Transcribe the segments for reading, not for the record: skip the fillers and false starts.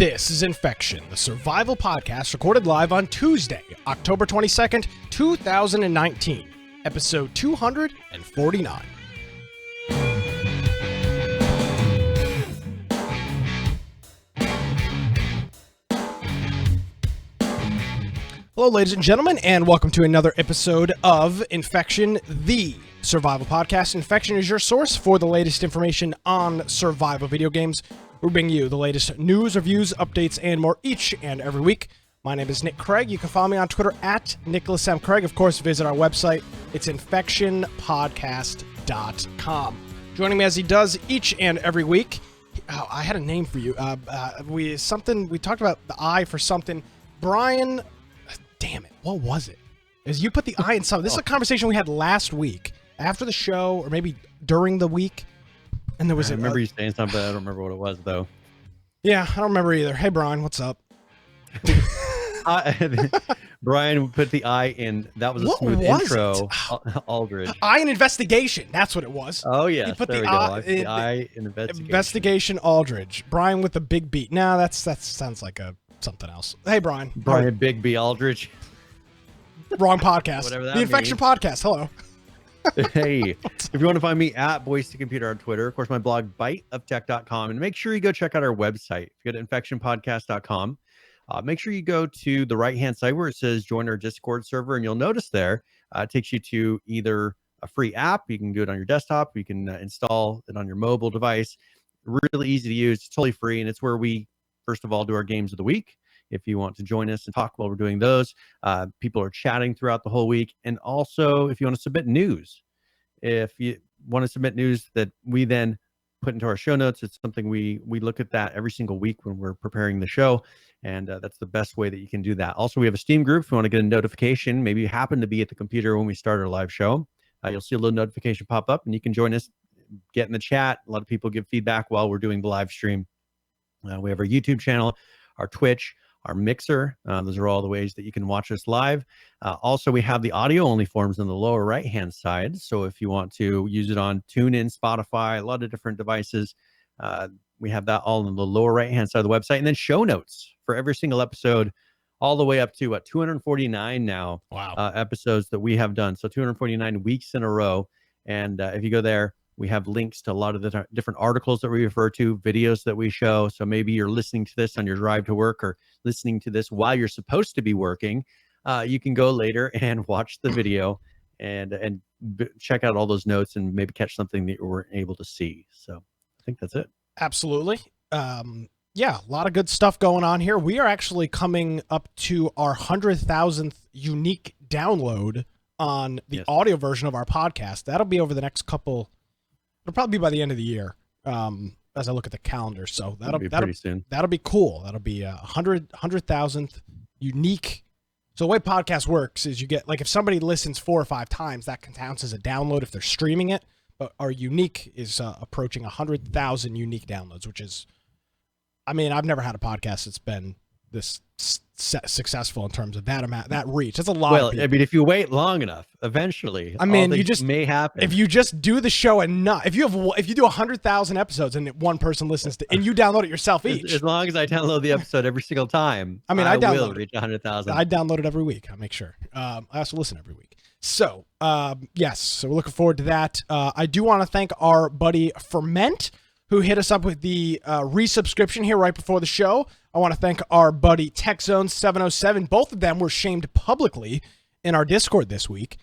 This is Infection, the survival podcast recorded live on Tuesday, October 22nd, 2019, episode 249. Hello, ladies and gentlemen, and welcome to another episode of Infection, the survival podcast. Infection is your source for the latest information on survival video games. We bring you the latest news, reviews, updates, and more each and every week. My name is Nick Craig. You can follow me on Twitter at Nicholas M. Craig. Of course, visit our website. It's infectionpodcast.com. Joining me as he does each and every week, I had a name for you. We talked about the I for something. Brian, damn it, what was it? You put the I in something. This is a conversation we had last week after the show, or maybe during the week. And there was I remember you saying something, I don't remember what it was, though. Yeah, I don't remember either. Hey, Brian, what's up? Brian put the I in. That was a smooth intro. Aldridge. I in investigation. That's what it was. Oh, yeah. He put there the we go. I in investigation. Investigation Aldridge. Brian with the big beat. No, that sounds like something else. Hey, Brian. Brian Big B Aldridge. Wrong podcast. Whatever that The Infection Podcast. Hello. Hey, if you want to find me at Boys to Computer on Twitter, of course, my blog, biteoftech.com, and make sure you go check out our website. If you go to infectionpodcast.com, make sure you go to the right-hand side where it says join our Discord server, and you'll notice there, it takes you to either a free app. You can do it on your desktop. You can install it on your mobile device. Really easy to use. It's totally free, and it's where we, first of all, do our games of the week. If you want to join us and talk while we're doing those, people are chatting throughout the whole week. And also, if you want to submit news, if you want to submit news that we then put into our show notes, it's something we look at that every single week when we're preparing the show. And that's the best way that you can do that. Also, we have a Steam group. If you want to get a notification, maybe you happen to be at the computer when we start our live show, you'll see a little notification pop up and you can join us, get in the chat. A lot of people give feedback while we're doing the live stream. We have our YouTube channel, our Twitch, our Mixer. Those are all the ways that you can watch us live. Also, we have the audio-only forms in the lower right-hand side. So if you want to use it on TuneIn, Spotify, a lot of different devices, we have that all in the lower right-hand side of the website. And then show notes for every single episode, all the way up to 249 now. Wow. Episodes that we have done. So 249 weeks in a row. And if you go there, we have links to a lot of the different articles that we refer to, videos that we show. So maybe you're listening to this on your drive to work or listening to this while you're supposed to be working. You can go later and watch the video and check out all those notes and maybe catch something that you weren't able to see. So I think that's it. Absolutely. Yeah, a lot of good stuff going on here. We are actually coming up to our 100,000th unique download on the audio version of our podcast. That'll be over the next couple. It'll probably be by the end of the year, as I look at the calendar. So that'll be pretty soon. That'll be cool. That'll be 100,000th unique. So the way podcast works is you get, like, if somebody listens 4 or 5 times, that counts as a download if they're streaming it. But our unique is approaching 100,000 unique downloads, which is, I mean, I've never had a podcast that's been this successful in terms of that amount, that reach. That's a lot. Well, I mean, if you wait long enough, eventually, I mean, you just may happen. If you just do the show enough, if you do 100,000 episodes and one person listens to, and you download it yourself each, as long as I download the episode every single time, I mean, I will reach 100,000. I download it every week. I make sure. I also listen every week. So, yes, so we're looking forward to that. I do want to thank our buddy Ferment, who hit us up with the resubscription here right before the show. I want to thank our buddy TechZone707. Both of them were shamed publicly in our Discord this week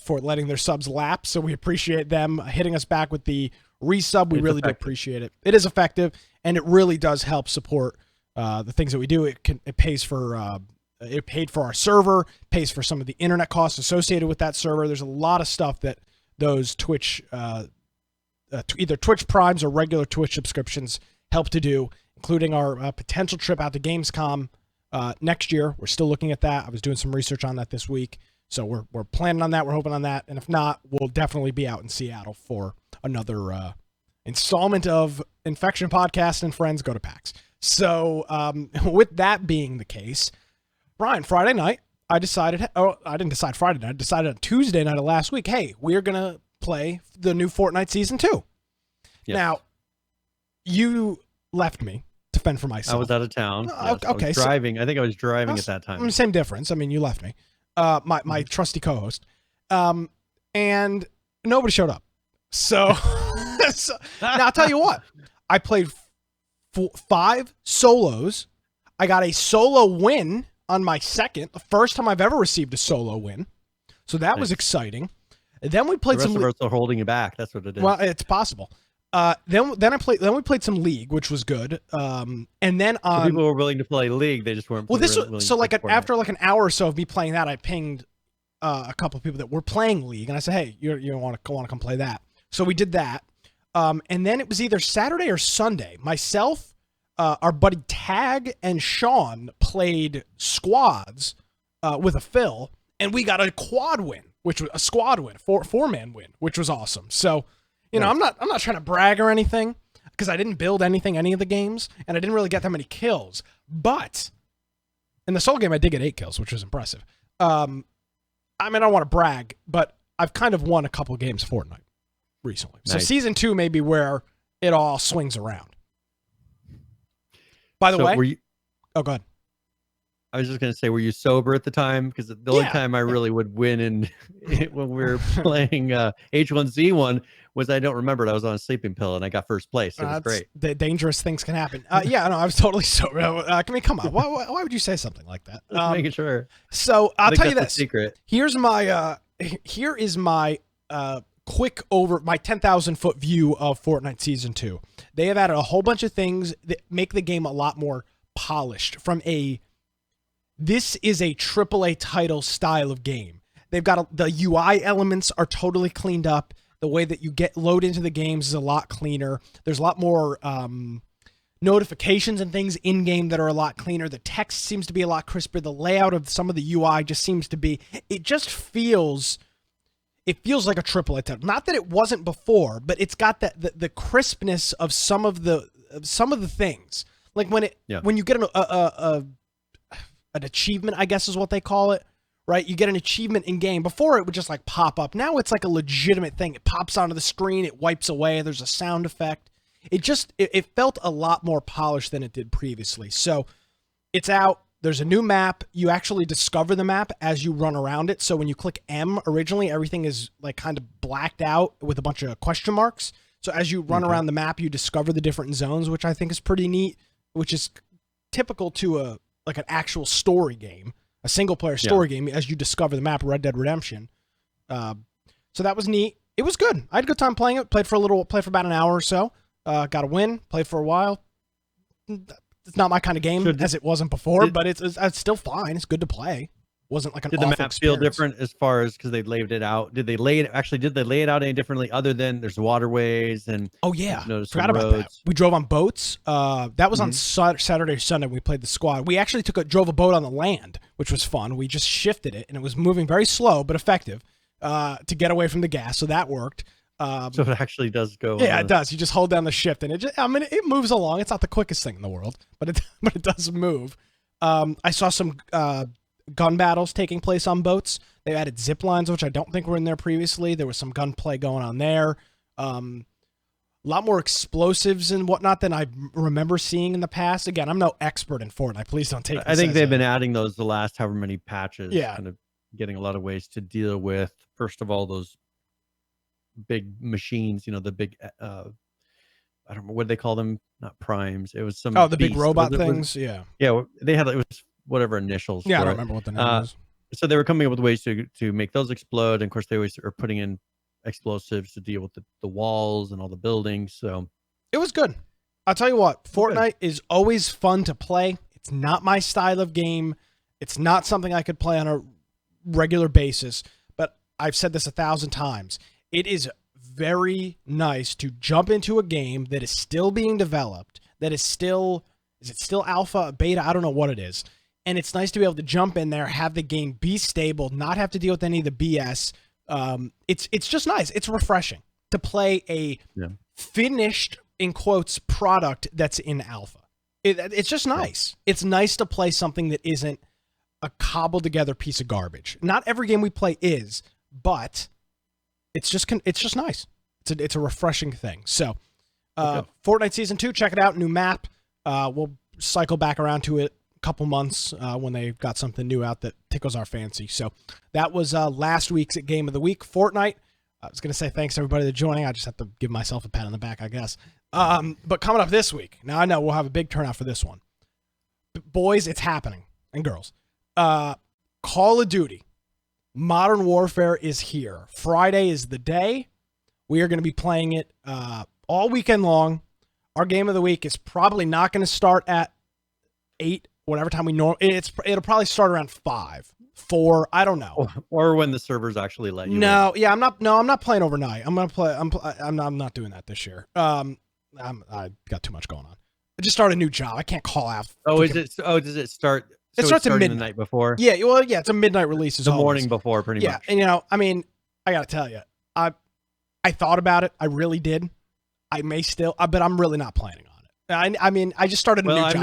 for letting their subs lapse. So we appreciate them hitting us back with the resub. We really do appreciate it. It is effective, and it really does help support the things that we do. It pays for it paid for our server, pays for some of the internet costs associated with that server. There's a lot of stuff that those Twitch either Twitch Primes or regular Twitch subscriptions help to do, including our potential trip out to Gamescom next year. We're still looking at that. I was doing some research on that this week. So we're planning on that. We're hoping on that. And if not, we'll definitely be out in Seattle for another installment of Infection Podcast and Friends Go to PAX. So with that being the case, Brian, Friday night, I decided, I didn't decide Friday night. I decided on Tuesday night of last week, hey, we're going to play the new Fortnite Season 2. Yes. Now, you left me to to fend for myself. I was out of town. Yes, Okay, I was driving. I think I was driving at that time. Same difference. I mean, you left me. My trusty co-host. And nobody showed up. So, now I'll tell you what. I played 5 solos. I got a solo win on my second, the first time I've ever received a solo win. So that was exciting. And then we played some. The rest of us are holding you back. That's what it is. Well, it's possible. Then we played some League, which was good. And then so people were willing to play League. They just weren't. Well, so like after like an hour or so of me playing that, I pinged a couple of people that were playing League, and I said, "Hey, you want to come play that?" So we did that. And then it was either Saturday or Sunday. Myself, our buddy Tag, and Sean played squads with a Phil, and we got a quad win, which was a squad win, four-man win, which was awesome. So, you know, I'm not trying to brag or anything because I didn't build any of the games, and I didn't really get that many kills. But in the solo game, I did get 8 kills, which was impressive. I mean, I don't want to brag, but I've kind of won a couple of games Fortnite recently. So season 2 may be where it all swings around. By the way, oh, go ahead. I was just going to say, were you sober at the time? Because the only time I really would win when we were playing H1Z1 was I don't remember it. I was on a sleeping pill and I got first place. It was great. The dangerous things can happen. Yeah, no, I was totally sober. I mean, come on. Why would you say something like that? Just making sure. So I'll tell you this. Secret. Here's my here is my quick over my 10,000-foot view of Fortnite Season 2. They have added a whole bunch of things that make the game a lot more polished from a this is a AAA title style of game. They've got the UI elements are totally cleaned up. The way that you load into the games is a lot cleaner. There's a lot more notifications and things in game that are a lot cleaner. The text seems to be a lot crisper. The layout of some of the UI just seems to be. It feels like a AAA title. Not that it wasn't before, but it's got the crispness of some of the things. Like when you get an achievement, I guess is what they call it, right? You get an achievement in game. Before it would just like pop up. Now it's like a legitimate thing. It pops onto the screen, it wipes away, there's a sound effect. It felt a lot more polished than it did previously. So it's out. There's a new map. You actually discover the map as you run around it. So when you click M, originally everything is like kind of blacked out with a bunch of question marks. So as you run around the map, you discover the different zones, which I think is pretty neat, which is typical to an actual story game, a single player story game as you discover the map, Red Dead Redemption. So that was neat. It was good. I had a good time playing it. Played for about an hour or so. Got a win. Played for a while. It's not my kind of game as it wasn't before, but it's still fine. It's good to play. Wasn't like an awful experience. Did the map feel different as far as because they laid it out? Did they lay it out any differently other than there's waterways and forgot about that. We drove on boats. That was on Saturday or Sunday. We played the squad. We actually drove a boat on the land, which was fun. We just shifted it and it was moving very slow but effective to get away from the gas. So that worked. So it actually does go. Yeah, it does. You just hold down the shift and it moves along. It's not the quickest thing in the world, but it does move. I saw some gun battles taking place on boats. They added zip lines, which I don't think were in there previously. There was some gunplay going on there. A lot more explosives and whatnot than I remember seeing in the past. Again, I'm no expert in Fortnite. Please don't take this. I think they've been adding those the last however many patches. Yeah. Kind of getting a lot of ways to deal with, first of all, those big machines, the big, I don't know what they call them. Not primes. It was some. Oh, the big robot things. Yeah. Yeah. They had, it was whatever initials. Yeah. I don't remember what the name was. So they were coming up with ways to make those explode. And of course, they always are putting in explosives to deal with the walls and all the buildings. So it was good. I'll tell you what, Fortnite is always fun to play. It's not my style of game. It's not something I could play on a regular basis, but I've said this 1,000 times. It is very nice to jump into a game that is still being developed, that is it still alpha, beta? I don't know what it is. And it's nice to be able to jump in there, have the game be stable, not have to deal with any of the BS. It's just nice. It's refreshing to play a finished, in quotes, product that's in alpha. It's just nice. It's nice to play something that isn't a cobbled together piece of garbage. Not every game we play is, but it's just nice. It's a refreshing thing. So, Fortnite Season 2, check it out. New map. We'll cycle back around to it a couple months when they've got something new out that tickles our fancy. So that was last week's Game of the Week, Fortnite. I was going to say thanks to everybody that's joining. I just have to give myself a pat on the back, I guess. But coming up this week, now I know we'll have a big turnout for this one. Boys, it's happening. And girls. Call of Duty. Modern Warfare is here. Friday is the day. We are going to be playing it all weekend long. Our Game of the Week is probably not going to start at 8, whatever time we it'll probably start around 5, 4, I don't know. Or when the servers actually let you in. I'm not playing overnight. I'm not doing that this year. I got too much going on. I just started a new job. I can't call out. Does it start? It starts at midnight. The night before. Yeah, well, yeah, it's a midnight release. The morning before, pretty much. Yeah, and I mean, I gotta tell you, I thought about it. I really did. I may still, but I'm really not planning on it. I mean, I just started a new job. I'm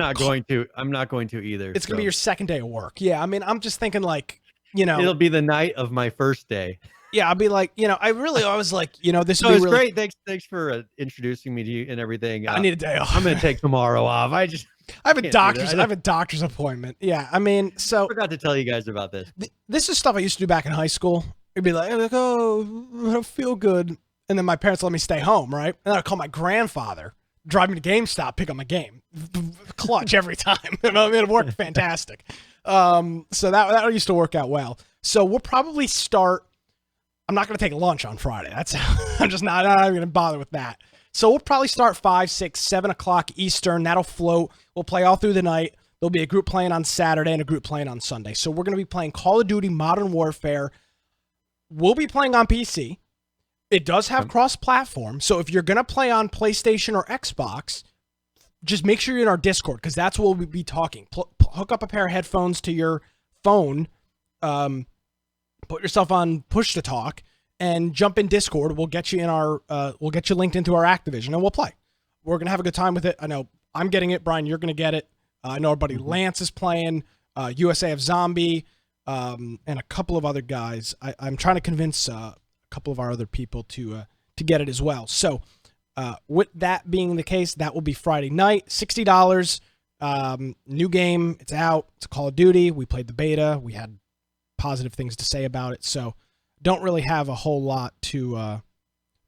not going to either. It's gonna be your second day of work. Yeah, I mean, I'm just thinking like, it'll be the night of my first day. Yeah, I'll be like, I was like, this is really great. Thanks for introducing me to you and everything. I need a day off. I'm gonna take tomorrow off. I have a doctor's appointment. Yeah, I mean, so I forgot to tell you guys about this. This is stuff I used to do back in high school. It'd be like, oh, I don't feel good, and then my parents let me stay home, right? And then I'd call my grandfather, drive me to GameStop, pick up my game, clutch every time. I mean, it worked fantastic. So that used to work out well. So we'll probably start. I'm not going to take lunch on Friday. I'm just not going to bother with that. So we'll probably start 5, 6, 7 o'clock Eastern. That'll float. We'll play all through the night. There'll be a group playing on Saturday and a group playing on Sunday. So we're going to be playing Call of Duty Modern Warfare. We'll be playing on PC. It does have cross-platform. So if you're going to play on PlayStation or Xbox, just make sure you're in our Discord because that's where we'll be talking. Hook up a pair of headphones to your phone. Put yourself on push to talk and jump in Discord. We'll get you we'll get you linked into our Activision and we'll play. We're going to have a good time with it. I know I'm getting it. Brian, you're going to get it. I know our buddy Lance is playing, USA of Zombie, and a couple of other guys. I'm trying to convince a couple of our other people to get it as well. So with that being the case, that will be Friday night, $60, new game. It's out. It's Call of Duty. We played the beta. We had positive things to say about it, so don't really have a whole lot to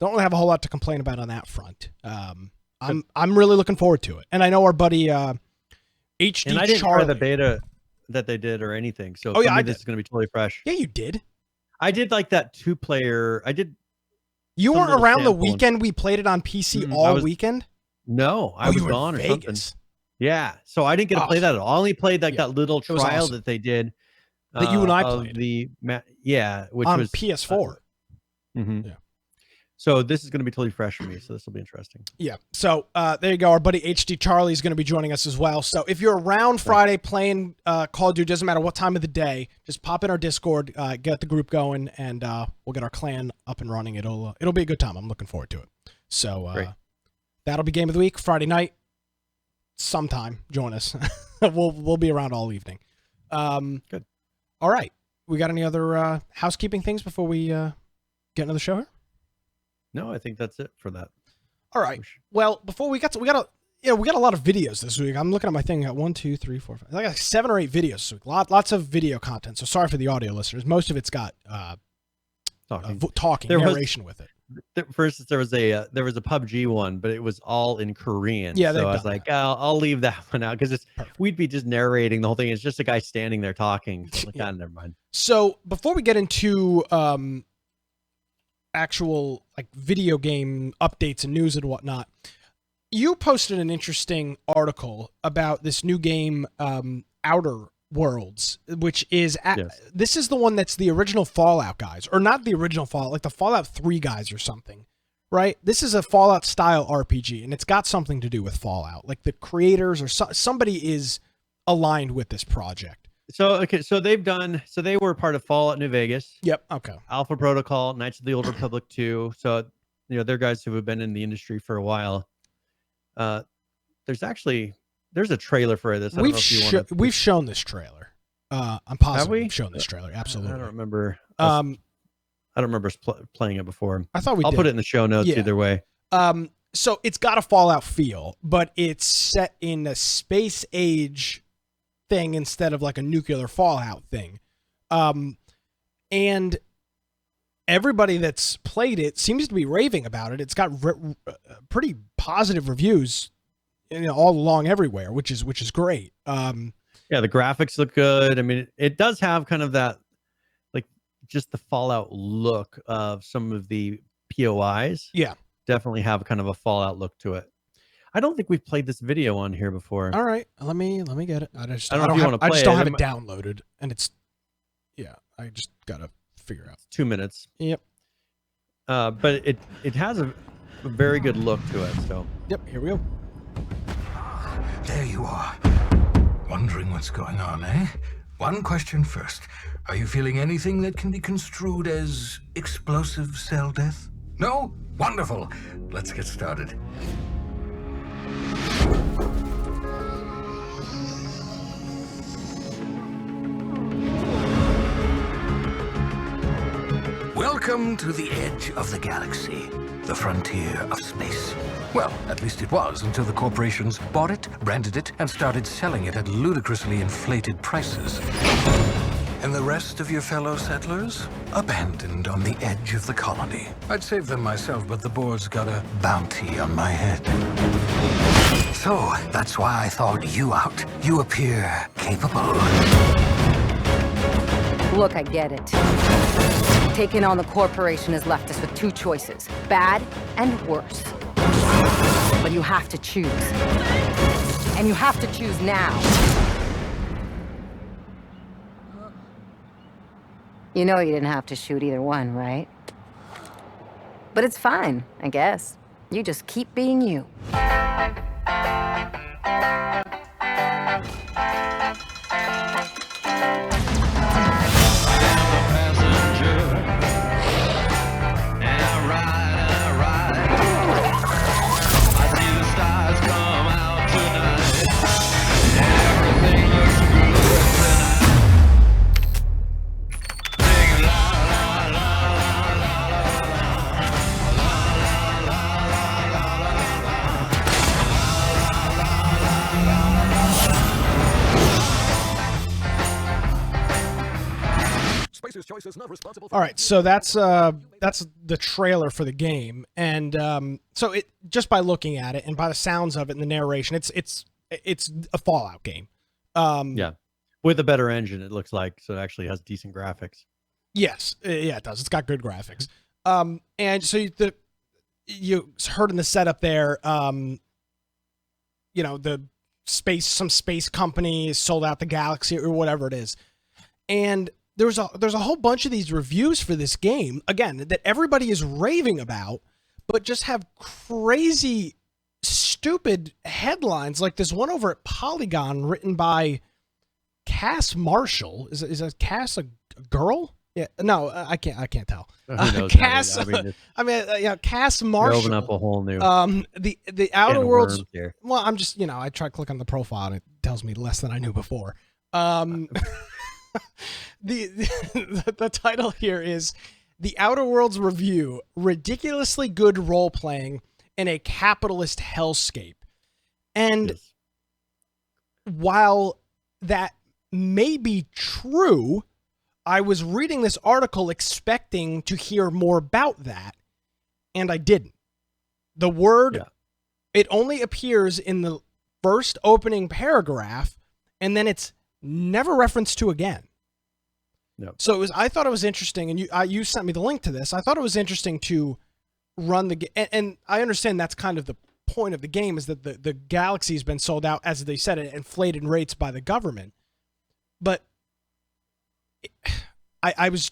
complain about on that front. I'm really looking forward to it, and I know our buddy HD and I didn't try the beta that they did or anything, so this is going to be totally fresh. Yeah, you did. I did like that 2-player. I did. You weren't around the weekend we played it on PC all weekend. No, I was gone or something. Yeah, so I didn't get to play that at all. I only played that little trial that they did. That you and I played. Which on was PS4. Yeah. So this is going to be totally fresh for me. So this will be interesting. Yeah. So there you go. Our buddy HD Charlie is going to be joining us as well. So if you're around Friday playing Call of Duty, doesn't matter what time of the day, just pop in our Discord, get the group going, and we'll get our clan up and running. It'll be a good time. I'm looking forward to it. So that'll be Game of the Week Friday night. Sometime join us. We'll be around all evening. Good. All right. We got any other housekeeping things before we get into the show here? No, I think that's it for that. All right. Well, before we got a lot of videos this week. I'm looking at my thing. I got 1, 2, 3, 4, 5. I got like 7 or 8 videos this week. Lots of video content. So sorry for the audio listeners. Most of it's got talking narration with it. For instance, there was a PUBG one, but it was all in Korean. Yeah, so I was like, I'll leave that one out because we'd be just narrating the whole thing. It's just a guy standing there talking. So like, never mind. So before we get into actual like video game updates and news and whatnot, you posted an interesting article about this new game, Outer Worlds, which is this is the one that's the original Fallout guys, or not the original Fallout, like the Fallout 3 guys or something, right? This is a Fallout style RPG, and it's got something to do with Fallout. Like the creators or somebody is aligned with this project. So they were part of Fallout New Vegas. Yep. Okay. Alpha Protocol, Knights of the Old Republic 2. So they're guys who have been in the industry for a while. There's a trailer for this. We've shown this trailer. I'm positive we've shown this trailer. Absolutely. I don't remember. I don't remember us playing it before. I thought I'll put it in the show notes either way. so it's got a Fallout feel, but it's set in a space age thing instead of like a nuclear Fallout thing. And everybody that's played it seems to be raving about it. It's got pretty positive reviews, all along everywhere, which is great. Yeah, the graphics look good. I mean, it does have kind of that, like, just the Fallout look of some of the POIs. Yeah, definitely have kind of a Fallout look to it. I don't think we've played this video on here before. All right, let me get it. I just don't have it downloaded, and it's I just gotta figure out. 2 minutes. Yep. But it has a very good look to it. So yep, here we go. There you are. Wondering what's going on, eh? One question first. Are you feeling anything that can be construed as explosive cell death? No? Wonderful. Let's get started. Welcome to the edge of the galaxy, the frontier of space. Well, at least it was until the corporations bought it, branded it, and started selling it at ludicrously inflated prices. And the rest of your fellow settlers? Abandoned on the edge of the colony. I'd save them myself, but the board's got a bounty on my head. So, that's why I thought you out. You appear capable. Look, I get it. Taking on the corporation has left us with two choices, bad and worse. But you have to choose. And you have to choose now. You know you didn't have to shoot either one, right? But it's fine, I guess. You just keep being you. All right, so that's the trailer for the game, and so it just by looking at it and by the sounds of it and the narration, it's a Fallout game. Yeah, with a better engine, it looks like, so it actually has decent graphics. Yes, yeah, it does. It's got good graphics. And so you heard in the setup there, some space company sold out the galaxy or whatever it is, and there's a whole bunch of these reviews for this game, again, that everybody is raving about, but just have crazy, stupid headlines. Like this one over at Polygon written by Cass Marshall. Is Cass a girl? Yeah, no, I can't tell. Who knows? Cass, Cass You're Marshall. opening up a whole new the Outer Worlds. Here. Well, I'm just, I try to click on the profile and it tells me less than I knew before. The title here is The Outer Worlds Review: Ridiculously Good Role Playing in a Capitalist Hellscape. And Yes. while that may be true, I was reading this article expecting to hear more about that, and I didn't. The word, it only appears in the first opening paragraph, and then it's never referenced to again. Nope. So I thought it was interesting, and you sent me the link to this. I thought it was interesting to run the game, and I understand that's kind of the point of the game, is that the galaxy's been sold out, as they said, at inflated rates by the government. But I was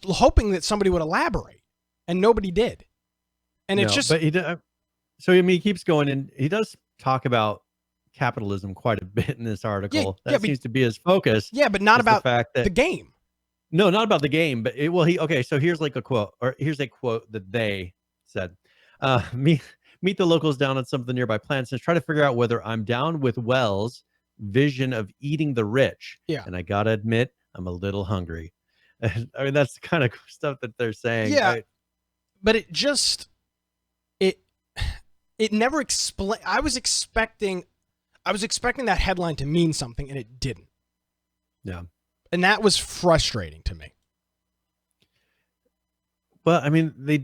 hoping that somebody would elaborate, and nobody did. And it's just, but he did, so I mean, he keeps going, and he does talk about capitalism quite a bit in this article. That seems to be his focus. Yeah, but not about the fact that the game. No, not about the game, but okay, so here's like a quote, or here's a quote that they said. Meet the locals down at some of the nearby plants and try to figure out whether I'm down with Wells' vision of eating the rich. Yeah. And I gotta admit, I'm a little hungry. I mean, that's the kind of stuff that they're saying. Yeah. Right? But it just, it never explained. I was expecting that headline to mean something, and it didn't. Yeah. And that was frustrating to me. But I mean, they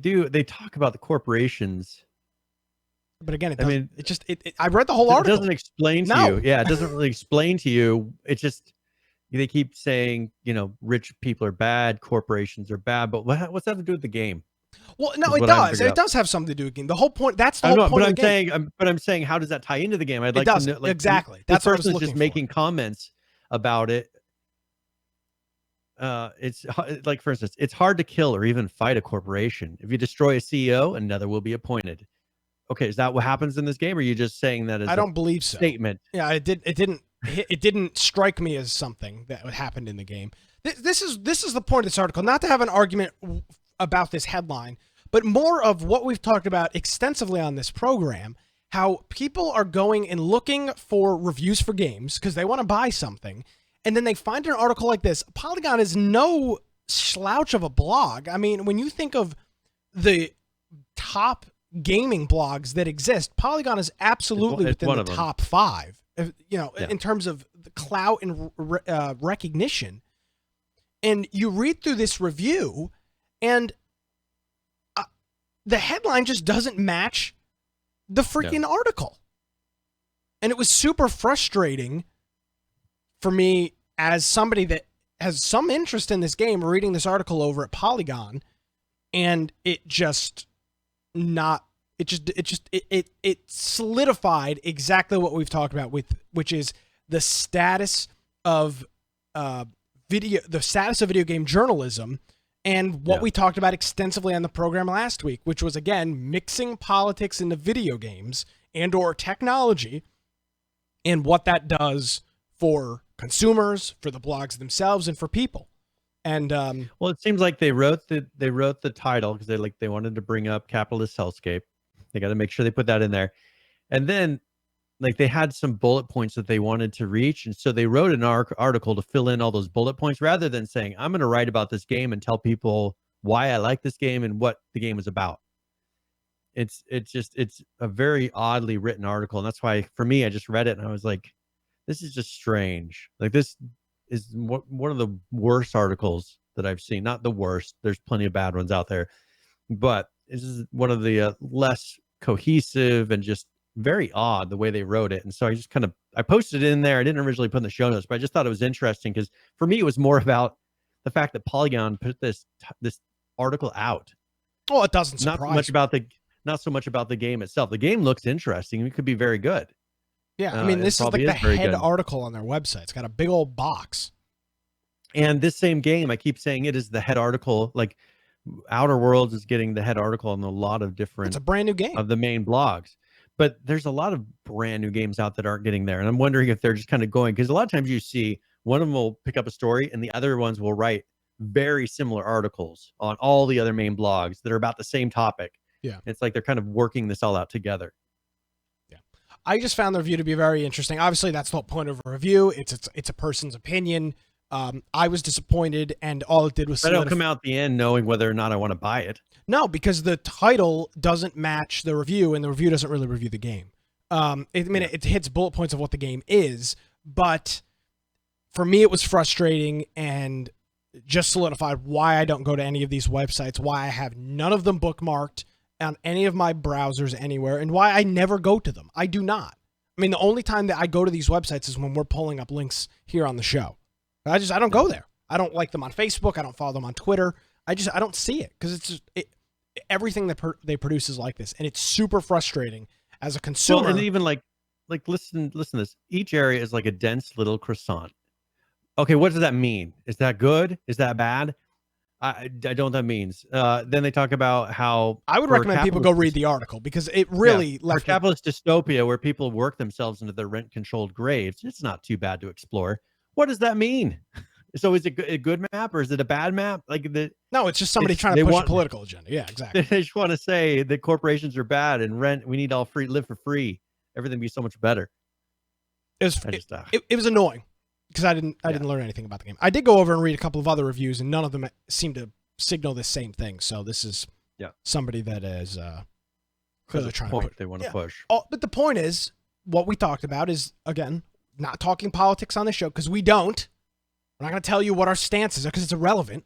talk about the corporations. But again, I read the whole article. It doesn't explain to you. Yeah, it doesn't really explain to you. It's just, they keep saying, rich people are bad, corporations are bad. But what's that have to do with the game? Well, no, it does. It does have something to do with the game. The whole point. That's the whole point of the game. But I'm saying, how does that tie into the game? I'd like to know. Exactly. That's what I was looking just making comments about it. It's like, for instance, it's hard to kill or even fight a corporation. If you destroy a CEO, another will be appointed. Okay, is that what happens in this game? Or are you just saying that as I don't believe so. Statement? Yeah, it didn't strike me as something that happened in the game. This is the point of this article. Not to have an argument about this headline, but more of what we've talked about extensively on this program, how people are going and looking for reviews for games because they want to buy something, and then they find an article like this. Polygon is no slouch of a blog. I mean, when you think of the top gaming blogs that exist, Polygon is absolutely within the top 5, in terms of the clout and recognition. And you read through this review, and the headline just doesn't match the freaking article. And it was super frustrating for me as somebody that has some interest in this game, reading this article over at Polygon, and it solidified exactly what we've talked about which is the status of video game journalism, and what we talked about extensively on the program last week, which was, again, mixing politics into video games and or technology, and what that does for consumers, for the blogs themselves, and for people. And well, it seems like they wrote the title because they wanted to bring up capitalist hellscape. They got to make sure they put that in there, and then they had some bullet points that they wanted to reach, and so they wrote an article to fill in all those bullet points rather than saying, I'm going to write about this game and tell people why I like this game and what the game is about. It's a very oddly written article, and that's why for me, I just read it and I was like, this is just strange. This is one of the worst articles that I've seen. Not the worst. There's plenty of bad ones out there, but this is one of the less cohesive and just very odd the way they wrote it. And so I just I posted it in there. I didn't originally put in the show notes, but I just thought it was interesting because for me, it was more about the fact that Polygon put this article out. Oh, it doesn't surprise not so much about the game itself. The game looks interesting. It could be very good. Yeah, I mean, this is like the head article on their website. It's got a big old box. And this same game, I keep saying it is the head article. Like Outer Worlds is getting the head article on a lot of different. It's a brand new game of the main blogs. But there's a lot of brand new games out that aren't getting there. And I'm wondering if they're just kind of going, because a lot of times you see one of them will pick up a story and the other ones will write very similar articles on all the other main blogs that are about the same topic. Yeah. It's like they're kind of working this all out together. Yeah. I just found the review to be very interesting. Obviously, that's the whole point of a review. It's a person's opinion. I was disappointed, and all it did was... I don't come out the end knowing whether or not I want to buy it. No, because the title doesn't match the review, and the review doesn't really review the game. It hits bullet points of what the game is, but for me, it was frustrating and just solidified why I don't go to any of these websites, why I have none of them bookmarked on any of my browsers anywhere, and why I never go to them. I do not. I mean, the only time that I go to these websites is when we're pulling up links here on the show. I don't go there. I don't like them on Facebook. I don't follow them on Twitter. I don't see it because it's just everything that they produce is like this, and it's super frustrating as a consumer. Well, and even like listen to this. Each area is like a dense little croissant. Okay, what does that mean? Is that good? Is that bad? I don't know what that means. Then they talk about how I would recommend people go read the article because it really for capitalist dystopia where people work themselves into their rent-controlled graves. It's not too bad to explore. What does that mean? So is it a good map or is it a bad map? No, it's just somebody trying to push a political agenda. Yeah, exactly. They just want to say that corporations are bad and we need all live for free. Everything be so much better. It was annoying because I didn't learn anything about the game. I did go over and read a couple of other reviews and none of them seem to signal the same thing. So this is somebody that is Clearly trying to put they want to push. Oh, but the point is, what we talked about is, again, not talking politics on the show because we don't. We're not going to tell you what our stances are because it's irrelevant.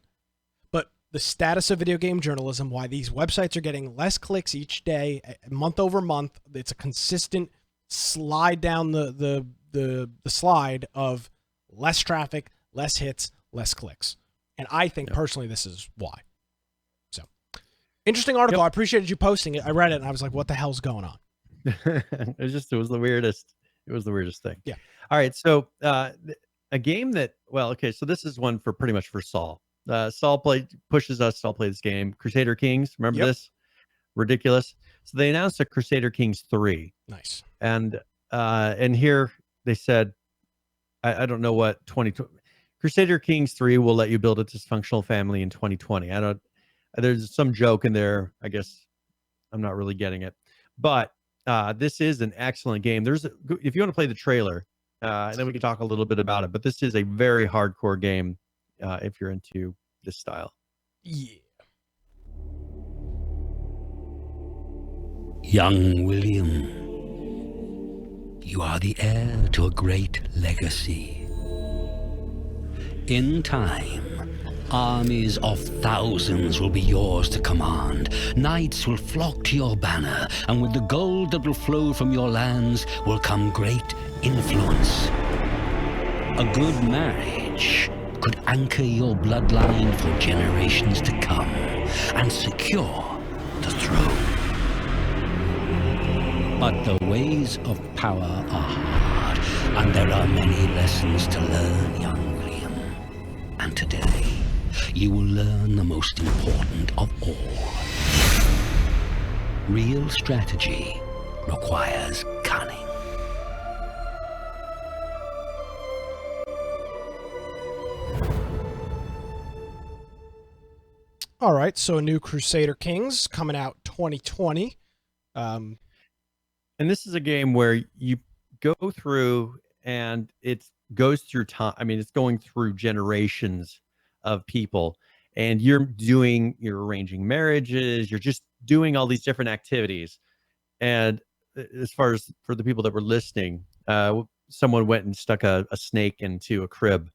But the status of video game journalism, why these websites are getting less clicks each day, month over month. It's a consistent slide down the slide of less traffic, less hits, less clicks. And I think personally this is why. So, interesting article. I appreciated you posting it. I read it and I was like, what the hell's going on? It was the weirdest. It was the weirdest thing. Yeah. All right. So a game that, well, okay. So this is one for pretty much for Saul. Saul pushes us to all play this game. Crusader Kings. Remember this? Ridiculous. So they announced a Crusader Kings 3. Nice. And here they said, I don't know what 2020 Crusader Kings 3 will let you build a dysfunctional family in 2020. There's some joke in there. I guess I'm not really getting it, but this is an excellent game. If you want to play the trailer, and then we can talk a little bit about it, but this is a very hardcore game if you're into this style. Yeah. Young William, you are the heir to a great legacy. In time, armies of thousands will be yours to command. Knights will flock to your banner, and with the gold that will flow from your lands will come great influence. A good marriage could anchor your bloodline for generations to come and secure the throne. But the ways of power are hard, and there are many lessons to learn, young William. And today, you will learn the most important of all. Real strategy requires cunning. All right, so a new Crusader Kings coming out 2020. And this is a game where you go through and it goes through time. I mean, it's going through generations of people, and you're arranging marriages. You're just doing all these different activities. And as far as for the people that were listening, someone went and stuck a snake into a crib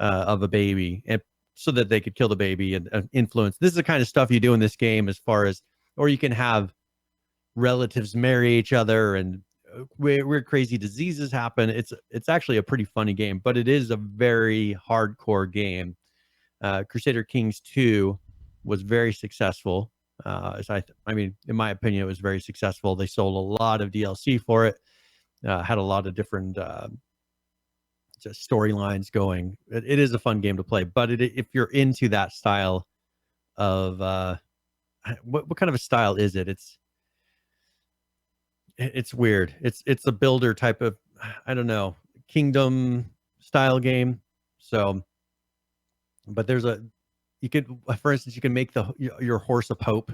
of a baby, and so that they could kill the baby and influence. This is the kind of stuff you do in this game, as far as, or you can have relatives marry each other and weird crazy diseases happen. It's actually a pretty funny game, but it is a very hardcore game. Crusader Kings 2 was very successful. I mean, in my opinion, it was very successful. They sold a lot of DLC for it, had a lot of different just storylines going. It is a fun game to play, but if you're into that style of what kind of a style is it? It's weird. It's a builder type of, I don't know, kingdom style game. So, but you could, for instance, you can make your horse a pope.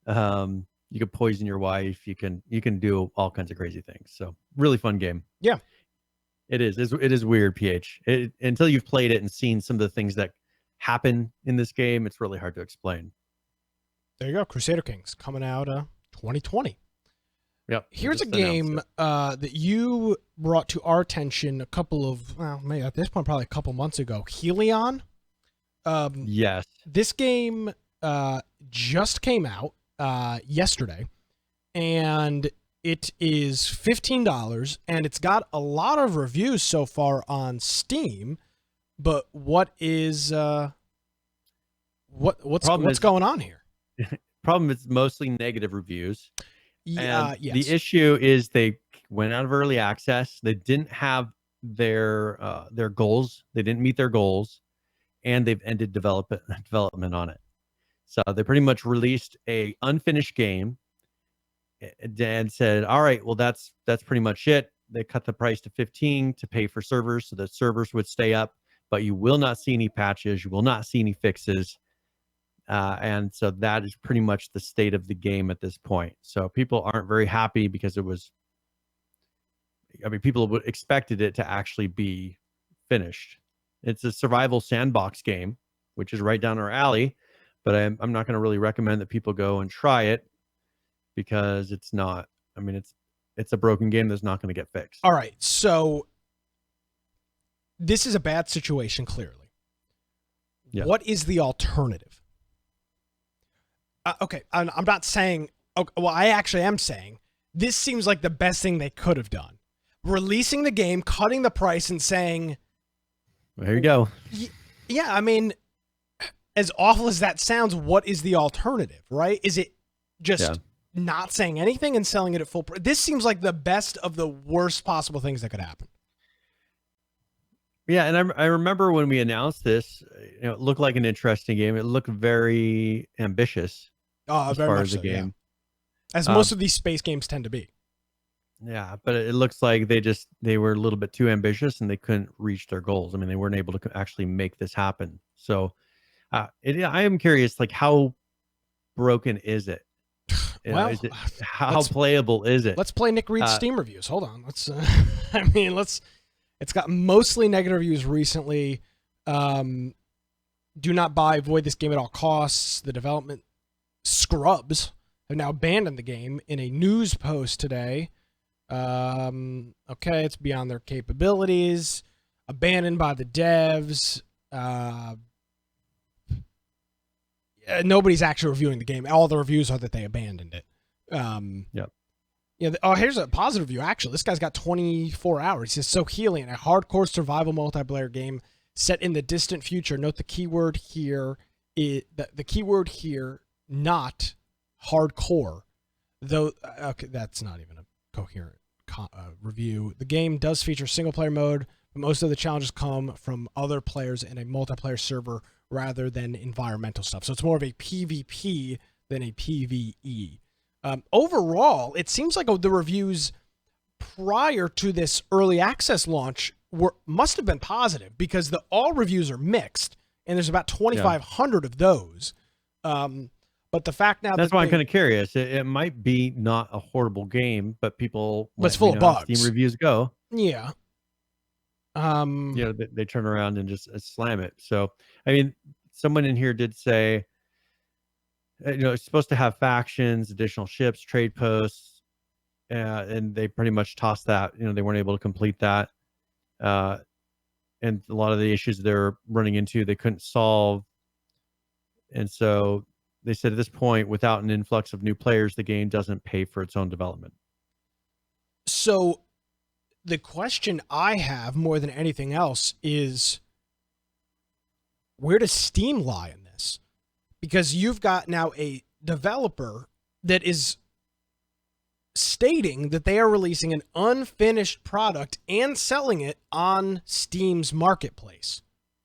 You could poison your wife. You can do all kinds of crazy things. So really fun game. Yeah, it is. It is weird, PH. Until you've played it and seen some of the things that happen in this game, it's really hard to explain. There you go. Crusader Kings coming out 2020. Yep. Here's a game that you brought to our attention a couple of, well, maybe at this point, probably a couple months ago. Helllion. Yes. This game just came out yesterday, and it is $15, and it's got a lot of reviews so far on Steam. But what's going on here? Problem is mostly negative reviews. Yes. The issue is they went out of early access. They didn't have their goals. They didn't meet their goals, and they've ended development on it. So they pretty much released a unfinished game and said, all right, well, that's pretty much it. They cut the price to $15 to pay for servers so that servers would stay up, but you will not see any patches. You will not see any fixes. And so that is pretty much the state of the game at this point. So people aren't very happy because people expected it to actually be finished. It's a survival sandbox game, which is right down our alley, but I'm not going to really recommend that people go and try it. because it's not. I mean, it's a broken game that's not going to get fixed. All right, so this is a bad situation, clearly. Yeah. What is the alternative? Okay, I'm not saying... Okay, well, I actually am saying this seems like the best thing they could have done. Releasing the game, cutting the price, and saying... There you go. Yeah, I mean, as awful as that sounds, what is the alternative, right? Is it just not saying anything and selling it at full price? This seems like the best of the worst possible things that could happen. Yeah, and I remember when we announced this, it looked like an interesting game. It looked very ambitious as Very far much as the so, game. Yeah. As most of these space games tend to be. Yeah, but it looks like they were a little bit too ambitious and they couldn't reach their goals. I mean, they weren't able to actually make this happen. So I am curious, like, how broken is it? Well, is it how playable is it? Let's play Nick Reed's Steam reviews. Hold on. Let's. It's got mostly negative reviews recently. Do not buy. Avoid this game at all costs. The development scrubs have now abandoned the game in a news post today. Okay, it's beyond their capabilities. Abandoned by the devs. Nobody's actually reviewing the game. All the reviews are that they abandoned it. Yep. Yeah. Here's a positive review. Actually, this guy's got 24 hours. He says, "So Helllion, a hardcore survival multiplayer game set in the distant future. Note the keyword here the keyword here, not hardcore. Though, okay, that's not even a coherent review. The game does feature single player mode, but most of the challenges come from other players in a multiplayer server rather than environmental stuff. So it's more of a PvP than a PvE. Overall, it seems like the reviews prior to this early access launch must have been positive, because all reviews are mixed, and there's about 2,500 of those. But the fact now that's why I'm kind of curious. It might be not a horrible game, but people, but it's full of bugs. Steam reviews go. Yeah. They turn around and just slam it. So, I mean, someone in here did say, it's supposed to have factions, additional ships, trade posts, and they pretty much tossed that. They weren't able to complete that. And a lot of the issues they're running into, they couldn't solve. And so they said at this point, without an influx of new players, the game doesn't pay for its own development. So the question I have more than anything else is, where does Steam lie in this? Because you've got now a developer that is stating that they are releasing an unfinished product and selling it on Steam's marketplace,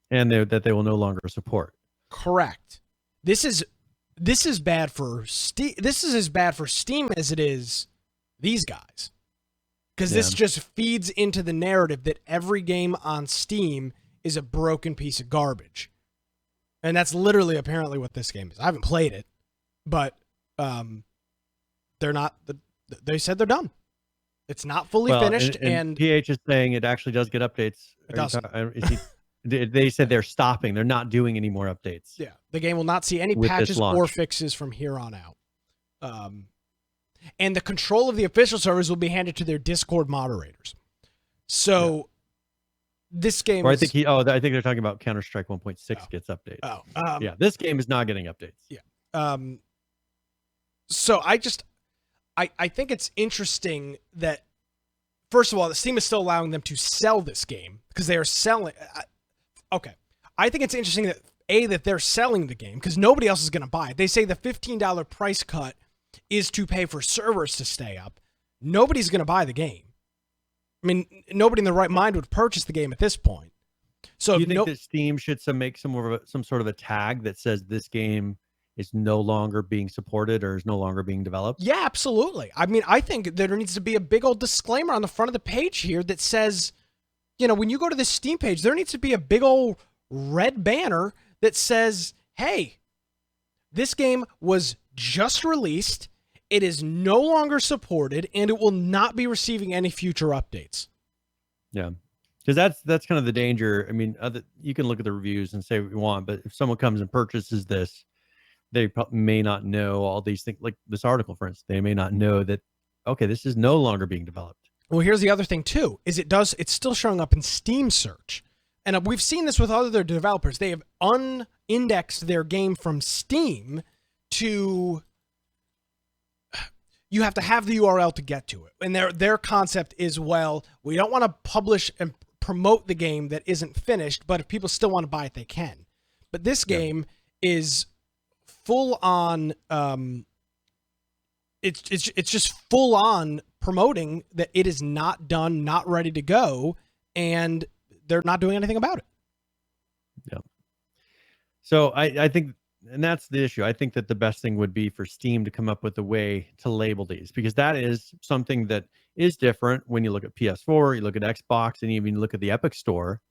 and that they will no longer support. Correct. This is bad for Steam. This is as bad for Steam as it is these guys, because this just feeds into the narrative that every game on Steam is a broken piece of garbage, and that's literally apparently what this game is. I haven't played it, but they're not. They said they're done. It's not fully finished, and PH is saying it actually does get updates. It doesn't. They said they're stopping. They're not doing any more updates. Yeah, the game will not see any patches or fixes from here on out. And the control of the official servers will be handed to their Discord moderators. So this game. Or I think I think they're talking about Counter-Strike 1.6 gets updates. Yeah, this game is not getting updates. Yeah. So I think it's interesting that, first of all, the Steam is still allowing them to sell this game because they are selling. Okay. I think it's interesting that they're selling the game because nobody else is going to buy it. They say the $15 price cut is to pay for servers to stay up. Nobody's going to buy the game. I mean, nobody in their right mind would purchase the game at this point. So do you think that Steam should make some sort of a tag that says this game is no longer being supported or is no longer being developed? Yeah, absolutely. I mean, I think there needs to be a big old disclaimer on the front of the page here that says, when you go to the Steam page, there needs to be a big old red banner that says, hey, this game was just released. It is no longer supported, and it will not be receiving any future updates. Yeah. Because that's kind of the danger. I mean, you can look at the reviews and say what you want, but if someone comes and purchases this, may not know all these things, like this article, for instance. They may not know that, okay, this is no longer being developed. Well, here's the other thing too, is it's still showing up in Steam search. And we've seen this with other developers. They have unindexed their game from Steam to, you have to have the URL to get to it. And their concept is, well, we don't want to publish and promote the game that isn't finished, but if people still want to buy it, they can. But this game is full on, it's just full on promoting that it is not done, not ready to go, and they're not doing anything about it. Yeah. So I think, and that's the issue. I think that the best thing would be for Steam to come up with a way to label these, because that is something that is different when you look at PS4, you look at Xbox, and even look at the Epic Store.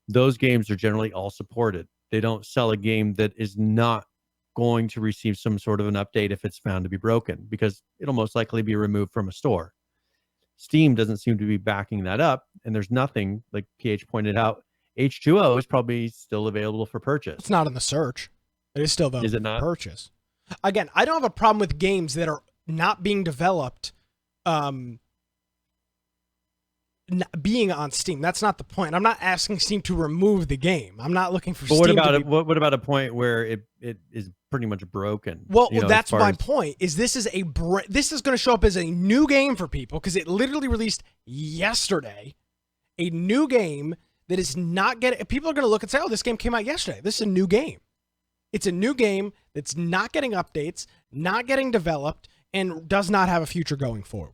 Those games are generally all supported. They don't sell a game that is not going to receive some sort of an update if it's found to be broken, because it'll most likely be removed from a store. Steam doesn't seem to be backing that up, and there's nothing, like PH pointed out, H2O is probably still available for purchase. It's not in the search. It is still available Is it not? for purchase. Again, I don't have a problem with games that are not being developed being on Steam. That's not the point. I'm not asking Steam to remove the game. I'm not looking for But Steam what about a point where it is pretty much broken? Well, that's my point. Is this is this is going to show up as a new game for people, because it literally released yesterday. A new game that is not getting. People are going to look and say, "Oh, this game came out yesterday. This is a new game." It's a new game that's not getting updates, not getting developed, and does not have a future going forward.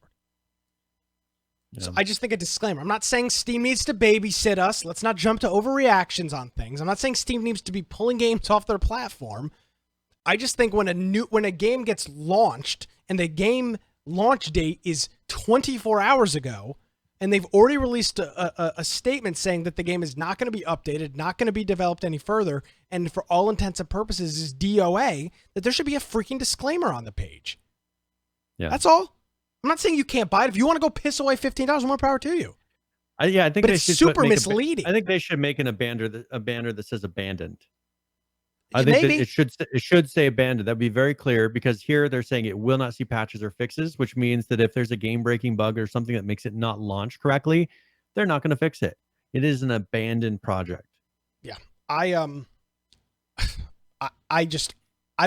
Yeah. So I just think a disclaimer. I'm not saying Steam needs to babysit us. Let's not jump to overreactions on things. I'm not saying Steam needs to be pulling games off their platform. I just think when a game gets launched and the game launch date is 24 hours ago, and they've already released a statement saying that the game is not going to be updated, not going to be developed any further, and for all intents and purposes is DOA, that there should be a freaking disclaimer on the page. Yeah. That's all. I'm not saying you can't buy it. If you want to go piss away $15, more power to you. I think but it's super misleading. I think they should make a banner that says abandoned. I think Maybe. that it should say abandoned. That'd be very clear, because here they're saying it will not see patches or fixes, which means that if there's a game-breaking bug or something that makes it not launch correctly, they're not going to fix it. It is an abandoned project. Yeah, I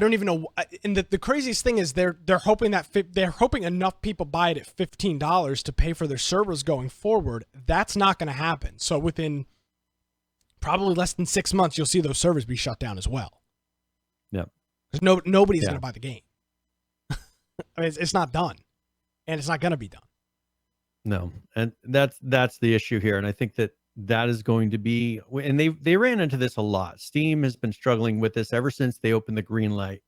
don't even know. And the craziest thing is they're hoping enough people buy it at $15 to pay for their servers going forward. That's not going to happen. So within probably less than 6 months, you'll see those servers be shut down as well. Yeah, because nobody's going to buy the game. I mean, it's not done, and it's not going to be done. No, and that's the issue here, and I think that is going to be, and they ran into this a lot. Steam has been struggling with this ever since they opened the Greenlit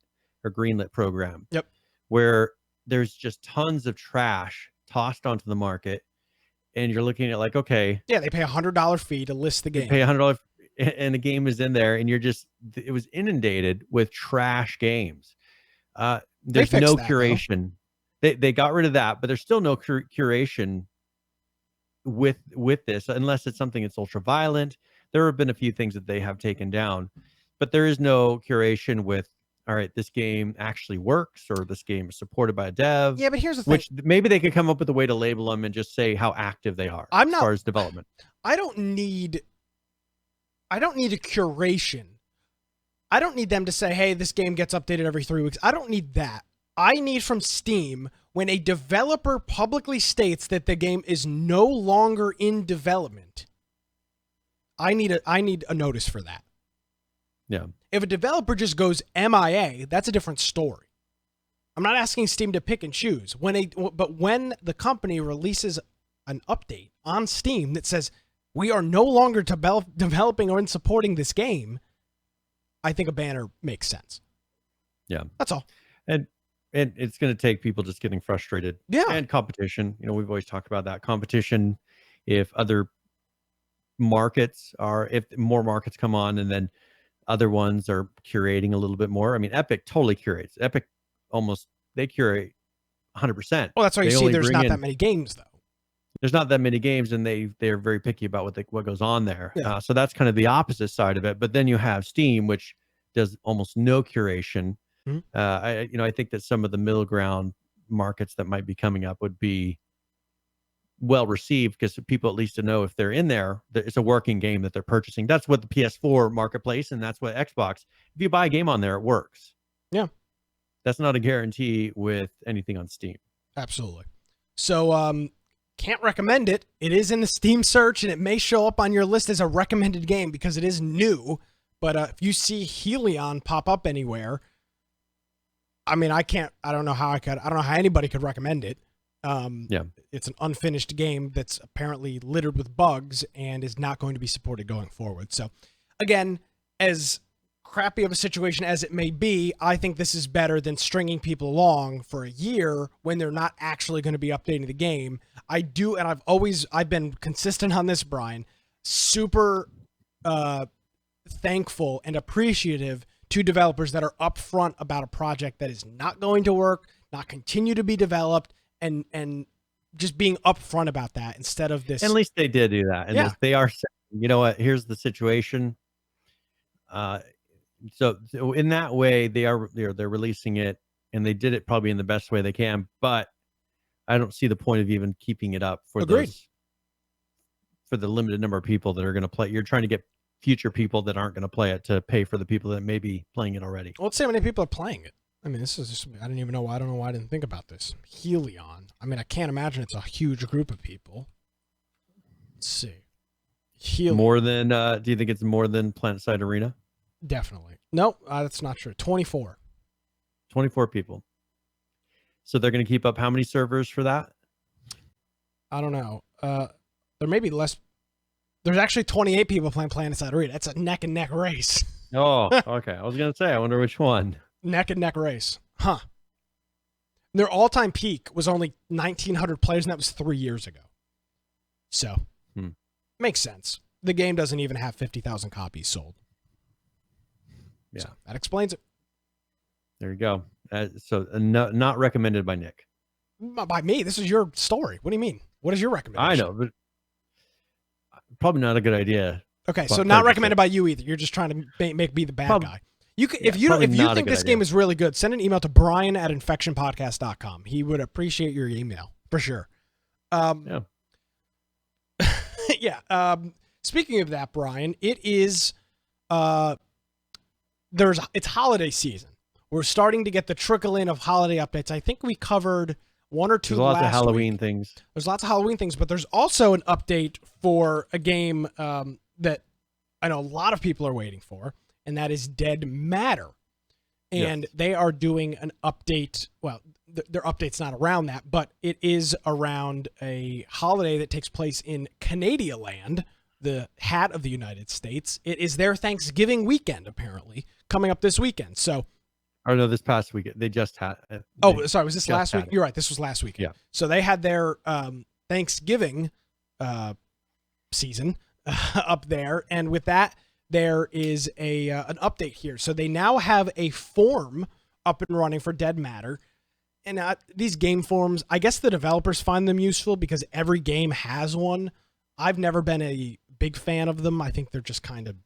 program. Yep. Where there's just tons of trash tossed onto the market, and you're looking at like, okay, yeah, they pay $100 fee to list the game. Pay $100, and the game is in there, and it was inundated with trash games. There's no curation. They got rid of that, but there's still no curation with this, unless it's something that's ultra violent. There have been a few things that they have taken down, but there is no curation with, all right, this game actually works, or this game is supported by a dev. Yeah, but here's the thing. Which maybe they could come up with a way to label them and just say how active they are as far as development. I don't need a curation. I don't need them to say, hey, this game gets updated every 3 weeks. I don't need that. I need from Steam, when a developer publicly states that the game is no longer in development, I need a notice for that. Yeah. If a developer just goes MIA, that's a different story. I'm not asking Steam to pick and choose. But when the company releases an update on Steam that says we are no longer developing or supporting this game, I think a banner makes sense. Yeah. That's all. And it's going to take people just getting frustrated. Yeah. And competition. We've always talked about that. Competition, if other markets if more markets come on, and then other ones are curating a little bit more. I mean, Epic totally curates. Epic they curate 100%. Well, that's why you see there's not that many games, though. There's not that many games, and they're very picky about what goes on there. Yeah. So that's kind of the opposite side of it. But then you have Steam, which does almost no curation. Mhm. I think that some of the middle ground markets that might be coming up would be well received because people at least to know if they're in there, that it's a working game that they're purchasing. That's what the PS4 marketplace and that's what Xbox. If you buy a game on there, it works. Yeah. That's not a guarantee with anything on Steam. Absolutely. So, can't recommend it. It is in the Steam search, and it may show up on your list as a recommended game because it is new. But if you see Helllion pop up anywhere, I mean, I don't know how anybody could recommend it. Yeah. It's an unfinished game that's apparently littered with bugs and is not going to be supported going forward. So, again, as crappy of a situation as it may be, I think this is better than stringing people along for a year when they're not actually going to be updating the game. I do, and I've been consistent on this, Brian, super thankful and appreciative to developers that are upfront about a project that is not going to work, not continue to be developed, and just being upfront about that instead of this. At least they did do that. And they are saying, you know what, here's the situation. So in that way, they're releasing it, and they did it probably in the best way they can. But I don't see the point of even keeping it up for the limited number of people that are going to play. You're trying to get future people that aren't going to play it to pay for the people that may be playing it already. Well, let's see how many people are playing it. I mean, this is just, I don't know why I didn't think about this. Helllion. I mean, I can't imagine it's a huge group of people. Let's see. Helllion. More than, do you think it's more than PlanetSide Arena? Definitely. No, that's not true. 24. 24 people. So they're going to keep up how many servers for that? I don't know. There may be less. There's actually 28 people playing PlanetSide Arena. That's a neck and neck race. Oh, okay. I was going to say, I wonder which one. Neck and neck race. Huh. Their all-time peak was only 1,900 players, and that was 3 years ago. So, makes sense. The game doesn't even have 50,000 copies sold. Yeah. So that explains it. There you go. Not recommended by Nick. By me. This is your story. What do you mean? What is your recommendation? I know, but probably not a good idea. Okay, so not recommended by you either. You're just trying to make me the bad guy. You can, if you think this game is really good, send an email to brian@infectionpodcast.com. He would appreciate your email for sure. Yeah. Yeah. Speaking of that, Brian, it is it's holiday season. We're starting to get the trickle in of holiday updates. I think we covered one or two. There's lots of Halloween week. things. There's lots of Halloween things, but there's also an update for a game that I know a lot of people are waiting for, and that is Dead Matter. And they are doing an update. Well, their update's not around that, but it is around a holiday that takes place in Canada land, the hat of the United States. It is their Thanksgiving weekend, apparently, coming up this weekend. So, or no, this past weekend. They just had. Sorry, was this last week? You're right. This was last weekend. Yeah. So they had their Thanksgiving season up there, and with that, there is an update here. So they now have a form up and running for Dead Matter. And these game forms, I guess the developers find them useful because every game has one. I've never been a big fan of them. I think they're just kind of,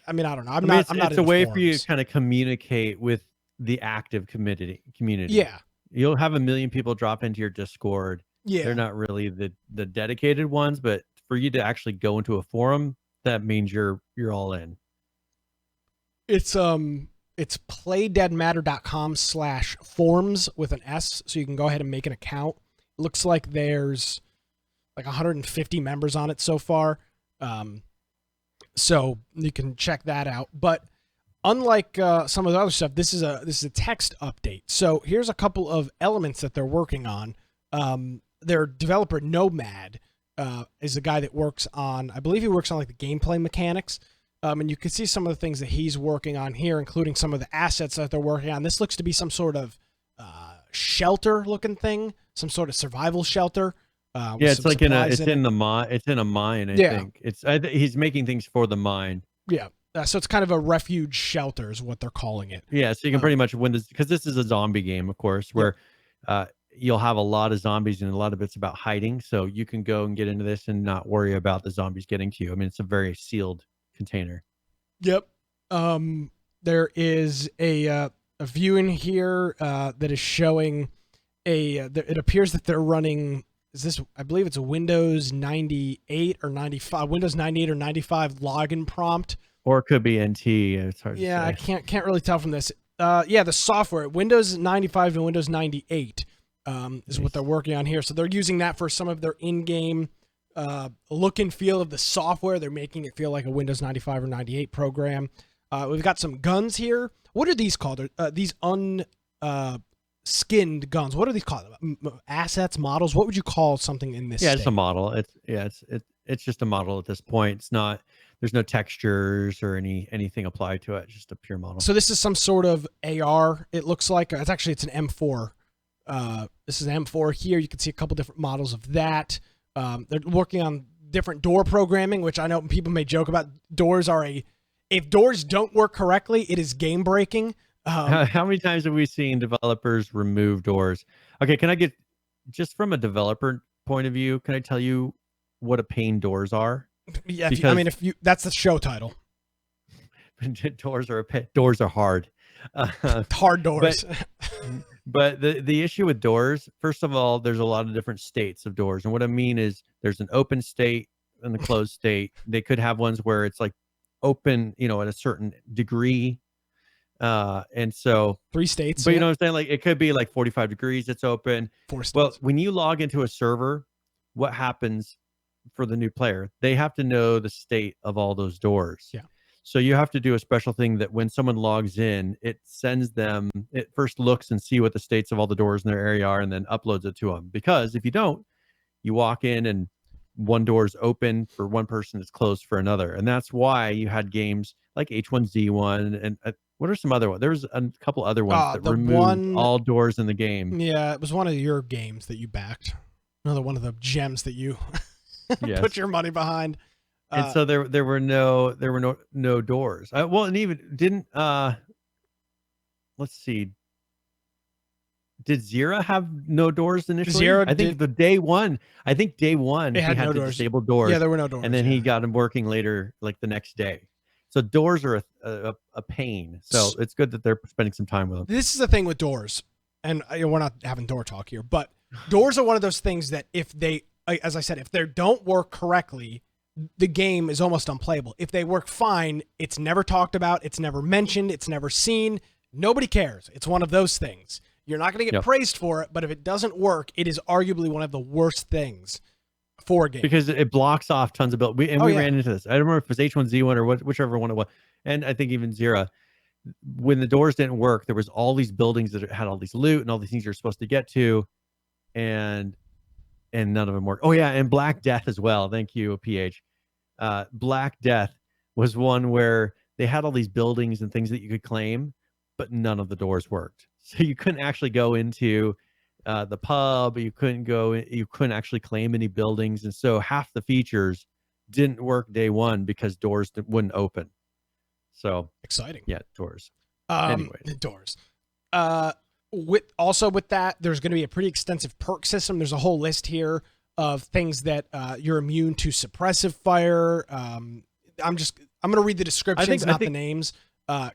I mean, I don't know. I'm not. It's a way for you to kind of communicate with the active community. Yeah. You'll have 1 million people drop into your Discord. Yeah. They're not really the dedicated ones, but for you to actually go into a forum, that means you're all in. It's playdeadmatter.com/forums with an S, so you can go ahead and make an account. It looks like there's like 150 members on it so far. So you can check that out. But unlike some of the other stuff, this is a text update. So here's a couple of elements that they're working on. Their developer Nomad is the guy that works on, I believe he works on like the gameplay mechanics. And you can see some of the things that he's working on here, including some of the assets that they're working on. This looks to be some sort of shelter looking thing, some sort of survival shelter. Yeah, it's like in a mine. I think he's making things for the mine. Yeah. So it's kind of a refuge shelter is what they're calling it. Yeah. So you can pretty much win this because this is a zombie game, of course, where you'll have a lot of zombies and a lot of it's about hiding. So you can go and get into this and not worry about the zombies getting to you. I mean, it's a very sealed container. Yep. There is a a view in here that is showing it appears that they're running, I believe it's a Windows 98 or 95, Windows 98 or 95 login prompt. Or it could be NT. It's hard to say. I can't really tell from this. The software, Windows 95 and Windows 98 is what they're working on here. So they're using that for some of their in-game look and feel of the software. They're making it feel like a Windows 95 or 98 program. We've got some guns here. What are these called? These skinned guns. What are these called? Assets, models? What would you call something in this? Yeah, state? it's a model. It's just a model at this point. It's not. There's no textures or anything applied to it. It's just a pure model. So this is some sort of AR. It looks like it's an M4. This is an M4 here. You can see a couple different models of that. They're working on different door programming, which I know people may joke about. If doors don't work correctly, it is game breaking. How many times have we seen developers remove doors? Okay, can I get, just from a developer point of view, can I tell you what a pain doors are? Yeah, that's the show title. Doors are hard. Hard doors. But the issue with doors, first of all, there's a lot of different states of doors. And what I mean is there's an open state and the closed state. They could have ones where it's like open, at a certain degree. And so 3 states. But you know what I'm saying? Like it could be like 45 degrees, it's open. 4 states. Well, when you log into a server, what happens for the new player? They have to know the state of all those doors. Yeah. So you have to do a special thing that when someone logs in, it sends them, it first looks and see what the states of all the doors in their area are and then uploads it to them. Because if you don't, you walk in and one door is open for one person, it's closed for another. And that's why you had games like H1Z1 and what are some other ones? There was a couple other ones that removed all doors in the game. Yeah, it was one of your games that you backed. Another one of the gems that you put your money behind. And so there were no doors. And even didn't let's see. Did Xera have no doors initially? I think day one he had no doors. Disable doors. Yeah, there were no doors. And then he got them working later, like the next day. So doors are a pain. So it's good that they're spending some time with them. This is the thing with doors, and we're not having door talk here, but doors are one of those things that if they don't work correctly, the game is almost unplayable. If they work fine, it's never talked about, it's never mentioned, it's never seen. Nobody cares. It's one of those things. You're not going to get praised for it, but if it doesn't work, it is arguably one of the worst things for a game. Because it blocks off tons of build. We ran into this. I don't remember if it was H1Z1 or whichever one it was. And I think even Xera, when the doors didn't work, there was all these buildings that had all these loot and all these things you're supposed to get to. And none of them worked. Oh yeah, and Black Death as well. Thank you, PH. Black Death was one where they had all these buildings and things that you could claim, but none of the doors worked. So you couldn't actually go into the pub. You couldn't actually claim any buildings, and so half the features didn't work day one because doors wouldn't open. So exciting. Yeah, doors. Anyways, doors. With that, there's going to be a pretty extensive perk system. There's a whole list here of things that you're immune to suppressive fire. I'm going to read the descriptions, not the names.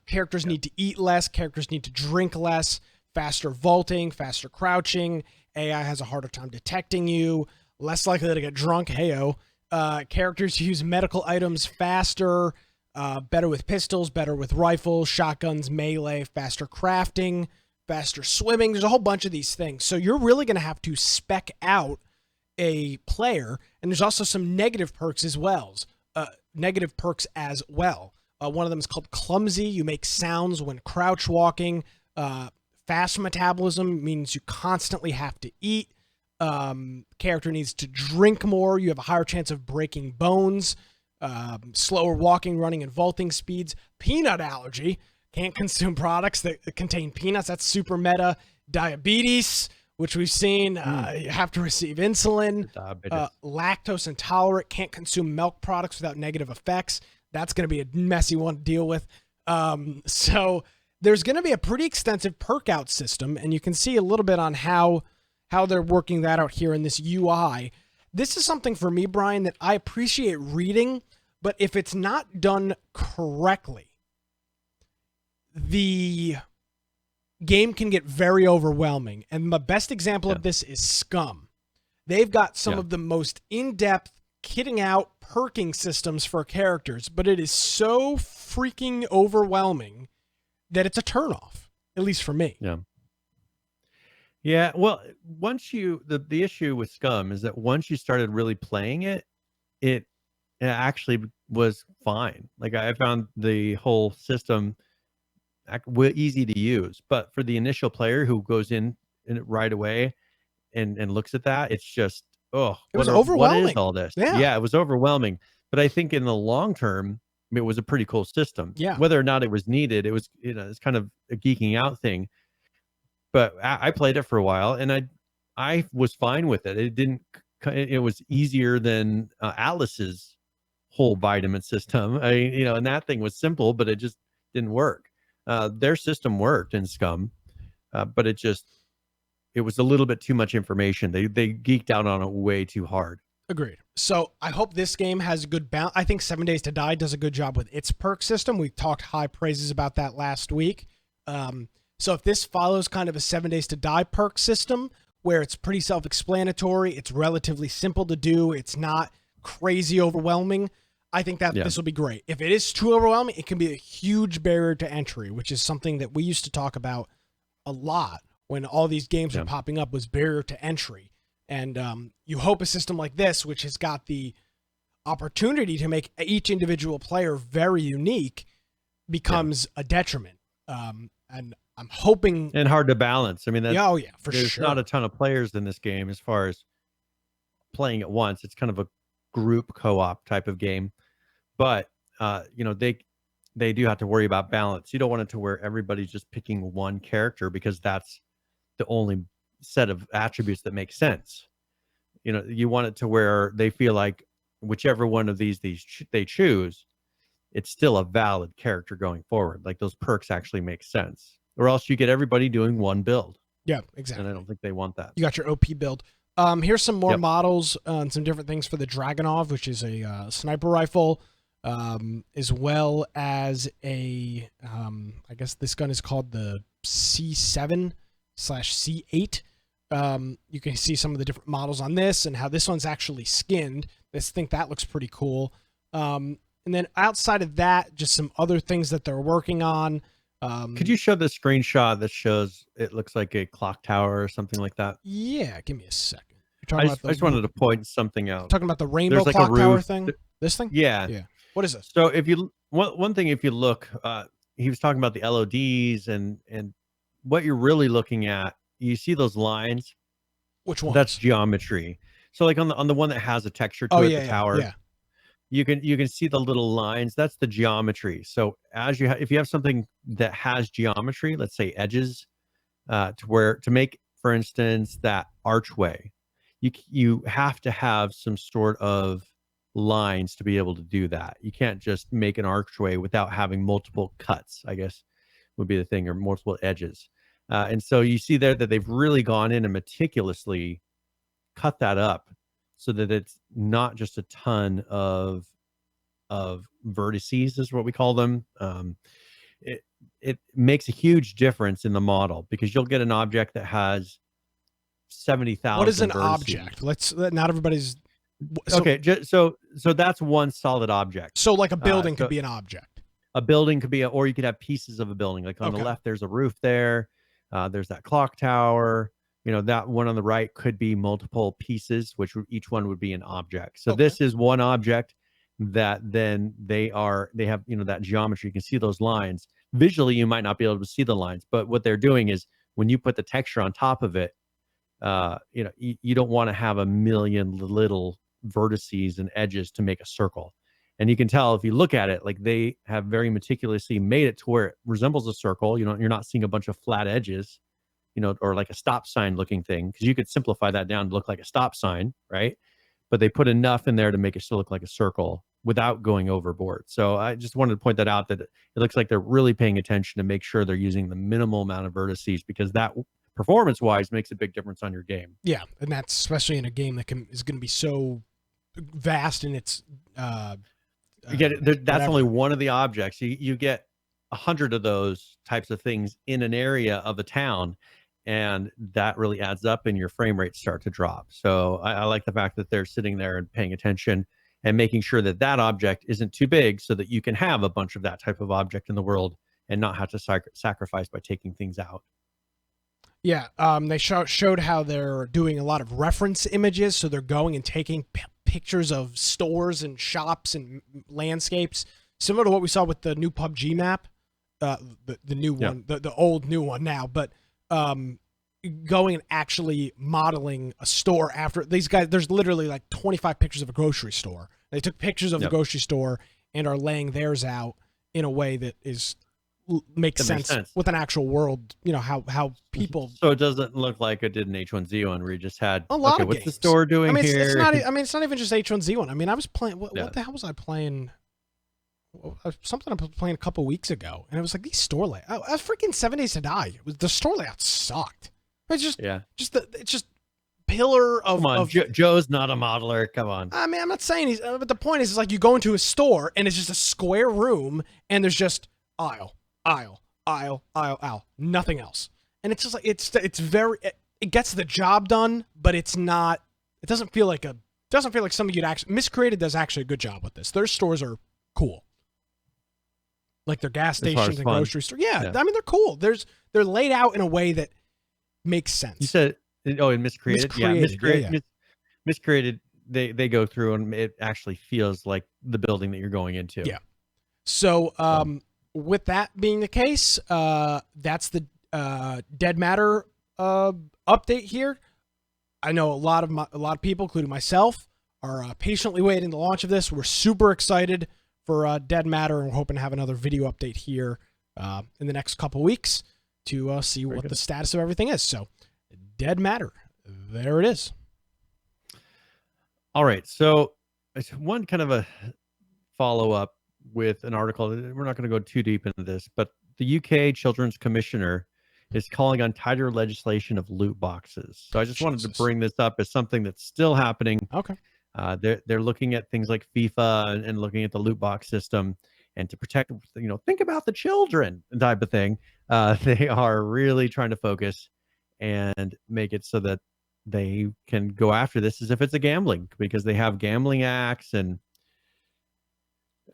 Characters need to eat less. Characters need to drink less. Faster vaulting, faster crouching. AI has a harder time detecting you. Less likely to get drunk. Heyo. Characters use medical items faster. Better with pistols. Better with rifles, shotguns, melee. Faster crafting. Faster swimming. There's a whole bunch of these things. So you're really going to have to spec out a player. And there's also some negative perks as well. One of them is called Clumsy. You make sounds when crouch walking. Fast metabolism means you constantly have to eat. Character needs to drink more. You have a higher chance of breaking bones. Slower walking, running, and vaulting speeds. Peanut allergy. Can't consume products that contain peanuts. That's super meta. Diabetes, which we've seen. You have to receive insulin. Lactose intolerant. Can't consume milk products without negative effects. That's going to be a messy one to deal with. So there's going to be a pretty extensive perk out system, and you can see a little bit on how they're working that out here in this UI. This is something for me, Brian, that I appreciate reading, but if it's not done correctly, the game can get very overwhelming. And the best example of this is Scum. They've got some of the most in-depth kitting out perking systems for characters, but it is so freaking overwhelming that it's a turnoff, at least for me. Yeah, well, once you the issue with Scum is that once you started really playing it, it actually was fine. Like I found the whole system easy to use, but for the initial player who goes in right away and looks at that, it's just it was overwhelming. What is all this? Yeah, it was overwhelming. But I think in the long term, it was a pretty cool system. Yeah, whether or not it was needed, it was it's kind of a geeking out thing. But I played it for a while, and I was fine with it. It was easier than Atlas's whole vitamin system. And that thing was simple, but it just didn't work. Their system worked in Scum, but it was a little bit too much information. They geeked out on it way too hard. Agreed. So I hope this game has a good balance. I think 7 Days to Die does a good job with its perk system. We talked high praises about that last week. So if this follows kind of a 7 Days to Die perk system where it's pretty self-explanatory, it's relatively simple to do, it's not crazy overwhelming, I think that this will be great. If it is too overwhelming, it can be a huge barrier to entry, which is something that we used to talk about a lot when all these games were popping up, was barrier to entry. And you hope a system like this, which has got the opportunity to make each individual player very unique, becomes a detriment. And I'm hoping, and hard to balance. I mean, there's not a ton of players in this game as far as playing at once. It's kind of a group co-op type of game, but they do have to worry about balance. You don't want it to where everybody's just picking one character because that's the only set of attributes that make sense. You want it to where they feel like whichever one of these they choose, it's still a valid character going forward. Like those perks actually make sense. Or else you get everybody doing one build. Yeah, exactly. And I don't think they want that. You got your OP build. Here's some more models and some different things for the Dragunov, which is a sniper rifle, as well as I guess this gun is called the C7/C8. You can see some of the different models on this and how this one's actually skinned. I think that looks pretty cool. And then outside of that, just some other things that they're working on. Could you show the screenshot that shows it looks like a clock tower or something like that? Yeah, give me a second. I just wanted to point something out. Talking about the rainbow clock tower thing? This thing? Yeah. What is this? So if you one thing, if you look, he was talking about the LODs and what you're really looking at. You see those lines? Which one? That's geometry. So like on the one that has a texture to the tower. Yeah. You can see the little lines. That's the geometry. So if you have something that has geometry, let's say edges, to make, for instance, that archway, you have to have some sort of lines to be able to do that. You can't just make an archway without having multiple cuts, I guess would be the thing, or multiple edges. And so you see there that they've really gone in and meticulously cut that up, so that it's not just a ton of vertices, is what we call them. It makes a huge difference in the model, because you'll get an object that has 70,000. What is an vertices. Object? Not everybody's. So that's one solid object. So like a building could be an object. A building could be, or you could have pieces of a building. Like on the left, there's a roof there. There's that clock tower. That one on the right could be multiple pieces, which each one would be an object. So this is one object that then they have, that geometry. You can see those lines. Visually, you might not be able to see the lines, but what they're doing is when you put the texture on top of it, you don't want to have a million little vertices and edges to make a circle. And you can tell if you look at it, like they have very meticulously made it to where it resembles a circle. You're not seeing a bunch of flat edges, or like a stop sign looking thing, because you could simplify that down to look like a stop sign, right? But they put enough in there to make it still look like a circle without going overboard. So I just wanted to point that out, that it looks like they're really paying attention to make sure they're using the minimal amount of vertices, because that performance-wise makes a big difference on your game. Yeah, and that's especially in a game that is going to be so vast in its. That's only one of the objects. You get 100 of those types of things in an area of a town, and that really adds up and your frame rates start to drop. So I like the fact that they're sitting there and paying attention and making sure that that object isn't too big so that you can have a bunch of that type of object in the world and not have to sacrifice by taking things out. Yeah, they showed how they're doing a lot of reference images, so they're going and taking pictures of stores and shops and landscapes, similar to what we saw with the new PUBG map, the new one, the old new one now, but going and actually modeling a store after these guys. There's literally like 25 pictures of a grocery store. They took pictures of the grocery store and are laying theirs out in a way that makes sense with an actual world. You know how people. So it doesn't look like it did in H1Z1 where you just had a lot of what's games. The store doing here? It's not even just H1Z1. I mean, I was playing. What the hell was I playing? Something I was playing a couple weeks ago, and it was like these store layout. I was freaking 7 Days to Die. The store layout sucked. It's just it's just pillar of. Come on, Joe's not a modeler. Come on. I mean, I'm not saying he's. But the point is, it's like you go into a store and it's just a square room, and there's just aisle, nothing else, and it's just like it's very. It gets the job done, but it's not. It doesn't feel like something you'd actually. Miscreated does actually a good job with this. Their stores are cool. Like their gas stations and grocery stores. Yeah, I mean they're cool. They're laid out in a way that makes sense. You said in Miscreated? Miscreated. They go through and it actually feels like the building that you're going into. Yeah. So with that being the case, that's the Dead Matter update here. I know a lot of people, including myself, are patiently waiting the launch of this. We're super excited for Dead Matter, and we're hoping to have another video update here in the next couple weeks to see what the status of everything is. So, Dead Matter, there it is. All right, so it's one kind of a follow-up with an article. We're not going to go too deep into this, but the UK Children's Commissioner is calling on tighter legislation of loot boxes. So I just wanted to bring this up as something that's still happening. Okay. They're looking at things like FIFA and looking at the loot box system, and to protect, think about the children type of thing. They are really trying to focus and make it so that they can go after this as if it's a gambling, because they have gambling acts, and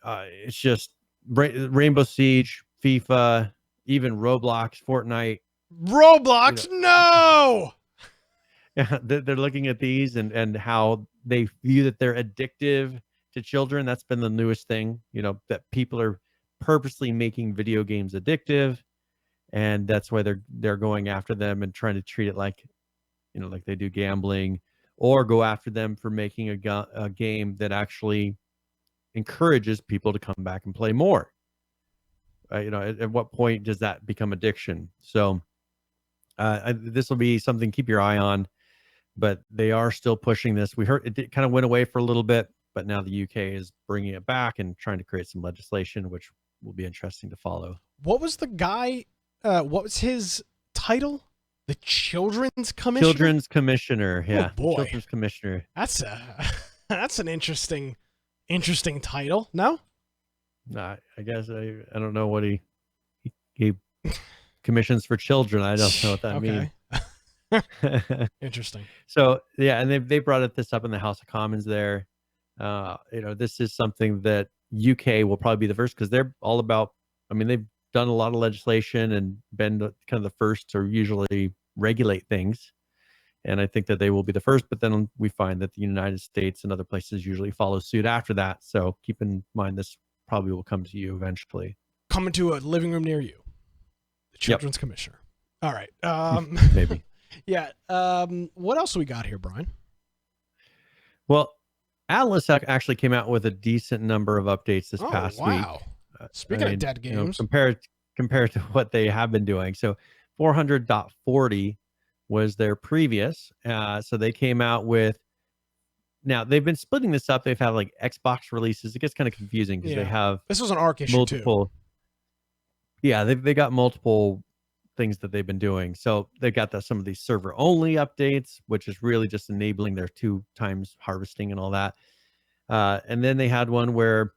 it's just Rainbow Siege, FIFA, even Roblox, Fortnite. Roblox, no! Yeah, they're looking at these and how they view that they're addictive to children. That's been the newest thing, that people are purposely making video games addictive, and that's why they're going after them and trying to treat it like, like they do gambling, or go after them for making a game that actually encourages people to come back and play more. At what point does that become addiction? So this will be something to keep your eye on. But they are still pushing this. We heard it kind of went away for a little bit, but now the UK is bringing it back and trying to create some legislation, which will be interesting to follow. What was the guy? What was his title? The Children's Commissioner. Children's Commissioner. Yeah. Oh boy. Children's Commissioner. That's an interesting title. No. I guess I don't know what he commissions for children. I don't know what that means. Interesting. So yeah, and they brought this up in the House of Commons there. This is something that UK will probably be the first, because they're all about, they've done a lot of legislation and been kind of the first to usually regulate things, and I think that they will be the first, but then we find that the United States and other places usually follow suit after that. So keep in mind, this probably will come to you eventually. Coming to a living room near you. The Children's Commissioner. All right. Maybe. Yeah. What else we got here, Brian? Well, Atlas actually came out with a decent number of updates this past week. Speaking of dead games, compared to what they have been doing. So 400.40 was their previous. So they came out with, now they've been splitting this up. They've had like Xbox releases. It gets kind of confusing because they have this was an ARC issue multiple. Yeah, they got multiple things that they've been doing. So they got some of these server only updates, which is really just enabling their 2 times harvesting and all that. And then they had one where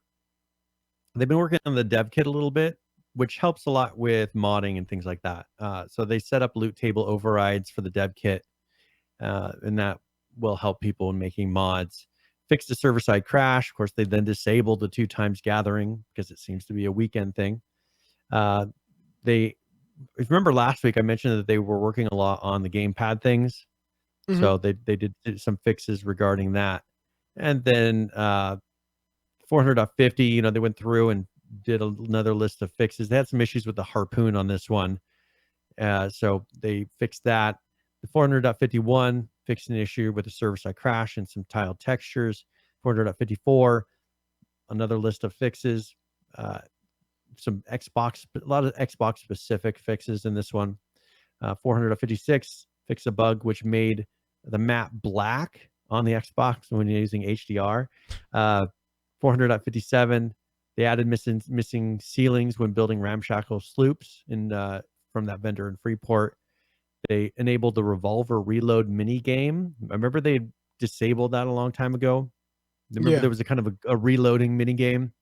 they've been working on the dev kit a little bit, which helps a lot with modding and things like that. So they set up loot table overrides for the dev kit, and that will help people in making mods. Fix the server side crash. Of course, they then disabled the 2 times gathering because it seems to be a weekend thing. If you remember last week, I mentioned that they were working a lot on the gamepad things. Mhm. So they did some fixes regarding that. And then 400.50, they went through and did another list of fixes. They had some issues with the harpoon on this one. So they fixed that. The 400.51 fixed an issue with the server-side crash and some tiled textures. 400.54, another list of fixes. Some a lot of Xbox specific fixes in this one. 400.56 fixed a bug which made the map black on the Xbox when you're using HDR. 400.57, they added missing ceilings when building ramshackle sloops from that vendor in Freeport. They enabled the revolver reload mini game. I remember they disabled that a long time ago. There was a kind of a reloading mini game,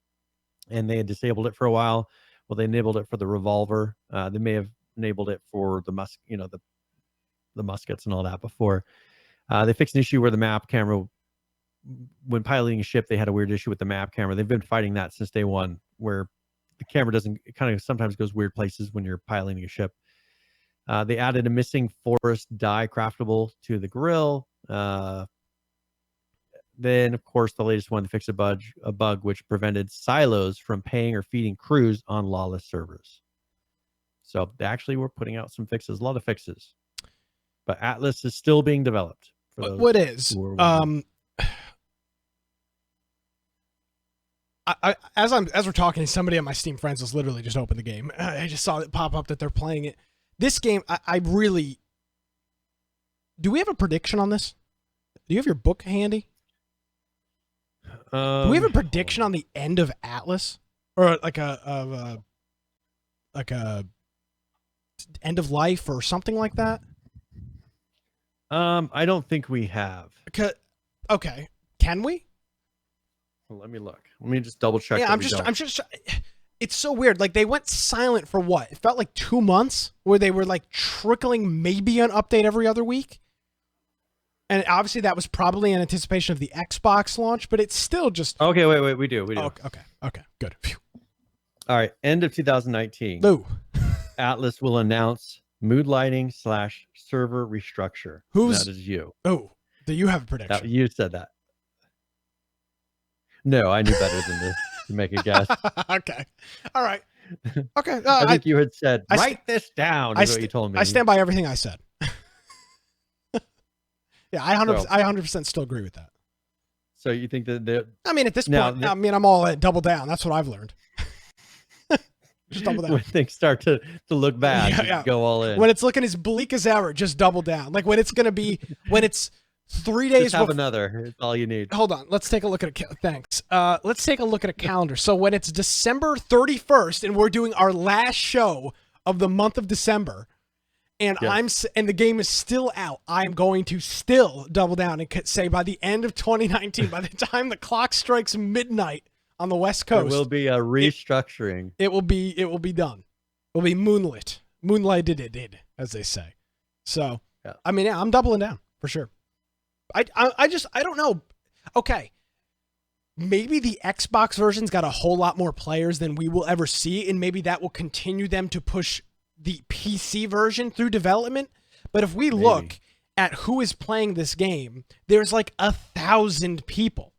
and they had disabled it for a while. Well, they enabled it for the revolver. They may have enabled it for the the muskets and all that before. They fixed an issue where the map camera, when piloting a ship, they had a weird issue with the map camera. They've been fighting that since day one, where the camera it kind of sometimes goes weird places when you're piloting a ship. They added a missing forest dye craftable to the grill. Then, of course, the latest one, they fixed a bug which prevented silos from paying or feeding crews on lawless servers. So they actually were putting out some fixes, a lot of fixes. But Atlas is still being developed. What is? As we're talking, somebody on my Steam friends has literally just opened the game. I just saw it pop up that they're playing it. This game, I really. Do we have a prediction on this? Do you have your book handy? Do we have a prediction on the end of Atlas, or like a end of life or something like that? I don't think we have. Okay, can we? Well, let me look. Let me just double check. Yeah, I'm just. It's so weird. Like, they went silent for what? It felt like 2 months where they were like trickling maybe an update every other week. And obviously that was probably in anticipation of the Xbox launch, but it's still just... Okay, wait, we do. Oh, okay, good. Phew. All right, end of 2019. Ooh. Atlas will announce mood lighting / server restructure. That is you. Oh, do you have a prediction? You said that. No, I knew better than to make a guess. Okay. All right. Okay. I think you had said, write this down, is what you told me. I stand by everything I said. Yeah, I 100% still agree with that. So you think that I mean, at this point, I'm all in. Double down. That's what I've learned. Just double down. When things start to look bad, go all in. When it's looking as bleak as ever, just double down. Like when it's 3 days. Just have another. It's all you need. Hold on. Let's take a look at Thanks. Let's take a look at a calendar. So when it's December 31st and we're doing our last show of the month of December, and and the game is still out, I'm going to still double down and say by the end of 2019, by the time the clock strikes midnight on the West Coast, there will be a restructuring. It will be done. It will be moonlighted, as they say. So, yeah. I mean, yeah, I'm doubling down for sure. I don't know. Okay. Maybe the Xbox version's got a whole lot more players than we will ever see, and maybe that will continue them to push the PC version through development. But if we look at who is playing this game, there's like 1,000 people.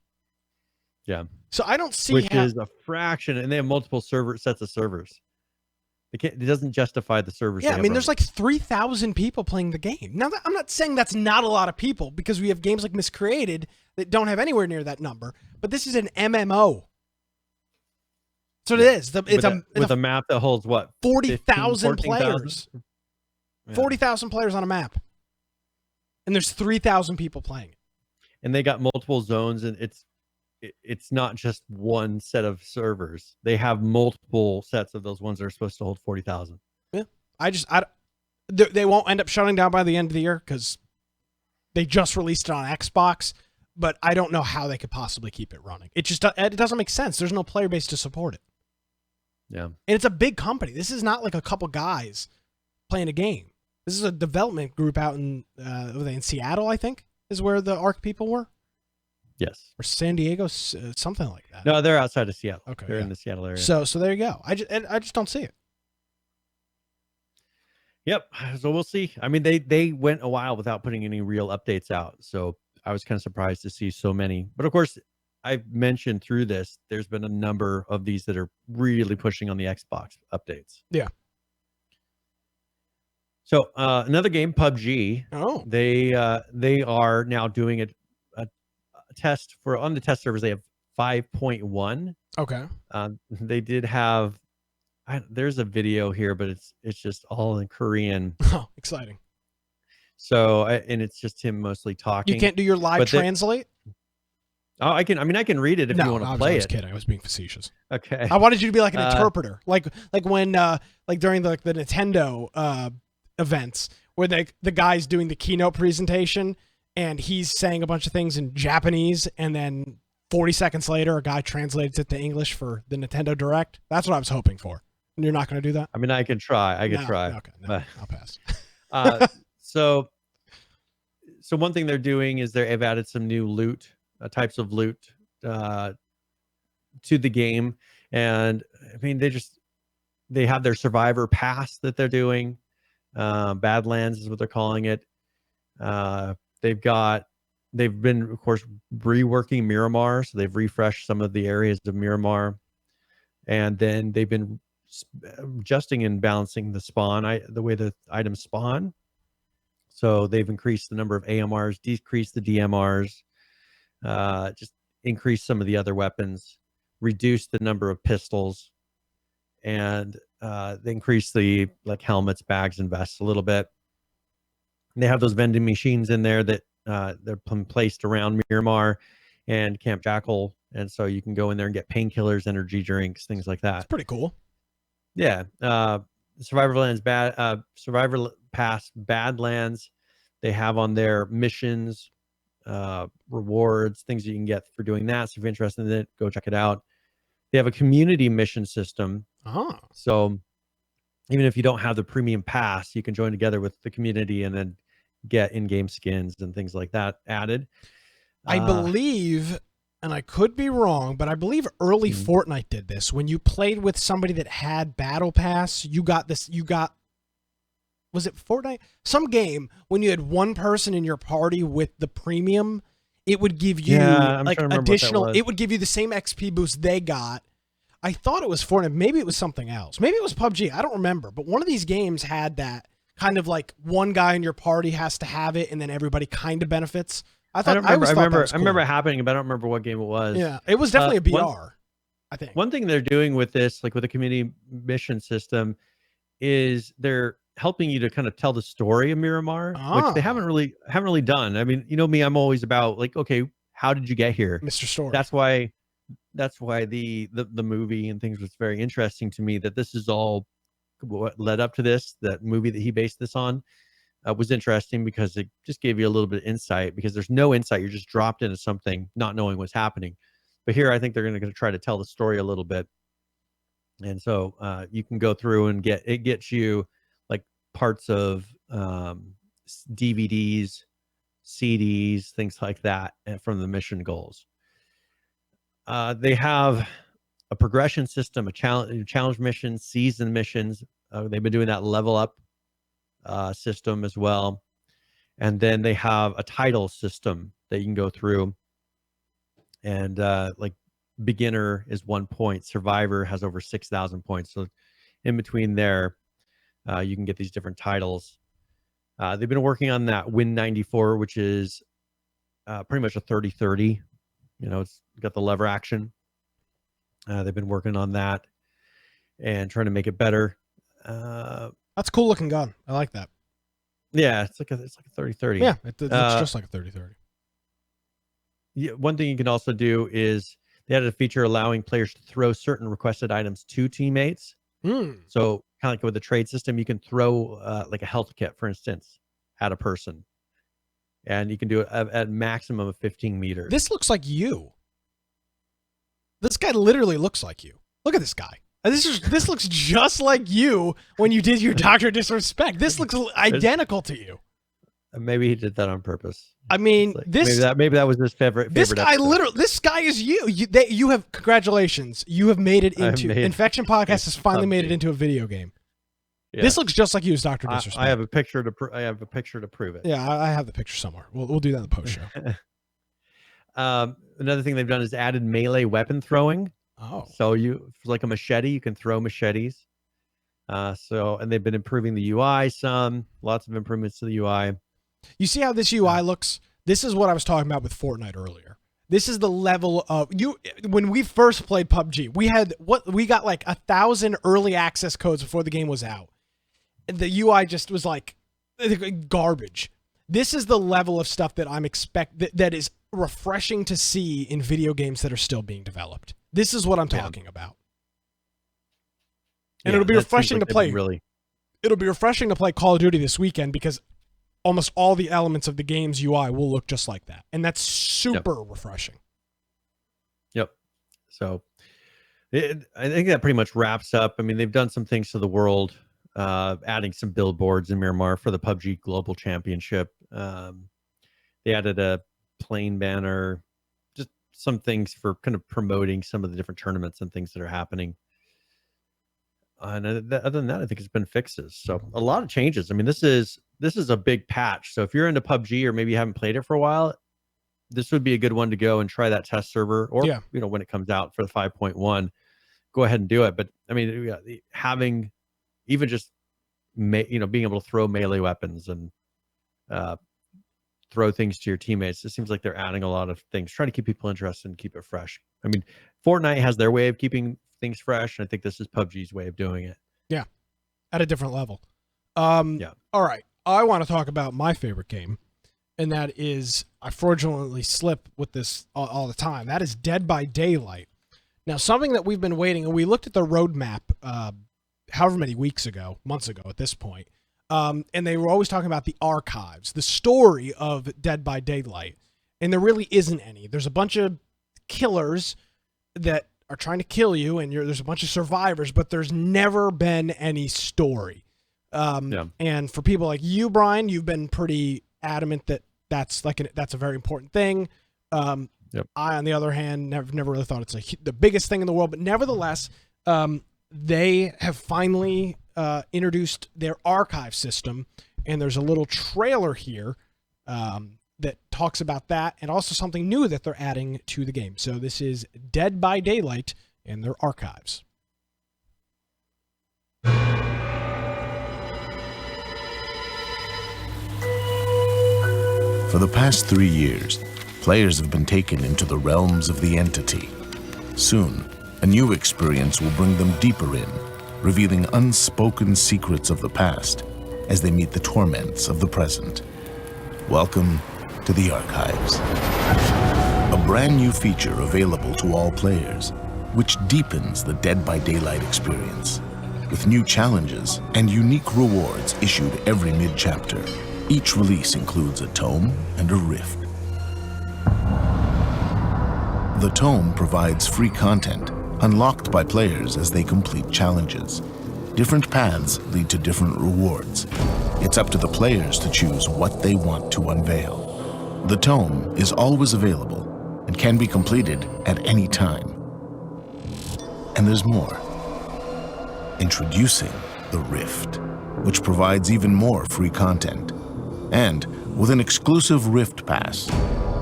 Yeah. So I don't see which is a fraction, and they have multiple sets of servers. It doesn't justify the servers. Yeah, I mean, there's like 3,000 people playing the game. Now, I'm not saying that's not a lot of people, because we have games like Miscreated that don't have anywhere near that number. But this is an MMO. So it is. With a map that holds what? 40,000 players. Yeah. 40,000 players on a map. And there's 3,000 people playing it. And they got multiple zones, and it's not just one set of servers. They have multiple sets of those ones that are supposed to hold 40,000. Yeah. They won't end up shutting down by the end of the year because they just released it on Xbox, but I don't know how they could possibly keep it running. It doesn't make sense. There's no player base to support it. Yeah. And it's a big company. This is not like a couple guys playing a game. This is a development group out in were they in Seattle, I think, is where the Ark people were. Yes. Or San Diego, something like that. No, they're outside of Seattle. Okay, They're yeah. in the Seattle area. So there you go. I just don't see it. Yep. So we'll see. I mean, they went a while without putting any real updates out. So I was kind of surprised to see so many. But of course, I've mentioned through this, there's been a number of these that are really pushing on the Xbox updates. Yeah. So another game, PUBG. Oh. They are now doing a test for on the test servers. They have 5.1. Okay. They did have. There's a video here, but it's just all in Korean. Oh, exciting. So and it's just him mostly talking. You can't do your live translate? Oh, I can. I mean, I can read it if you want to play it. I was kidding. I was being facetious. Okay. I wanted you to be like an interpreter, like when like during the Nintendo events where the guy's doing the keynote presentation and he's saying a bunch of things in Japanese, and then 40 seconds later a guy translates it to English for the Nintendo Direct. That's what I was hoping for. And you're not going to do that? I mean, I can try. I can try. Okay, no, I'll pass. So one thing they're doing is they've added some new loot, types of loot to the game. And I mean, they have their survivor pass that they're doing. Badlands is what they're calling it. They've been, of course, reworking Miramar. So they've refreshed some of the areas of Miramar. And then they've been adjusting and balancing the spawn, the way the items spawn. So they've increased the number of AMRs, decreased the DMRs, just increased some of the other weapons, reduced the number of pistols, and they increased the helmets, bags, and vests a little bit. And they have those vending machines in there that they're placed around Miramar and Camp Jackal, and so you can go in there and get painkillers, energy drinks, things like that. It's pretty cool. Yeah. Survivor Pass Badlands, they have on their missions, rewards, things you can get for doing that. So if you're interested in it, go check it out. They have a community mission system. So even if you don't have the premium pass, you can join together with the community and then get in-game skins and things like that added. I believe, and I could be wrong, but I believe early Fortnite did this. When you played with somebody that had Battle Pass, was it Fortnite? Some game, when you had one person in your party with the premium, it would give you additional, it would give you the same XP boost they got. I thought it was Fortnite. Maybe it was something else. Maybe it was PUBG. I don't remember. But one of these games had that kind of like one guy in your party has to have it, and then everybody kind of benefits. I remember it happening, but I don't remember what game it was. Yeah, it was definitely a BR. I think one thing they're doing with this, like with the community mission system, is they're helping you to kind of tell the story of Miramar, which they haven't really done. I mean, you know me, I'm always about like, okay, how did you get here, Mr. Story? That's why the movie and things was very interesting to me. That this is all what led up to this. That movie that he based this on was interesting because it just gave you a little bit of insight. Because there's no insight, you're just dropped into something, not knowing what's happening. But here, I think they're going to try to tell the story a little bit, and so you can go through and gets you like parts of DVDs, CDs, things like that from the mission goals. They have a progression system, a challenge missions, season missions. They've been doing that level up system as well. And then they have a title system that you can go through. And like beginner is 1 point. Survivor has over 6,000 points. So in between there, you can get these different titles. They've been working on that Win 94, which is pretty much a 30-30. You know, it's got the lever action. They've been working on that and trying to make it better. That's a cool looking gun. I like that. Yeah, it's like a 30-30. Yeah, it's just like a 30-30. Yeah, one thing you can also do is they added a feature allowing players to throw certain requested items to teammates. So kind of like with the trade system, you can throw like a health kit, for instance, at a person. And you can do it at maximum of 15 meters. This looks like you. This guy literally looks like you. Look at this guy. This looks just like you when you did your Doctor Disrespect. This looks identical to you. Maybe he did that on purpose. I mean, Like, this maybe that was his favorite. This guy episode. this guy is you. You have congratulations. You have made it into Infection Podcast has finally made it into a video game. Yeah. This looks just like you as Doctor Disrespect. I have a picture to prove it. Yeah, I have the picture somewhere. We'll do that in the post show. Another thing they've done is added melee weapon throwing. Oh, So like a machete, you can throw machetes. And they've been improving the UI some. Lots of improvements to the UI. you see how this UI looks? This is what I was talking about with Fortnite earlier. This is the level of when we first played PUBG, we got like 1,000 early access codes before the game was out. And the UI just was like garbage. This is the level of stuff that I'm that is refreshing to see in video games that are still being developed. This is what I'm talking about. And it'll be refreshing to play. It'll be refreshing to play Call of Duty this weekend because almost all the elements of the game's UI will look just like that. And that's super refreshing. Yep. So I think that pretty much wraps up. I mean, they've done some things to the world, adding some billboards in Miramar for the PUBG Global Championship. They added a plane banner, just some things for kind of promoting some of the different tournaments and things that are happening. And other than that, I think it's been fixes. So a lot of changes. I mean, this is a big patch. So if you're into PUBG or maybe you haven't played it for a while, this would be a good one to go and try that test server, or when it comes out for the 5.1, go ahead and do it. But I mean, having even just being able to throw melee weapons and throw things to your teammates, it seems like they're adding a lot of things, trying to keep people interested and keep it fresh. I mean, Fortnite has their way of keeping things fresh, and I think this is PUBG's way of doing it. Yeah, at a different level. All right, I want to talk about my favorite game, and that is, I fraudulently slip with this all the time. That is Dead by Daylight. Now, something that we've been waiting, and we looked at the roadmap however many months ago at this point, and they were always talking about the archives, the story of Dead by Daylight, and there really isn't any. There's a bunch of killers that are trying to kill you, and there's a bunch of survivors, but there's never been any story. And for people like you, Brian, you've been pretty adamant that that's a very important thing. I, on the other hand, never really thought it's the biggest thing in the world, but nevertheless, they have finally introduced their archive system, and there's a little trailer here that talks about that, and also something new that they're adding to the game. So this is Dead by Daylight and their archives. For the past 3 years, players have been taken into the realms of the entity. Soon, a new experience will bring them deeper in, revealing unspoken secrets of the past as they meet the torments of the present. Welcome to the Archives. A brand new feature available to all players, which deepens the Dead by Daylight experience, with new challenges and unique rewards issued every mid-chapter. Each release includes a tome and a rift. The tome provides free content, unlocked by players as they complete challenges. Different paths lead to different rewards. It's up to the players to choose what they want to unveil. The tome is always available and can be completed at any time. And there's more. Introducing the Rift, which provides even more free content. And with an exclusive Rift Pass,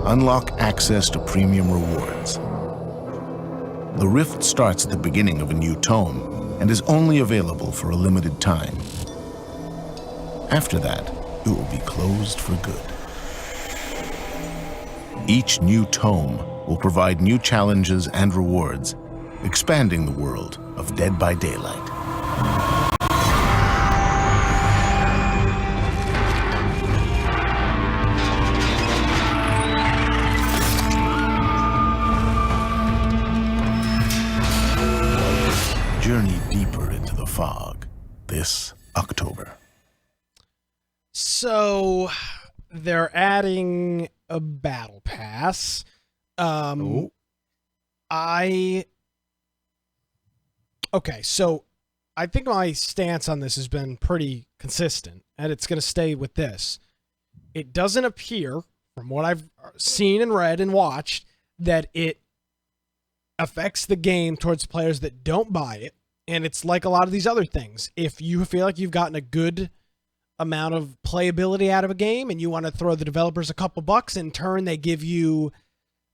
unlock access to premium rewards. The Rift starts at the beginning of a new tome and is only available for a limited time. After that, it will be closed for good. Each new tome will provide new challenges and rewards, expanding the world of Dead by Daylight. Journey deeper into the fog this October. So they're adding a battle pass. I Okay, so I think my stance on this has been pretty consistent, and it's going to stay with this. It doesn't appear, from what I've seen and read and watched, that it affects the game towards players that don't buy it. And it's like a lot of these other things. If you feel like you've gotten a good amount of playability out of a game and you want to throw the developers a couple bucks, in turn they give you,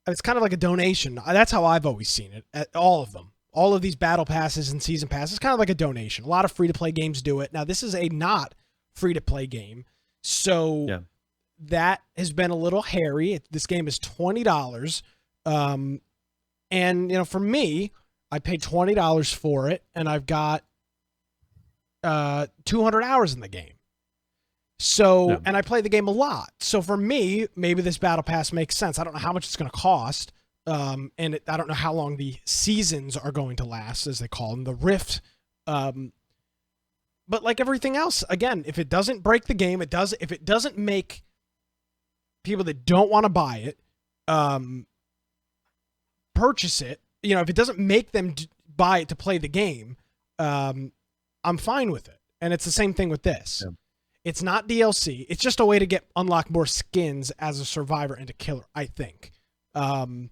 it's kind of like a donation. That's how I've always seen it, at all of them. All of these battle passes and season passes, kind of like a donation. A lot of free-to-play games do it. Now, this is a not free-to-play game, so that has been a little hairy. This game is $20, and for me, I paid $20 for it, and I've got 200 hours in the game. So, and I play the game a lot. So for me, maybe this battle pass makes sense. I don't know how much it's going to cost. I don't know how long the seasons are going to last, as they call them, the Rift. But like everything else, again, if it doesn't break the game, if it doesn't make people that don't want to buy it purchase it, if it doesn't make them buy it to play the game, I'm fine with it. And it's the same thing with this. Yeah. It's not DLC. It's just a way to unlock more skins as a survivor and a killer, I think. And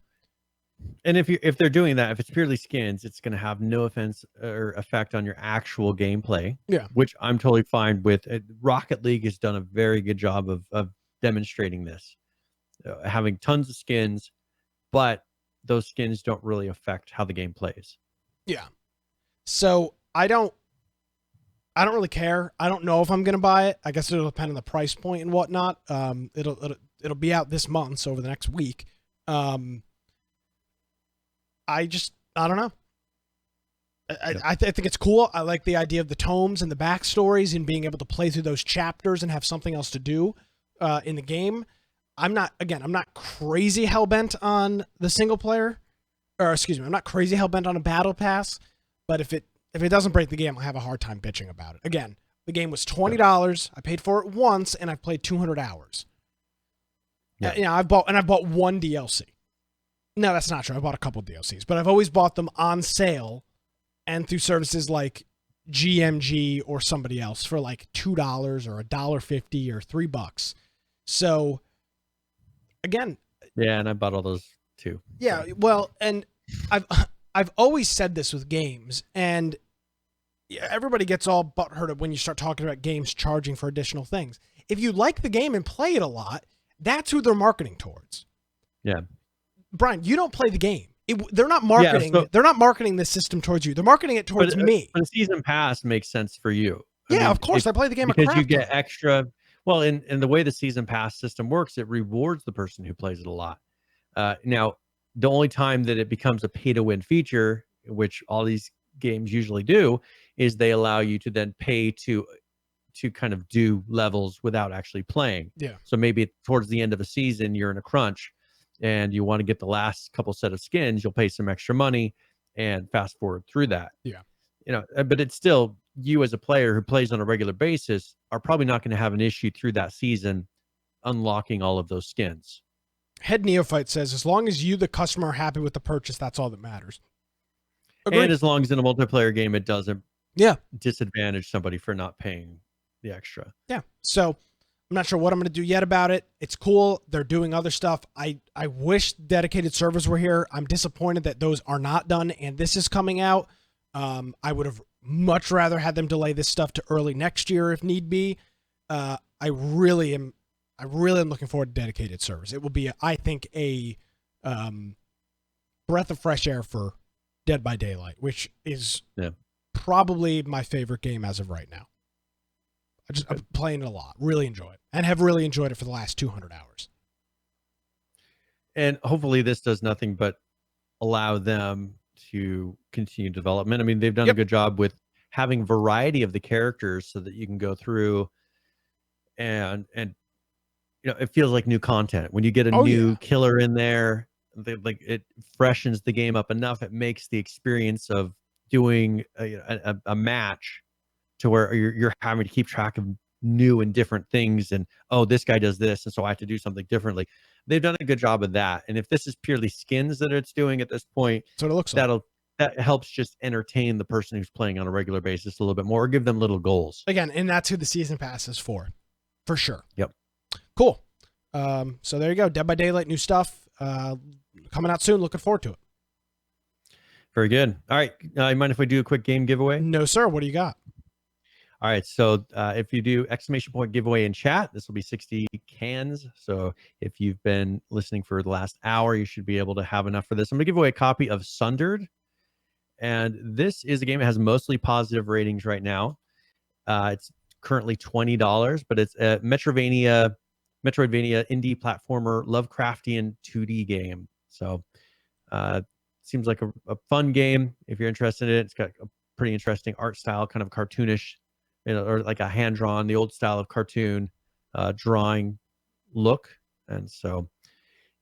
if they're doing that, if it's purely skins, it's going to have no offense or effect on your actual gameplay. Yeah, which I'm totally fine with. Rocket League has done a very good job of demonstrating this, having tons of skins, but those skins don't really affect how the game plays. Yeah. So I don't really care. I don't know if I'm going to buy it. I guess it'll depend on the price point and whatnot. It'll be out this month, so over the next week. I don't know. I think it's cool. I like the idea of the tomes and the backstories and being able to play through those chapters and have something else to do in the game. I'm not crazy hellbent on the single player, or excuse me, I'm not crazy hellbent on a battle pass, but if it doesn't break the game, I'll have a hard time bitching about it. Again, the game was $20. I paid for it once, and I've played 200 hours. Yeah. I've bought one DLC. No, that's not true. I bought a couple DLCs, but I've always bought them on sale and through services like GMG or somebody else for like $2 or $1.50 or $3. So again, yeah, and I bought all those too. Yeah, well, and I've always said this with games, and everybody gets all butthurt when you start talking about games charging for additional things. If you like the game and play it a lot, that's who they're marketing towards. Yeah. Brian, you don't play the game. They're not marketing. They're not marketing this system towards you. Th're marketing it towards me. But a season pass makes sense for you. Of course. I play the game because you get extra. Well, in the way the season pass system works, it rewards the person who plays it a lot. Now, the only time that it becomes a pay-to-win feature, which all these games usually do, is they allow you to then pay to kind of do levels without actually playing. Yeah. So maybe towards the end of a season, you're in a crunch and you want to get the last couple set of skins, you'll pay some extra money and fast forward through that. Yeah. But it's still, you as a player who plays on a regular basis are probably not going to have an issue through that season unlocking all of those skins. Head Neophyte says, as long as you, the customer, are happy with the purchase, that's all that matters. Agreed. And as long as in a multiplayer game, it doesn't disadvantage somebody for not paying the extra. Yeah. So I'm not sure what I'm going to do yet about it. It's cool. They're doing other stuff. I wish dedicated servers were here. I'm disappointed that those are not done and this is coming out. I would have much rather had them delay this stuff to early next year if need be. I really am looking forward to dedicated servers. It will be, I think, a breath of fresh air for Dead by Daylight, which is probably my favorite game as of right now. I'm playing it a lot, really enjoy it, and have really enjoyed it for the last 200 hours. And hopefully this does nothing but allow them to continue development. I mean, they've done a good job with having variety of the characters so that you can go through and it feels like new content. When you get a new killer in there, it freshens the game up enough. It makes the experience of doing a match to where you're having to keep track of new and different things. And, this guy does this, and so I have to do something differently. They've done a good job of that. And if this is purely skins that it's doing at this point, so it looks like. that helps just entertain the person who's playing on a regular basis a little bit more, or give them little goals. Again, and that's who the season pass is for sure. Yep. Cool. So there you go. Dead by Daylight, new stuff coming out soon. Looking forward to it. Very good. All right. You mind if we do a quick game giveaway? No, sir. What do you got? All right. So if you do exclamation point giveaway in chat, this will be 60 cans. So if you've been listening for the last hour, you should be able to have enough for this. I'm going to give away a copy of Sundered. And this is a game that has mostly positive ratings right now. It's currently $20, but it's a Metroidvania indie platformer, Lovecraftian 2D game. So seems like a fun game if you're interested in it. It's got a pretty interesting art style, kind of cartoonish, or like a hand-drawn, the old style of cartoon drawing look. And so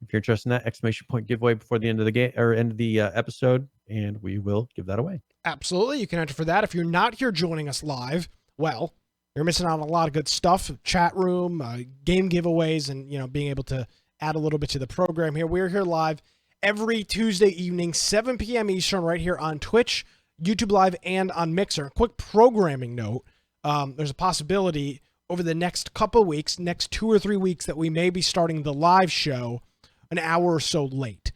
if you're interested in that, exclamation point giveaway before the end of the game or end of the episode, and we will give that away. Absolutely. You can enter for that. If you're not here joining us live, well, you're missing out on a lot of good stuff. Chat room, game giveaways, and being able to add a little bit to the program here. We're here live every Tuesday evening, 7 p.m. Eastern, right here on Twitch, YouTube Live, and on Mixer. A quick programming note. There's a possibility over the next couple weeks, next 2 or 3 weeks, that we may be starting the live show an hour or so late.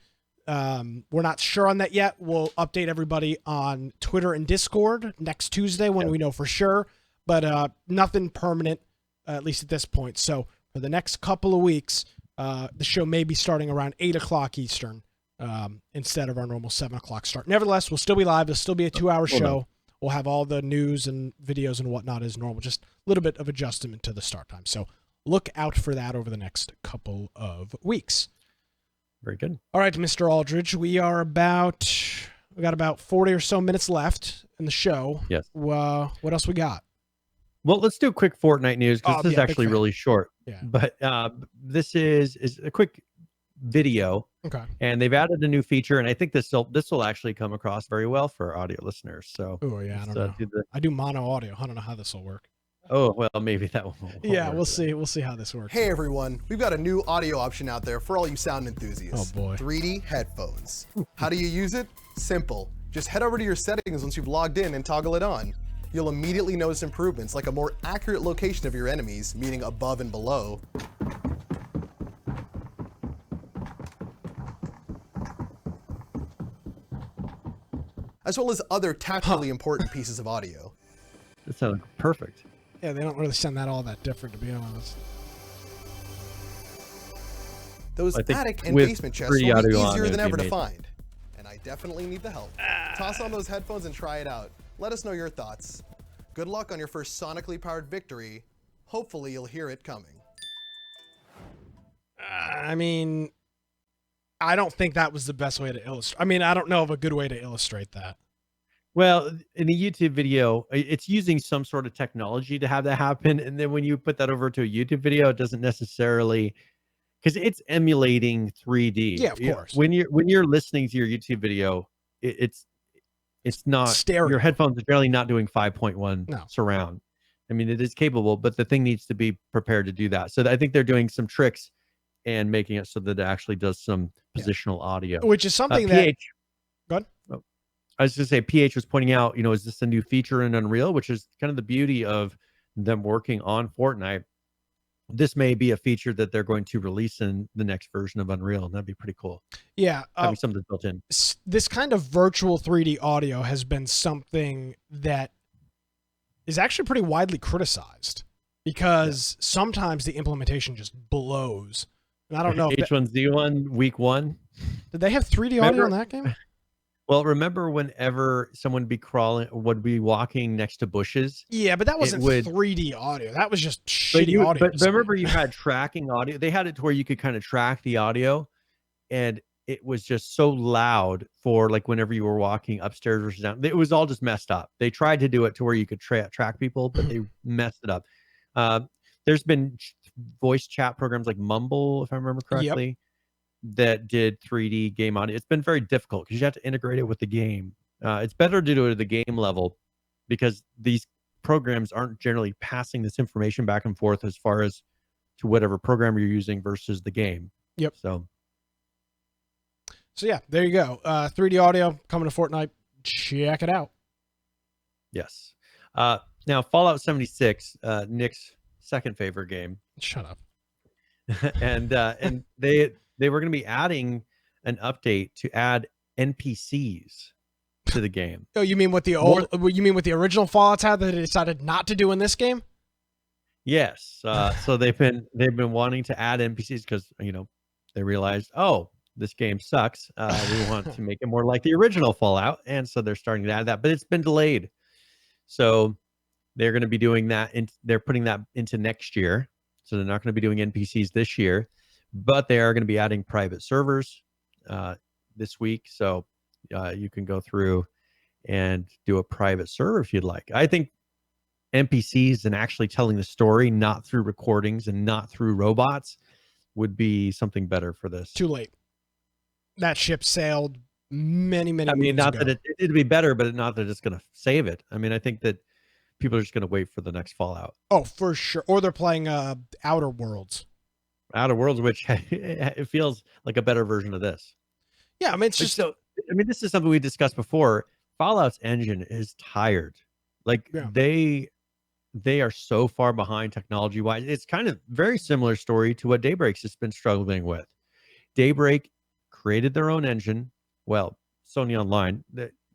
We're not sure on that yet. We'll update everybody on Twitter and Discord next Tuesday when we know for sure, but nothing permanent, at least at this point. So for the next couple of weeks, the show may be starting around 8 o'clock Eastern instead of our normal 7 o'clock start. Nevertheless, we'll still be live. It'll still be a 2-hour show. We'll have all the news and videos and whatnot as normal, just a little bit of adjustment to the start time. So look out for that over the next couple of weeks. Very good. All right, Mr. Aldridge, we got about 40 or so minutes left in the show. Yes. What else we got? Well, let's do a quick Fortnite news, because this is actually really short. Yeah. But this is a quick video. Okay. And they've added a new feature, and I think this will actually come across very well for audio listeners. So oh yeah, I don't know. I do mono audio. I don't know how this will work. Oh well, maybe that will. Yeah, we'll see. We'll see how this works. Hey everyone, we've got a new audio option out there for all you sound enthusiasts. Oh boy. 3D headphones. How do you use it? Simple. Just head over to your settings once you've logged in and toggle it on. You'll immediately notice improvements, like a more accurate location of your enemies, meaning above and below. As well as other tactically important pieces of audio. That sounds perfect. Yeah, they don't really sound all that different, to be honest. Those attic and basement chests will be easier than ever to find. And I definitely need the help. Toss on those headphones and try it out. Let us know your thoughts. Good luck on your first sonically powered victory. Hopefully you'll hear it coming. I mean, I don't think that was the best way to illustrate. I mean, I don't know of a good way to illustrate that. Well, in the YouTube video, it's using some sort of technology to have that happen. And then when you put that over to a YouTube video, it doesn't necessarily, because it's emulating 3D. Yeah, of course. When you're listening to your YouTube video, it's not stereo. Your headphones are generally not doing 5.1 surround. I mean, it is capable, but the thing needs to be prepared to do that. So I think they're doing some tricks and making it so that it actually does some positional audio, which is something that. Go ahead. I was going to say, PH was pointing out, is this a new feature in Unreal, which is kind of the beauty of them working on Fortnite. This may be a feature that they're going to release in the next version of Unreal, and that'd be pretty cool. Yeah. Having something built in. This kind of virtual 3D audio has been something that is actually pretty widely criticized, because sometimes the implementation just blows. And I don't know. H1Z1 week 1. Did they have 3D audio in that game? Well, remember whenever someone would be walking next to bushes? Yeah, but that wasn't 3D audio. That was just shitty audio. But remember, you had tracking audio. They had it to where you could kind of track the audio, and it was just so loud for like whenever you were walking upstairs or down. It was all just messed up. They tried to do it to where you could track people, but they messed it up. There's been voice chat programs like Mumble, if I remember correctly, that did 3D game audio. It's been very difficult because you have to integrate it with the game. It's better to do it at the game level, because these programs aren't generally passing this information back and forth as far as to whatever program you're using versus the game. Yep. So yeah, there you go. 3D audio coming to Fortnite. check it out. Yes. Now, Fallout 76, Nick's second favorite game. Shut up. and they were going to be adding an update to add NPCs to the game. Oh, you mean what the old? You mean what the original Fallouts had that they decided not to do in this game? Yes. So they've been wanting to add NPCs because they realized, oh, this game sucks. We want to make it more like the original Fallout, and so they're starting to add that, but it's been delayed. So they're going to be doing that, and they're putting that into next year. So they're not going to be doing NPCs this year, but they are going to be adding private servers this week. So you can go through and do a private server if you'd like. I think NPCs and actually telling the story, not through recordings and not through robots, would be something better for this. Too late. That ship sailed many I mean, moons not ago. that it'd be better, but not that it's going to save it. I mean, I think that people are just going to wait for the next Fallout. Oh, for sure. Or they're playing Outer Worlds. Outer Worlds, which it feels like a better version of this. Yeah, I mean, it's just. So, I mean, this is something we discussed before. Fallout's engine is tired. Like they are so far behind technology-wise. It's kind of very similar story to what Daybreak's has been struggling with. Daybreak created their own engine. Well, Sony Online,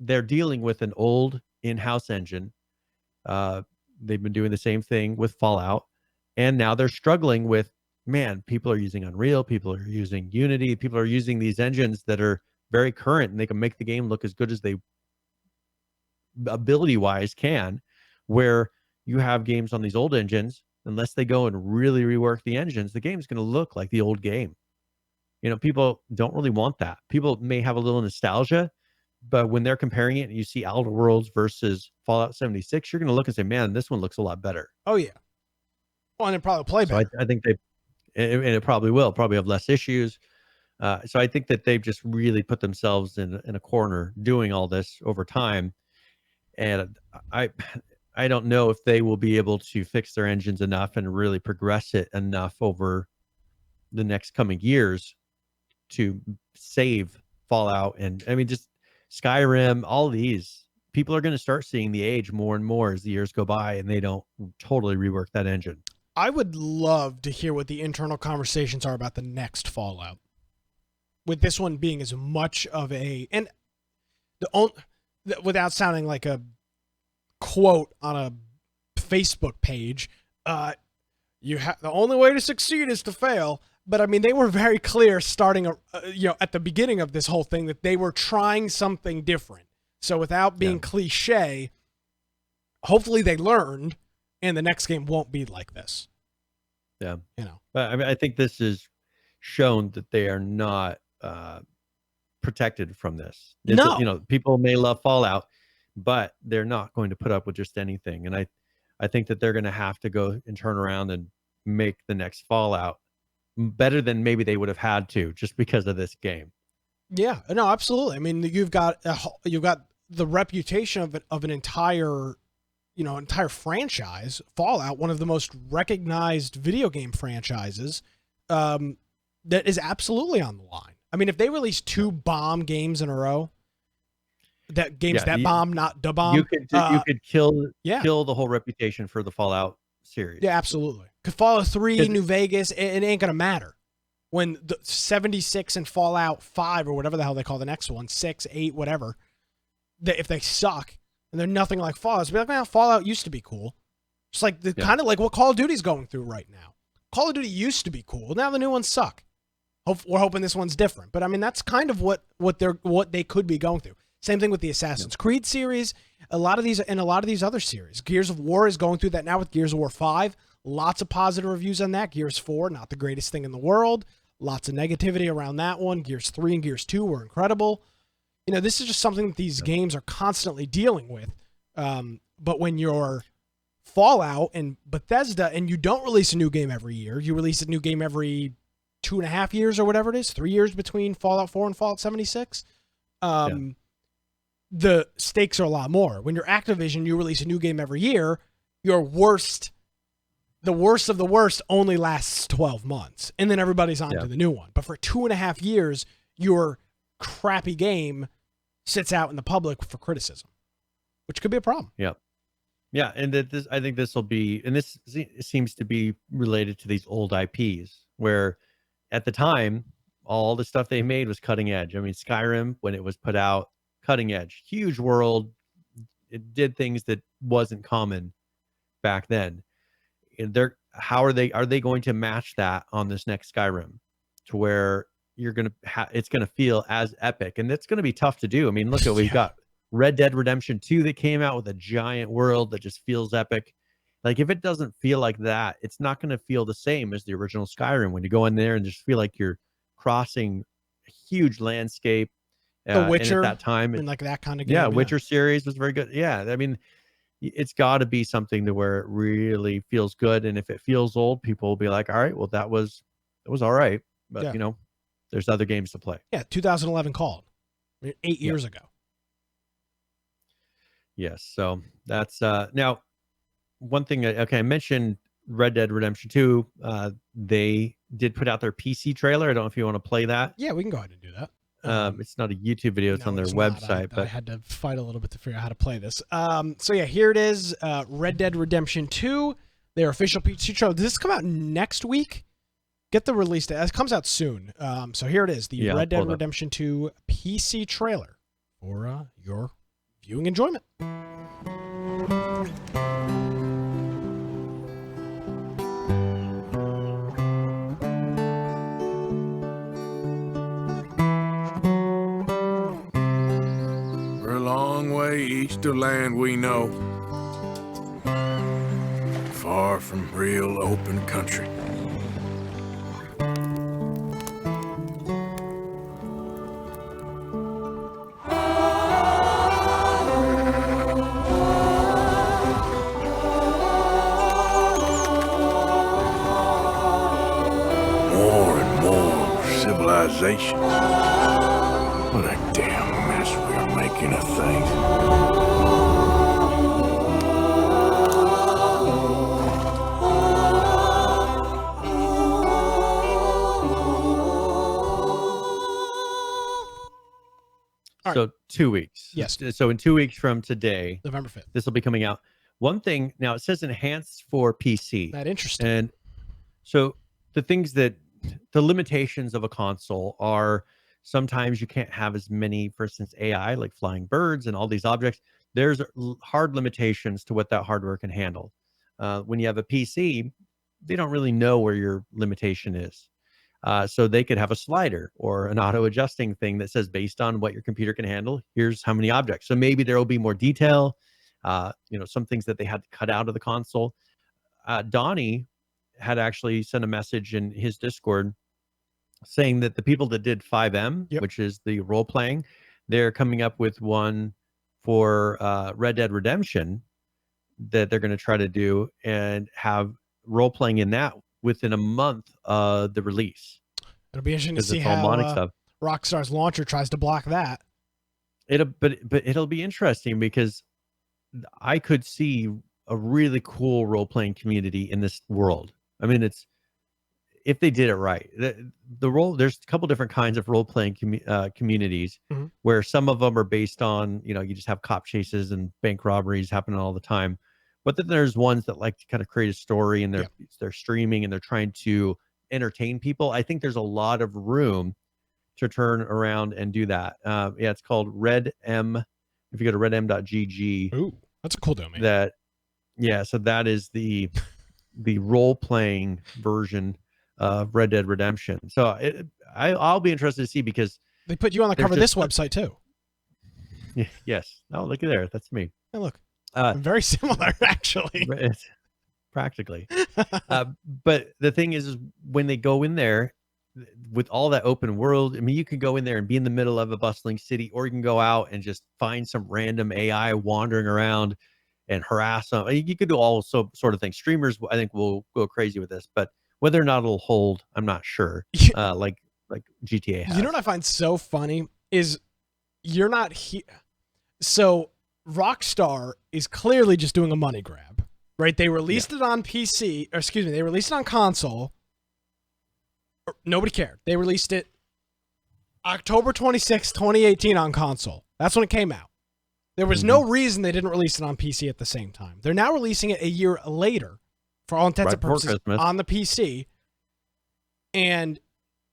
they're dealing with an old in-house engine. They've been doing the same thing with Fallout, and now they're struggling with, man, people are using Unreal, people are using Unity, people are using these engines that are very current, and they can make the game look as good as they ability-wise can, where you have games on these old engines, unless they go and really rework the engines, the game's going to look like the old game. People don't really want that. People may have a little nostalgia, but when they're comparing it and you see Outer Worlds versus Fallout 76, you're going to look and say, man, this one looks a lot better. Oh, yeah. Well, and it probably play better. I think and it probably will, probably have less issues. So I think that they've just really put themselves in a corner doing all this over time. And I don't know if they will be able to fix their engines enough and really progress it enough over the next coming years to save Fallout. And I mean, just Skyrim, all these people are going to start seeing the age more and more as the years go by, and they don't totally rework that engine. I would love to hear what the internal conversations are about the next Fallout, with this one being as much of and without sounding like a quote on a Facebook page, the only way to succeed is to fail. But I mean, they were very clear starting, at the beginning of this whole thing that they were trying something different. So without being cliche, hopefully they learned, and the next game won't be like this. Yeah, but I mean, I think this is shown that they are not protected from this. No, people may love Fallout, but they're not going to put up with just anything. And I think that they're going to have to go and turn around and make the next Fallout better than maybe they would have had to, just because of this game. Yeah, no, absolutely. I mean, you've got the reputation of an entire franchise, Fallout, one of the most recognized video game franchises, that is absolutely on the line. I mean, if they release 2 bomb games in a row, bomb, not the bomb, you could kill the whole reputation for the Fallout series. Yeah, absolutely. Because Fallout 3, New Vegas, it ain't gonna matter when the 76 and Fallout 5 or whatever the hell they call the next one, 6, 8, whatever. If they suck and they're nothing like Fallout, it's be like, man, Fallout used to be cool. It's like kind of like what Call of Duty's going through right now. Call of Duty used to be cool. Now the new ones suck. We're hoping this one's different. But I mean, that's kind of what they could be going through. Same thing with the Assassin's Creed series. A lot of these other series. Gears of War is going through that now with Gears of War 5. Lots of positive reviews on that. Gears 4, not the greatest thing in the world. Lots of negativity around that one. Gears 3 and Gears 2 were incredible. This is just something that these games are constantly dealing with. But when you're Fallout and Bethesda and you don't release a new game every year, you release a new game every 2.5 years or whatever it is, 3 years between Fallout 4 and Fallout 76, the stakes are a lot more. When you're Activision, you release a new game every year, the worst of the worst only lasts 12 months, and then everybody's on to the new one. But for 2.5 years, your crappy game sits out in the public for criticism, which could be a problem. Yeah, and I think this will be, and this seems to be related to these old IPs, where at the time, all the stuff they made was cutting edge. I mean, Skyrim, when it was put out, cutting edge, huge world, it did things that wasn't common back then. And are they going to match that on this next Skyrim, to where you're gonna it's gonna feel as epic, and it's gonna be tough to do. I mean, look at we've got Red Dead Redemption 2 that came out with a giant world that just feels epic. Like, if it doesn't feel like that, it's not going to feel the same as the original Skyrim when you go in there and just feel like you're crossing a huge landscape. The Witcher, and at that time, and like that kind of game. Yeah, Witcher series was very good. Yeah, I mean, it's got to be something to where it really feels good. And if it feels old, people will be like, all right, well, it was all right. But, you know, there's other games to play. Yeah, 2011 called. 8 years ago. Yes, so that's now one thing. Okay, I mentioned Red Dead Redemption 2. They did put out their PC trailer. I don't know if you want to play that. Yeah, we can go ahead and do that. It's not a YouTube video; it's on their website. But I had to fight a little bit to figure out how to play this. So yeah, here it is. Red Dead Redemption 2, their official PC trailer. Does this come out next week? Get the release date. It comes out soon. So here it is, the Red Dead Redemption 2 PC trailer for your viewing enjoyment. We're a long way east of land we know, far from real open country. What a damn mess we're making of things. So 2 weeks. Yes. So in 2 weeks from today, November 5th, this will be coming out. One thing now, it says enhanced for PC. That interesting. And so the things that the limitations of a console are sometimes you can't have as many, for instance, AI, like flying birds and all these objects. There's hard limitations to what that hardware can handle. When you have a PC, they don't really know where your limitation is. So they could have a slider or an auto adjusting thing that says, based on what your computer can handle, here's how many objects. So maybe there will be more detail, some things that they had to cut out of the console. Donnie had actually sent a message in his Discord saying that the people that did 5M, which is the role playing, they're coming up with one for Red Dead Redemption that they're going to try to do and have role playing in that within a month of the release. It'll be interesting to see how Rockstar's launcher tries to block that. But it'll be interesting because I could see a really cool role-playing community in this world. I mean, it's, if they did it right, there's a couple different kinds of role-playing communities where some of them are based on, you just have cop chases and bank robberies happening all the time. But then there's ones that like to kind of create a story, and they're streaming and they're trying to entertain people. I think there's a lot of room to turn around and do that. It's called Red M. If you go to redm.gg. Ooh, that's a cool domain. So that is the role-playing version of Red Dead Redemption. So I'll be interested to see, because they put you on the cover of this website too. Yes. Oh, look at there. That's me. Hey, look. Very similar, actually. Practically. But the thing is when they go in there with all that open world, I mean, you can go in there and be in the middle of a bustling city, or you can go out and just find some random AI wandering around and harass them. You could do all sort of things. Streamers, I think, will go crazy with this, but whether or not it'll hold, I'm not sure. Like GTA has. You know what I find so funny is you're not here. So Rockstar is clearly just doing a money grab, right? They released it on PC, or excuse me, they released it on console. Nobody cared. They released it October 26, 2018 on console. That's when it came out. There was no reason they didn't release it on PC at the same time. They're now releasing it a year later, for all intents and purposes, on the PC. And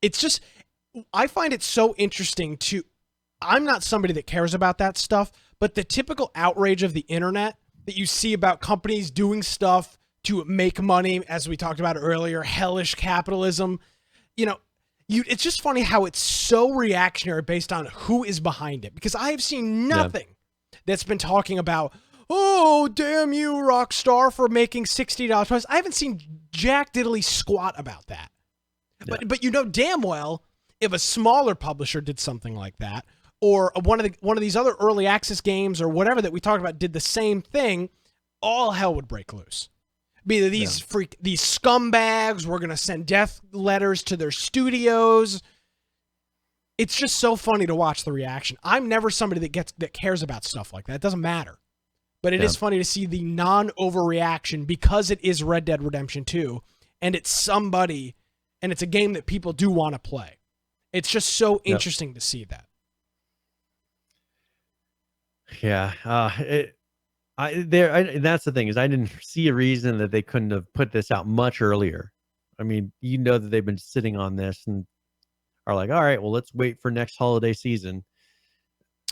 it's just, I find it so interesting to, I'm not somebody that cares about that stuff, but the typical outrage of the internet that you see about companies doing stuff to make money, as we talked about earlier, hellish capitalism, you know, it's just funny how it's so reactionary based on who is behind it. Because I have seen nothing that's been talking about, oh, damn you, Rockstar, for making $60 price. I haven't seen jack diddly squat about that. Yeah. But you know damn well, if a smaller publisher did something like that, or one of these other early access games or whatever that we talked about did the same thing, all hell would break loose. Be these these scumbags were going to send death letters to their studios. It's just so funny to watch the reaction. I'm never somebody that cares about stuff like that. It doesn't matter. But it is funny to see the non-overreaction because it is Red Dead Redemption 2 and it's somebody and it's a game that people do want to play. It's just so interesting to see that. Yeah. That's the thing is I didn't see a reason that they couldn't have put this out much earlier. I mean, you know that they've been sitting on this and are like, all right, well, let's wait for next holiday season.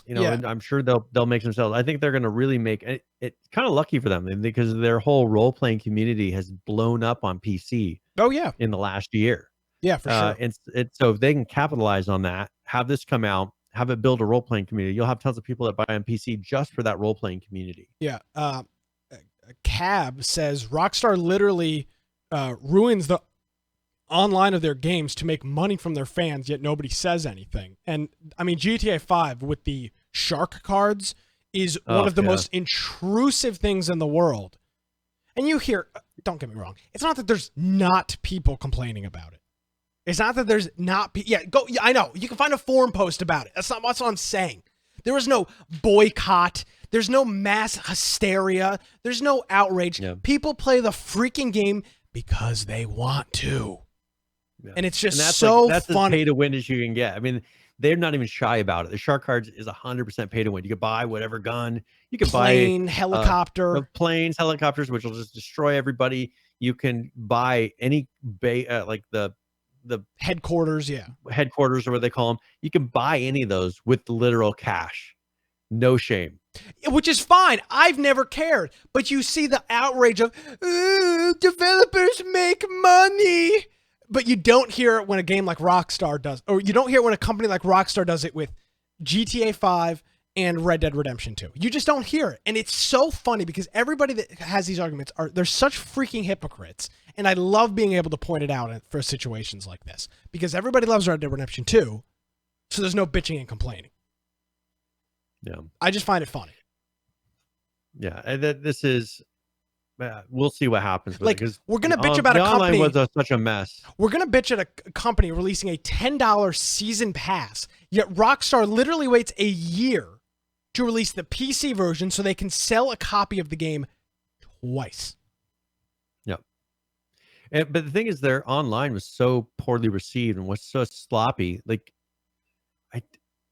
You know, and I'm sure they'll make some sales. I think they're going to really make it kind of lucky for them because their whole role-playing community has blown up on PC. Oh yeah, in the last year. Yeah, for sure. And so if they can capitalize on that, have this come out, have it build a role-playing community, you'll have tons of people that buy on PC just for that role-playing community. Yeah. Cab says Rockstar literally ruins the online of their games to make money from their fans, yet nobody says anything. And I mean, GTA 5 with the shark cards is one of the most intrusive things in the world. And you hear, don't get me wrong, it's not that there's not people complaining about it. It's not that there's not, I know, you can find a forum post about it. That's not what I'm saying. There is no boycott. There's no mass hysteria. There's no outrage. Yeah. People play the freaking game because they want to. Yeah. And it's just that's funny. That's as pay to win as you can get. I mean, they're not even shy about it. The shark cards is 100% pay to win. You could buy whatever gun. You could buy helicopter, planes, helicopters, which will just destroy everybody. You can buy any like the headquarters, headquarters or what they call them. You can buy any of those with literal cash, no shame. Which is fine. I've never cared. But you see the outrage of developers make money. But you don't hear it when a game like Rockstar does, or you don't hear it when a company like Rockstar does it with GTA 5 and Red Dead Redemption 2. You just don't hear it. And it's so funny because everybody that has these arguments they're such freaking hypocrites. And I love being able to point it out for situations like this because everybody loves Red Dead Redemption 2. So there's no bitching and complaining. Yeah. I just find it funny. Yeah. And this is, we'll see what happens with like, it, we're going to bitch about a company. Online was such a mess. We're going to bitch at a company releasing a $10 season pass, yet Rockstar literally waits a year to release the PC version so they can sell a copy of the game twice. Yep. But the thing is, their online was so poorly received and was so sloppy. Like,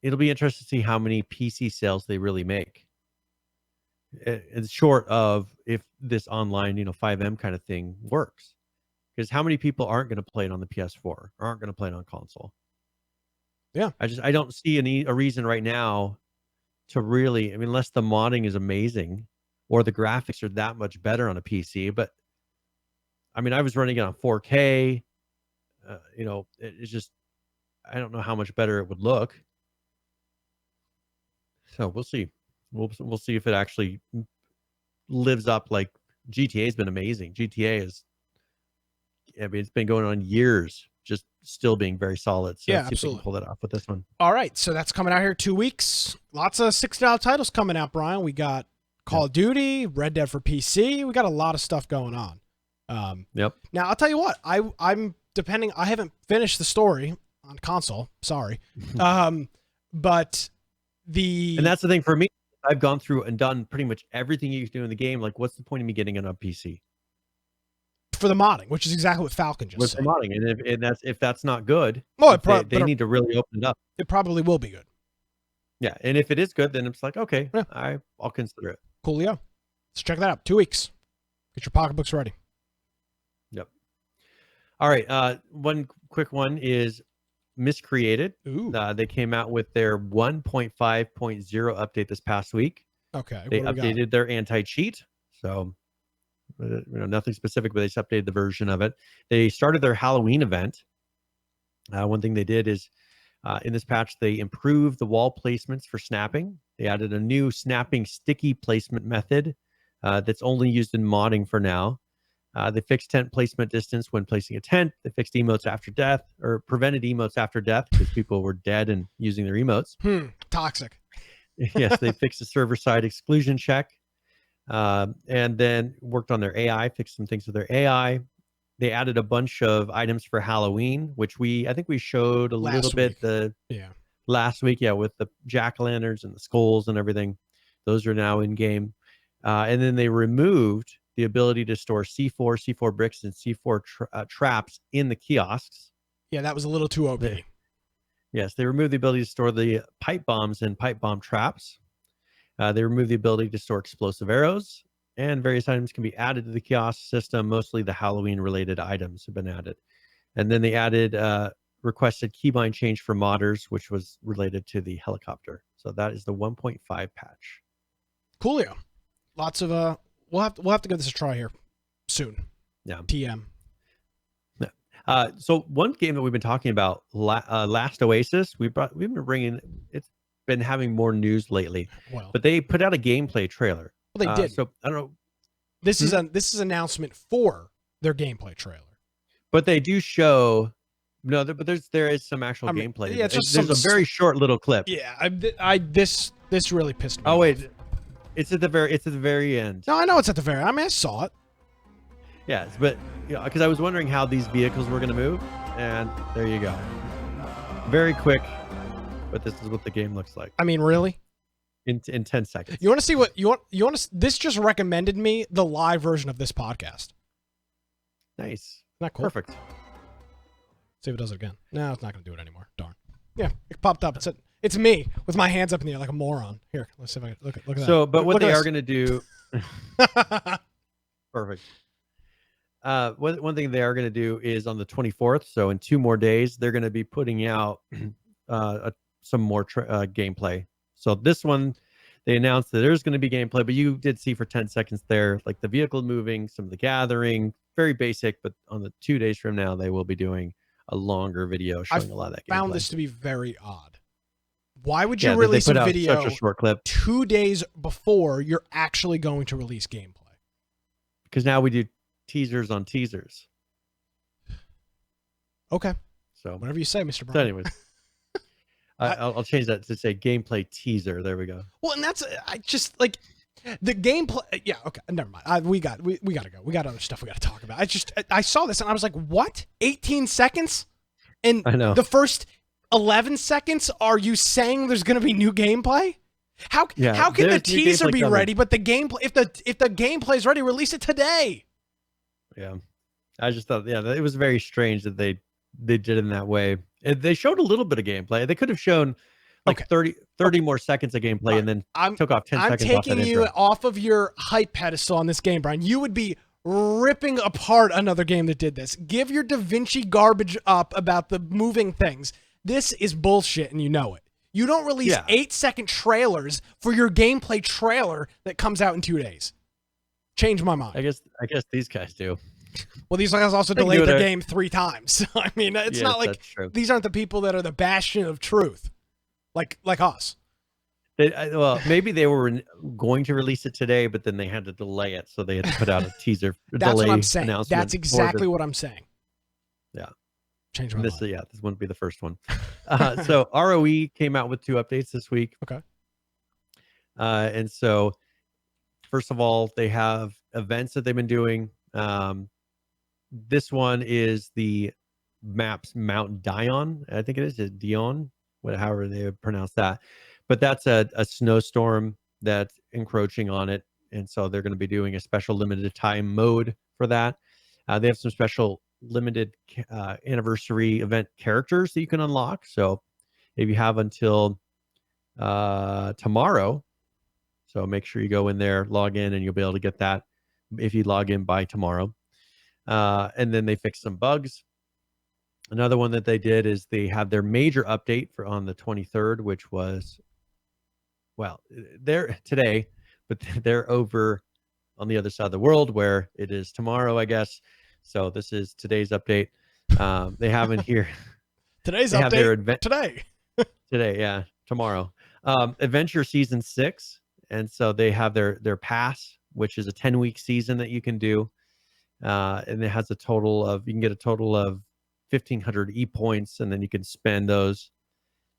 it'll be interesting to see how many PC sales they really make. It's short of if this online, 5M kind of thing works, because how many people aren't going to play it on the PS4 or aren't going to play it on console? Yeah, I don't see a reason right now to really, unless the modding is amazing or the graphics are that much better on a PC. But I was running it on 4K. It's just, I don't know how much better it would look. So we'll see. We'll see if it actually lives up. Like GTA has been amazing. GTA is, it's been going on years, just still being very solid. So yeah, let's see if we can pull that off with this one. All right, so that's coming out here 2 weeks. Lots of $60 titles coming out, Brian. We got Call of Duty, Red Dead for PC. We got a lot of stuff going on. Yep. Now I'll tell you what, I'm depending. I haven't finished the story on console. Sorry, but and that's the thing for me. I've gone through and done pretty much everything you can do in the game. Like, what's the point of me getting it on PC? For the modding, which is exactly what Falcon just said. For modding, and if that's not good, well, they need to really open it up. It probably will be good. Yeah, and if it is good, then it's like, okay, Yeah. I'll consider it. Coolio. Let's check that out. 2 weeks. Get your pocketbooks ready. Yep. All right. One quick one is Miscreated. Ooh. They came out with their 1.5.0 update this past week. Okay. They updated their anti-cheat. So, nothing specific, but they just updated the version of it. They started their Halloween event. One thing they did is in this patch, they improved the wall placements for snapping. They added a new snapping sticky placement method that's only used in modding for now. They fixed tent placement distance when placing a tent. They fixed emotes after death, or prevented emotes after death because people were dead and using their emotes. Toxic. Yes, they fixed the server-side exclusion check, and then worked on their AI, fixed some things with their AI. They added a bunch of items for Halloween, which I think we showed little bit last week, with the jack-o'-lanterns and the skulls and everything. Those are now in game. And then they removed the ability to store C4 bricks, and C4 traps in the kiosks. Yeah, that was a little too OP. Yes, they removed the ability to store the pipe bombs and pipe bomb traps. They removed the ability to store explosive arrows, and various items can be added to the kiosk system. Mostly the Halloween-related items have been added. And then they added requested keybind change for modders, which was related to the helicopter. So that is the 1.5 patch. Coolio. Lots of we'll have to give this a try here soon. Yeah. TM. So one game that we've been talking about, Last Oasis, we've been bringing. It's been having more news lately. Well, but they put out a gameplay trailer. Well, they did. So I don't know. This is announcement for their gameplay trailer. But they do show. No, but there is some actual gameplay. Yeah, it's there's a very short little clip. Yeah, this really pissed me. Oh wait, off. it's at the very end. No, I know it's at the very. I mean, I saw it. Yes, but because I was wondering how these vehicles were going to move, and there you go. Very quick, but this is what the game looks like. I mean, really? In 10 seconds. You want to see what you want to? This just recommended me the live version of this podcast. Nice. Isn't that cool? Perfect. See if it does it again. No, it's not going to do it anymore. Darn. Yeah, it popped up. It's me with my hands up in the air like a moron. Here, let's see if I can look at that. So, but what they are going to do. Perfect. One thing they are going to do is on the 24th, so in 2 more days, they're going to be putting out some more gameplay. So this one, they announced that there's going to be gameplay, but you did see for 10 seconds there, like the vehicle moving, some of the gathering, very basic. But on the 2 days from now, they will be doing a longer video showing a lot of that gameplay. I found this to be very odd. Why would you release a video such a short clip 2 days before you're actually going to release gameplay? Because now we do teasers on teasers. Okay. So whatever you say, Mr. Brown. So anyways, I'll change that to say gameplay teaser. There we go. Well, and that's I just like the gameplay. Yeah. Okay. Never mind. We got to go. We got other stuff we got to talk about. I saw this and I was like, what? 18 seconds? And I know. The first 11 seconds, are you saying there's going to be new gameplay? How can the teaser be ready, but the gameplay, if the gameplay is ready, release it today? Yeah, I just thought, it was very strange that they did it in that way. They showed a little bit of gameplay. They could have shown like 30 more seconds of gameplay and then took off 10 seconds. I'm taking you off of your hype pedestal on this game, Brian. You would be ripping apart another game that did this. Give your Da Vinci garbage up about the moving things. This is bullshit, and you know it. You don't release 8-second trailers for your gameplay trailer that comes out in 2 days. Change my mind. I guess these guys do. Well, these guys also delayed the game 3 times. I mean, it's not like these aren't the people that are the bastion of truth, like us. Well, maybe they were going to release it today, but then they had to delay it, so they had to put out a teaser. That's what I'm saying. That's exactly what I'm saying. Yeah. Change my mind. This wouldn't be the first one. So ROE came out with 2 updates this week. Okay. And so, first of all, they have events that they've been doing. This one is the maps Mount Dion. I think it is Dion, however they would pronounce that. But that's a snowstorm that's encroaching on it. And so they're going to be doing a special limited time mode for that. They have some special limited anniversary event characters that you can unlock. So if you have until tomorrow. So make sure you go in there, log in, and you'll be able to get that if you log in by tomorrow. And then they fixed some bugs. Another one that they did is they had their major update for on the 23rd, which was, well, they're today, but they're over on the other side of the world where it is tomorrow, I guess. So this is today's update. They have in here today's update today. Today, yeah, tomorrow. Adventure Season 6. And so they have their pass, which is a 10-week season that you can do. And it has a total of, you can get a total of 1,500 E-points, and then you can spend those.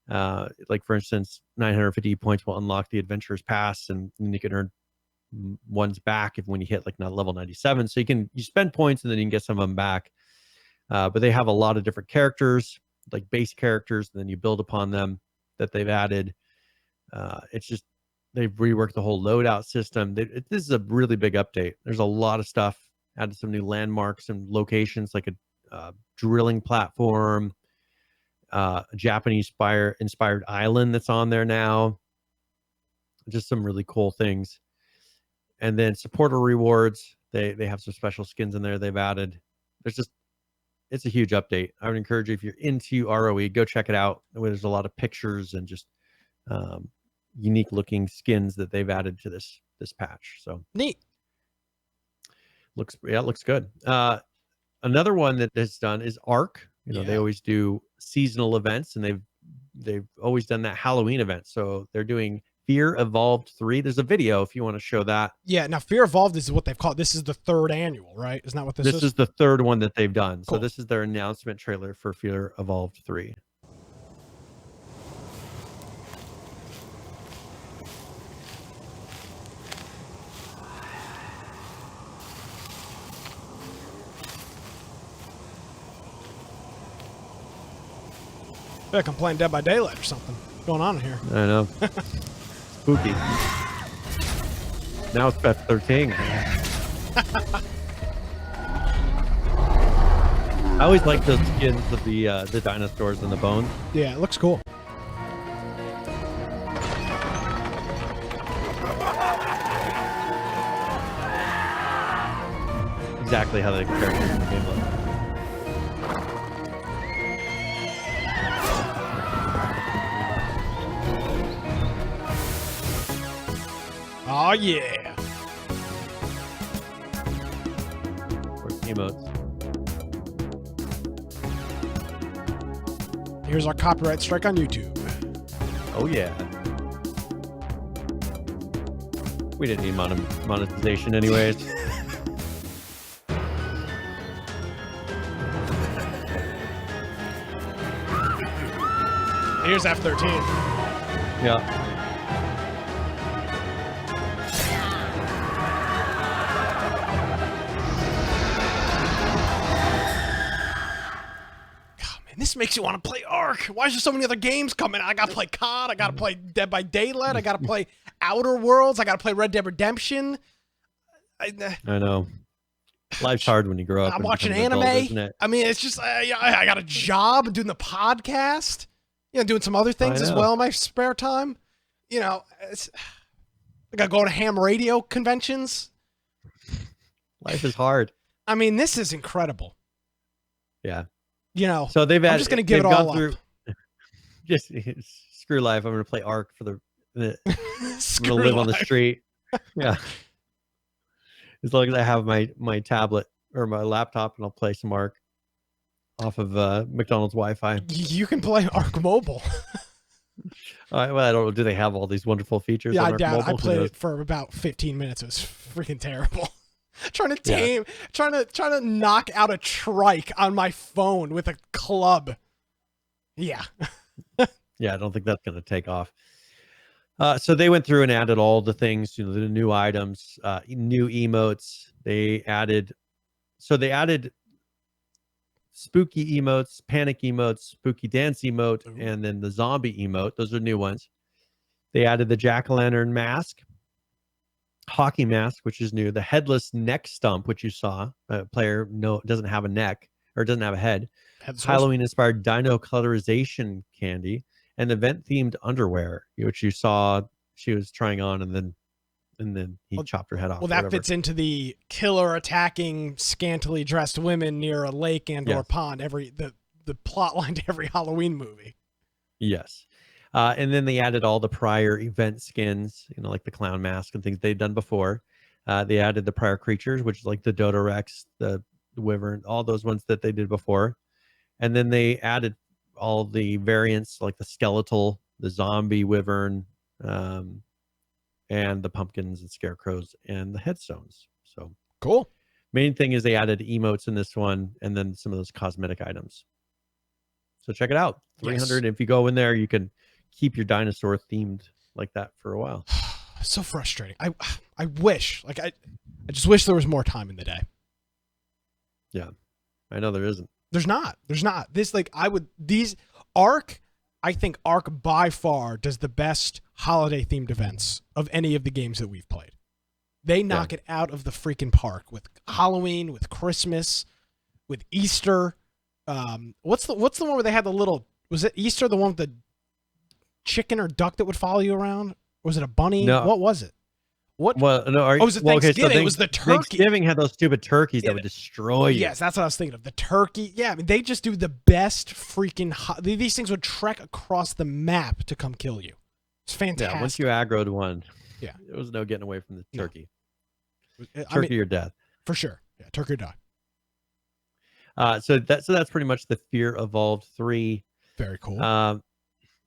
Like, for instance, 950 E-points will unlock the Adventurer's Pass, and then you can earn ones back when you hit like level 97. So you spend points, and then you can get some of them back. But they have a lot of different characters, like base characters, and then you build upon them that they've added. It's just, they've reworked the whole loadout system. This is a really big update. There's a lot of stuff. Added some new landmarks and locations, like a drilling platform, a Japanese inspired island that's on there now. Just some really cool things. And then supporter rewards. They have some special skins in there they've added. It's a huge update. I would encourage you, if you're into ROE, go check it out. There's a lot of pictures and just unique looking skins that they've added to this patch. So neat. It looks good. Another one that is done is Ark. They always do seasonal events, and they've always done that Halloween event. So they're doing Fear Evolved 3. There's a video if you want to show that. Yeah, now Fear Evolved is what they've called. This is the 3rd annual, right? Isn't that what this is? This is the 3rd one that they've done. Cool. So this is their announcement trailer for Fear Evolved 3. I feel like I'm playing Dead by Daylight or something. What's going on in here? I know. Spooky. Now it's F-13. I always like those skins of the dinosaurs and the bones. Yeah, it looks cool. Exactly how the characters in the game look. Oh yeah. Or emotes. Here's our copyright strike on YouTube. Oh yeah. We didn't need monetization anyways. Here's F-13. Yeah. This makes you want to play Ark. Why is there so many other games coming? I gotta play COD. I gotta play Dead by Daylight. I gotta play Outer Worlds. I gotta play Red Dead Redemption. I know. Life's hard when you grow up. I'm watching anime. Adult, isn't it? I mean, it's just I got a job doing the podcast. Doing some other things as well in my spare time. I gotta go to ham radio conventions. Life is hard. I mean, this is incredible. Yeah. So I'm just going to give it all up. Just screw life. I'm going to play Ark for the I'm going to live on the street. Yeah. As long as I have my tablet or my laptop, and I'll play some Ark off of McDonald's Wi-Fi. You can play Ark Mobile. Well, I don't know. Do they have all these wonderful features? Yeah, on I doubt. Mobile? I played it for about 15 minutes. It was freaking terrible. trying to knock out a trike on my phone with a club. Yeah. Yeah, I don't think that's going to take off. So they went through and added all the things, the new items, new emotes. They added spooky emotes, panic emotes, spooky dance emote, and then the zombie emote. Those are new ones. They added the jack-o'-lantern mask, hockey mask, which is new, the headless neck stump, which you saw. A player doesn't have a neck or doesn't have a head. Halloween inspired dino colorization candy, and event themed underwear, which you saw she was trying on, and then he chopped her head off. Well, that fits into the killer attacking scantily dressed women near a lake and or pond. The plot line to every Halloween movie. Yes. And then they added all the prior event skins, like the clown mask and things they'd done before. They added the prior creatures, which is like the Dodo Rex, the Wyvern, all those ones that they did before. And then they added all the variants, like the skeletal, the zombie Wyvern, and the pumpkins and scarecrows and the headstones. So cool. Main thing is they added emotes in this one, and then some of those cosmetic items. So check it out. 300. If you go in there, you can keep your dinosaur themed like that for a while. So frustrating. I wish, I just wish there was more time in the day. Yeah, I know there isn't. There's not. This I think Ark by far does the best holiday themed events of any of the games that we've played. They knock it out of the freaking park with Halloween, with Christmas, with Easter. What's the one where they had the little, was it Easter, the one with the chicken or duck that would follow you around? Was it a bunny? No. What was it? What? Well, no. Was it Thanksgiving? It was the turkey. Thanksgiving had those stupid turkeys that would destroy you. Yes, that's what I was thinking of. The turkey. Yeah, I mean, they just do the best freaking. These things would trek across the map to come kill you. It's fantastic. Yeah, once you aggroed one, yeah, there was no getting away from the turkey. No. Turkey or death. For sure. Yeah, turkey or die. So that's pretty much the Fear Evolved 3. Very cool.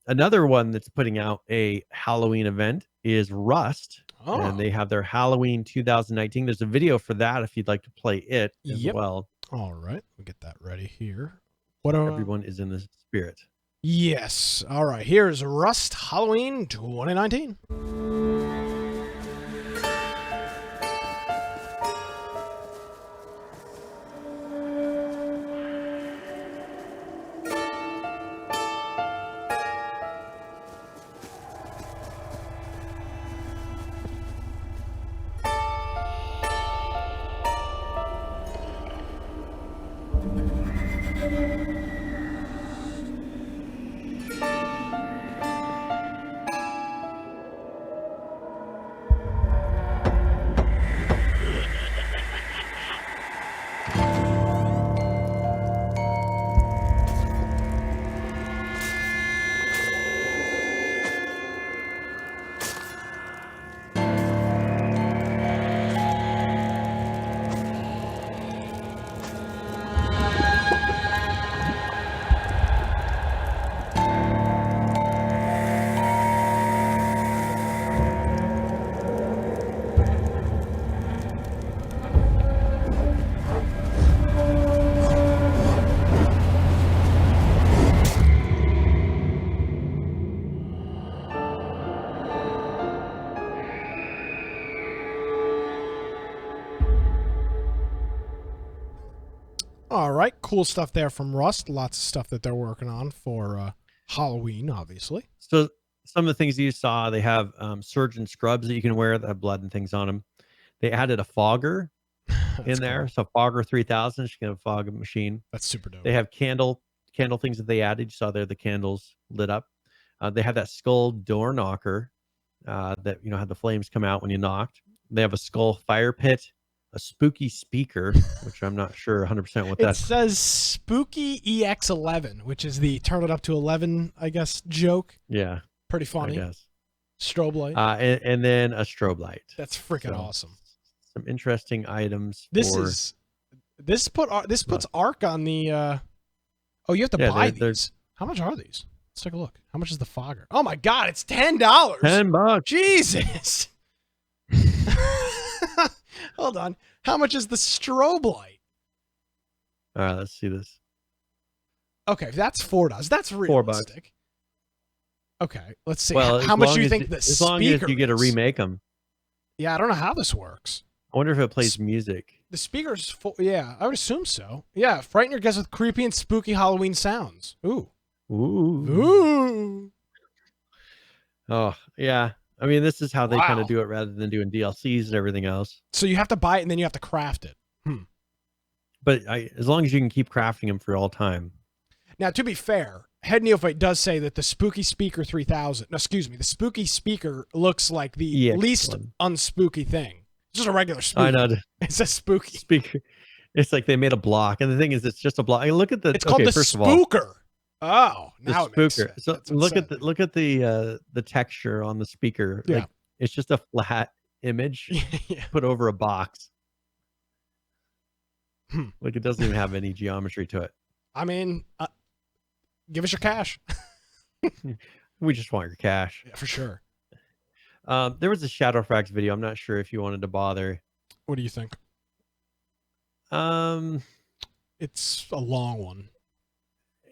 Another one that's putting out a Halloween event is Rust. Oh. And they have their Halloween 2019. There's a video for that if you'd like to play it as well. All right. We'll get that ready here. Everyone is in the spirit. Yes. All right. Here's Rust Halloween 2019. All right, cool stuff there from Rust. Lots of stuff that they're working on for Halloween, obviously. So some of the things you saw, they have surgeon scrubs that you can wear that have blood and things on them. They added a fogger in there. Cool. So fogger 3000, you can have a fog machine. That's super dope. They have candle things that they added. You saw there the candles lit up. They have that skull door knocker that had the flames come out when you knocked. They have a skull fire pit. A spooky speaker, which I'm not sure 100% what that is. It says Spooky EX11, which is the turn it up to 11, I guess, joke. Yeah. Pretty funny. I guess. Strobe light. And then a strobe light. That's freaking awesome. Some interesting items. This puts Ark on the oh, you have to buy these. How much are these? Let's take a look. How much is the fogger? Oh my god, it's $10. $10. Jesus. Hold on. How much is the strobe light? All right, let's see this. Okay, that's $4. That's realistic. $4. Okay, let's see. Well, how much do you think the speaker? As long as you get to remake them. Yeah, I don't know how this works. I wonder if it plays music. The speaker's full. Yeah, I would assume so. Yeah, frighten your guests with creepy and spooky Halloween sounds. Ooh. Ooh. Oh, yeah. I mean, this is how they kind of do it rather than doing DLCs and everything else. So you have to buy it and then you have to craft it. But as long as you can keep crafting them for all time. Now, to be fair, Head Neophyte does say that the Spooky Speaker 3000, no, excuse me, the Spooky Speaker looks like the least unspooky thing. It's just a regular speaker. I know. It's a spooky speaker. It's like they made a block, and the thing is, it's just a block. I mean, look at the. It's called the Spooker. Oh, now it makes sense. So look at the texture on the speaker. Yeah. Like, it's just a flat image put over a box. Like, it doesn't even have any geometry to it. I mean, give us your cash. We just want your cash. Yeah, for sure. There was a Shadowfrax video. I'm not sure if you wanted to bother. What do you think? It's a long one.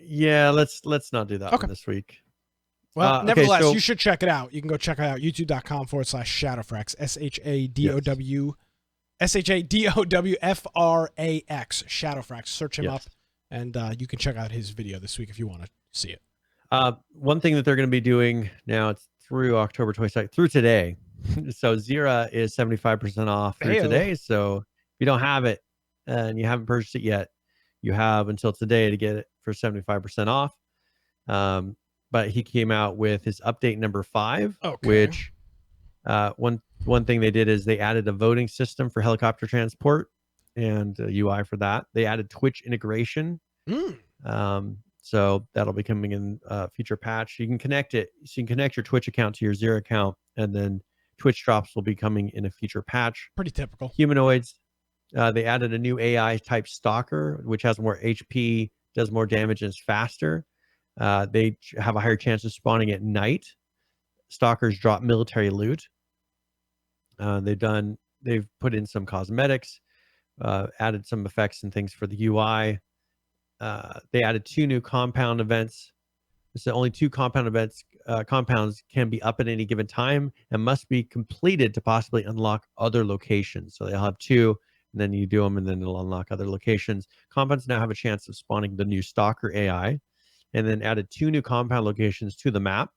Yeah, let's not do that one this week. Well, nevertheless, you should check it out. You can go check it out. YouTube.com/Shadowfrax. SHADOWFRAX. Shadowfrax. Search him up, and you can check out his video this week if you want to see it. One thing that they're going to be doing now, it's through October 22nd, through today. So Xera is 75% off through today. So if you don't have it and you haven't purchased it yet, you have until today to get it for 75% off. But he came out with his update number 5, which one thing they did is they added a voting system for helicopter transport and a UI for that. They added Twitch integration. So that'll be coming in future patch. You can connect it. So you can connect your Twitch account to your Xera account, and then Twitch drops will be coming in a future patch. Pretty typical. Humanoids. They added a new AI type stalker, which has more HP, does more damage, and is faster. They have a higher chance of spawning at night. Stalkers drop military loot. They've put in some cosmetics, added some effects and things for the UI. They added 2 new compound events. So only 2 compound events, compounds can be up at any given time and must be completed to possibly unlock other locations. So they'll have 2, and then you do them, and then it'll unlock other locations. Compounds now have a chance of spawning the new Stalker AI, and then added 2 new compound locations to the map.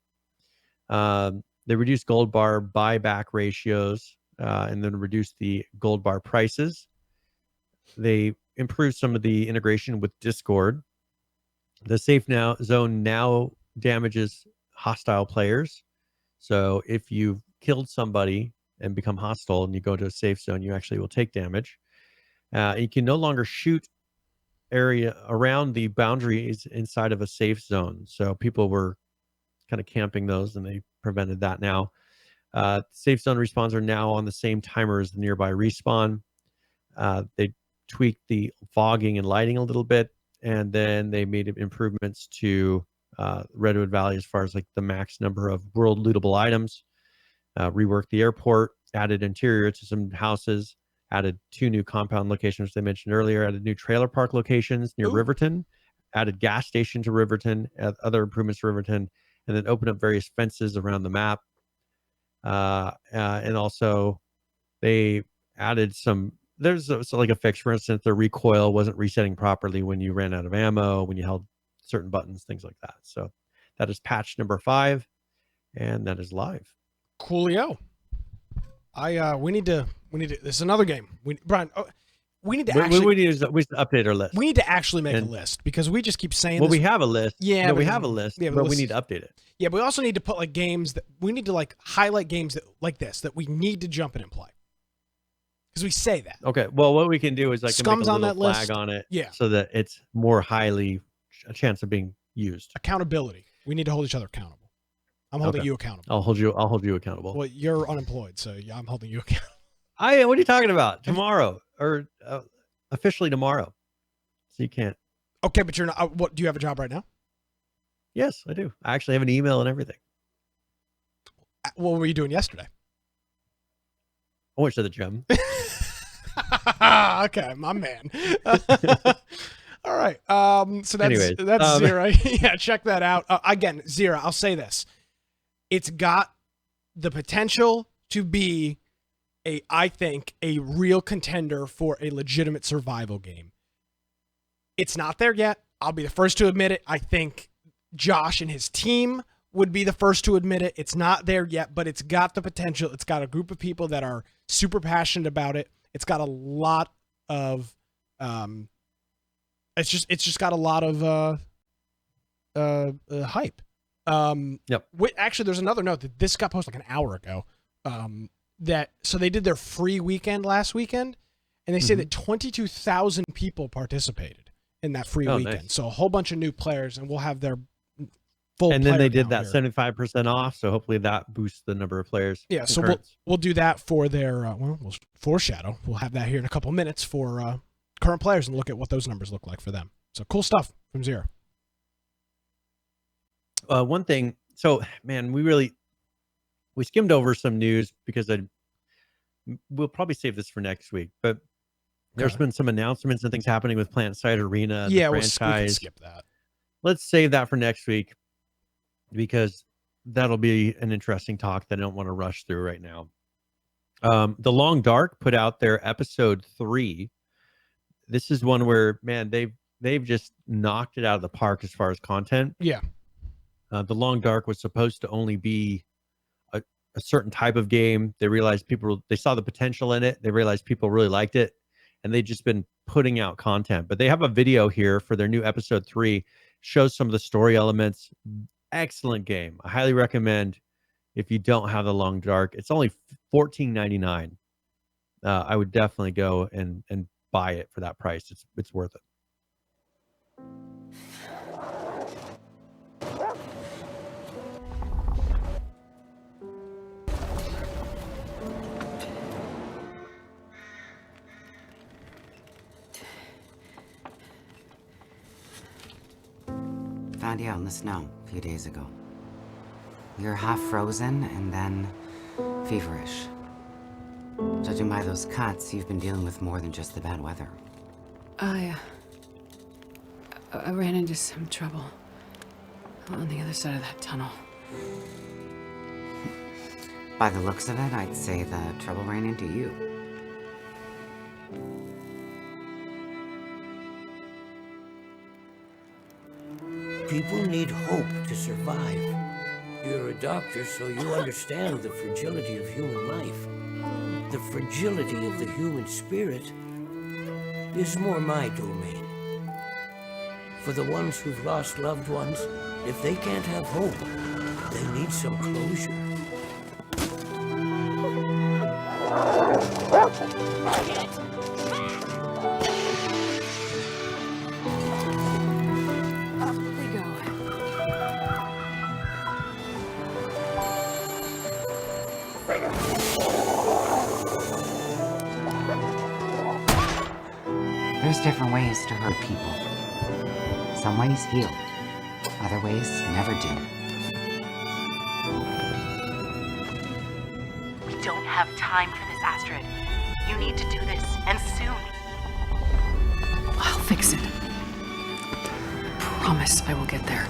They reduced gold bar buyback ratios, and then reduced the gold bar prices. They improved some of the integration with Discord. The safe zone now damages hostile players. So if you've killed somebody and become hostile and you go to a safe zone, you actually will take damage. You can no longer shoot area around the boundaries inside of a safe zone. So people were kind of camping those, and they prevented that now. Safe zone respawns are now on the same timer as the nearby respawn. They tweaked the fogging and lighting a little bit, and then they made improvements to Redwood Valley as far as like the max number of world lootable items. Reworked the airport, added interior to some houses, added 2 new compound locations they mentioned earlier, added new trailer park locations near Riverton, added gas station to Riverton, other improvements to Riverton, and then opened up various fences around the map. And also they added some, there's like a fix, for instance, the recoil wasn't resetting properly when you ran out of ammo, when you held certain buttons, things like that. So that is patch number 5, and that is live. Coolio. We need to, this is another game. Brian, we need to actually, we need to update our list. We need to actually make a list, because we just keep saying well, this. we have a list. Yeah. We have a list, but we need to update it. Yeah, but we also need to put like games that we need to like highlight games that like this, that we need to jump in and play. Because we say that. Okay. Well, what we can do is like Scum's make a on little that flag list. on it, Yeah, so that it's more highly a chance of being used. Accountability. We need to hold each other accountable. I'm holding you accountable. I'll hold you accountable. Well, you're unemployed, so yeah, I'm holding you accountable. What are you talking about? Tomorrow, or officially tomorrow. So you can't. Okay, but you're not. What do you have a job right now? Yes, I do. I actually have an email and everything. What were you doing yesterday? I went to the gym. Okay, my man. All right. So that's Xera. Yeah, check that out. Again, Xera, I'll say this. It's got the potential to be I think a real contender for a legitimate survival game. It's not there yet. I'll be the first to admit it. I think Josh and his team would be the first to admit it. It's not there yet, but it's got the potential. It's got a group of people that are super passionate about it. It's got a lot of it's just got a lot of hype. Yep. Actually, there's another note that this got posted like an hour ago. So they did their free weekend last weekend, and they say that 22,000 people participated in that free weekend. Nice. So a whole bunch of new players, and we'll have their full. And then they did that here. 75% off, so hopefully that boosts the number of players. Yeah, so we'll do that for their we'll foreshadow. We'll have that here in a couple minutes for current players and look at what those numbers look like for them. So cool stuff from Xera. One thing, so man, we skimmed over some news because we'll probably save this for next week, but there's been some announcements and things happening with PlanetSide Arena. Yeah, the we can skip that. Let's save that for next week because that'll be an interesting talk that I don't want to rush through right now. The Long Dark put out their episode 3. This is one where, man, they've just knocked it out of the park as far as content. Yeah. The Long Dark was supposed to only be a certain type of game. They realized they saw the potential in it. They realized people really liked it, and they've just been putting out content. But they have a video here for their new episode 3, shows some of the story elements. Excellent game. I highly recommend if you don't have the Long Dark. It's only $14.99. I would definitely go and buy it for that price. It's worth it. Found you out in the snow a few days ago. You're half frozen and then feverish. Judging by those cuts, you've been dealing with more than just the bad weather. I ran into some trouble on the other side of that tunnel. By the looks of it, I'd say the trouble ran into you. People need hope to survive. You're a doctor, so you understand the fragility of human life. The fragility of the human spirit is more my domain. For the ones who've lost loved ones, if they can't have hope, they need some closure. There's different ways to hurt people. Some ways heal, other ways never do. We don't have time for this, Astrid. You need to do this, and soon. I'll fix it. Promise I will get there.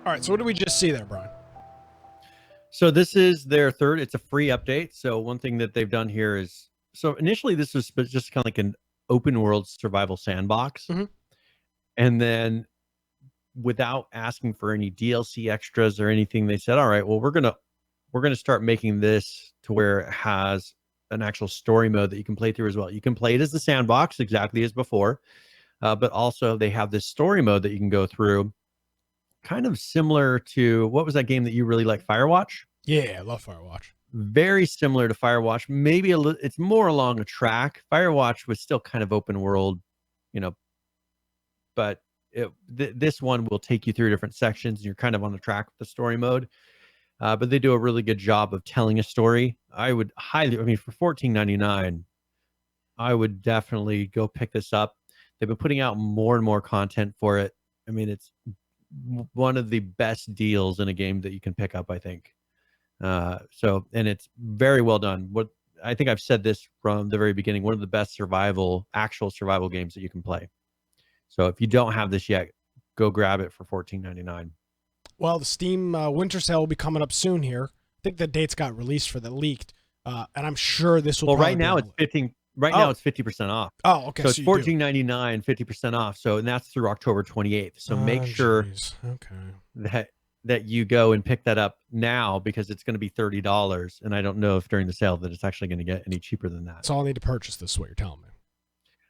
All right, so what did we just see there, Brian? So this is their third. It's a free update. So one thing that they've done here is, so initially this was just kind of like an open world survival sandbox. And then without asking for any DLC extras or anything, they said, all right, well, we're going to start making this to where it has an actual story mode that you can play through as well. You can play it as the sandbox exactly as before. But also they have this story mode that you can go through, kind of similar to, what was that game that you really like, Firewatch? Yeah, I love Firewatch. Very similar to Firewatch. Maybe it's more along a track. Firewatch was still kind of open world, but this one will take you through different sections and you're kind of on a track with the story mode. But they do a really good job of telling a story. I would highly, for $14.99, I would definitely go pick this up. They've been putting out more and more content for it. It's one of the best deals in a game that you can pick up, I think. And it's very well done. What I think I've said this from the very beginning, one of the best actual survival games that you can play. So if you don't have this yet, go grab it for $14.99. Well, the Steam winter sale will be coming up soon here. I think the dates got released for the leaked, and I'm sure this will. Well, right now it's 15. Right now it's 50% off. Oh, okay. So it's $14.99, 50% off. So, and that's through October 28th. So make sure that you go and pick that up now, because it's going to be $30. And I don't know if during the sale that it's actually going to get any cheaper than that. So I'll need to purchase this, is what you're telling me.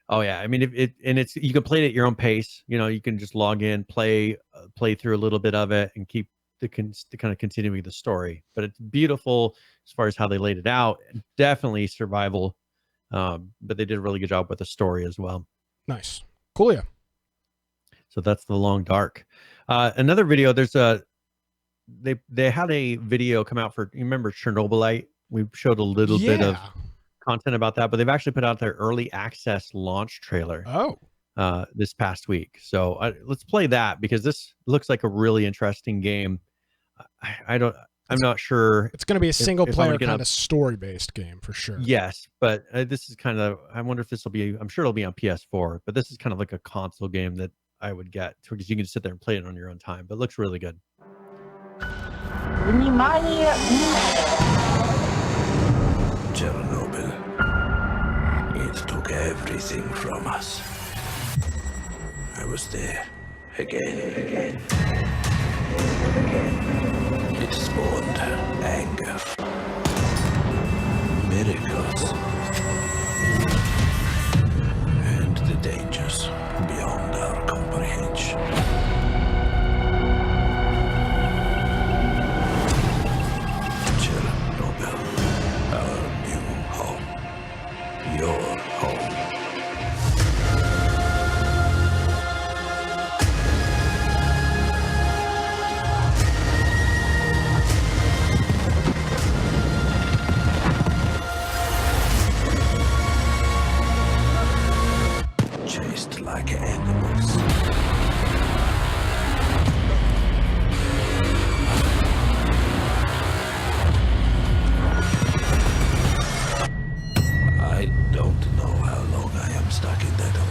Oh yeah. I mean, you can play it at your own pace. You know, you can just log in, play through a little bit of it, and keep the kind of continuing the story. But it's beautiful as far as how they laid it out. Definitely survival. But they did a really good job with the story as well. Nice. Cool. Yeah. So that's The Long Dark. Another video, they had a video come out for, you remember Chernobylite? We showed a little bit of content about that, but they've actually put out their early access launch trailer this past week. So let's play that, because this looks like a really interesting game. I'm not sure. It's going to be a single player kind of story based game for sure. Yes, but this is kind of, I wonder if this will be, I'm sure it'll be on PS4, but this is kind of like a console game that I would get, because you can sit there and play it on your own time, but it looks really good. Chernobyl. It took everything from us. I was there again and again. It spawned anger, miracles, and the dangers beyond our comprehension. Chernobyl, our new home, your home. Chased like animals. I don't know how long I am stuck in that hole.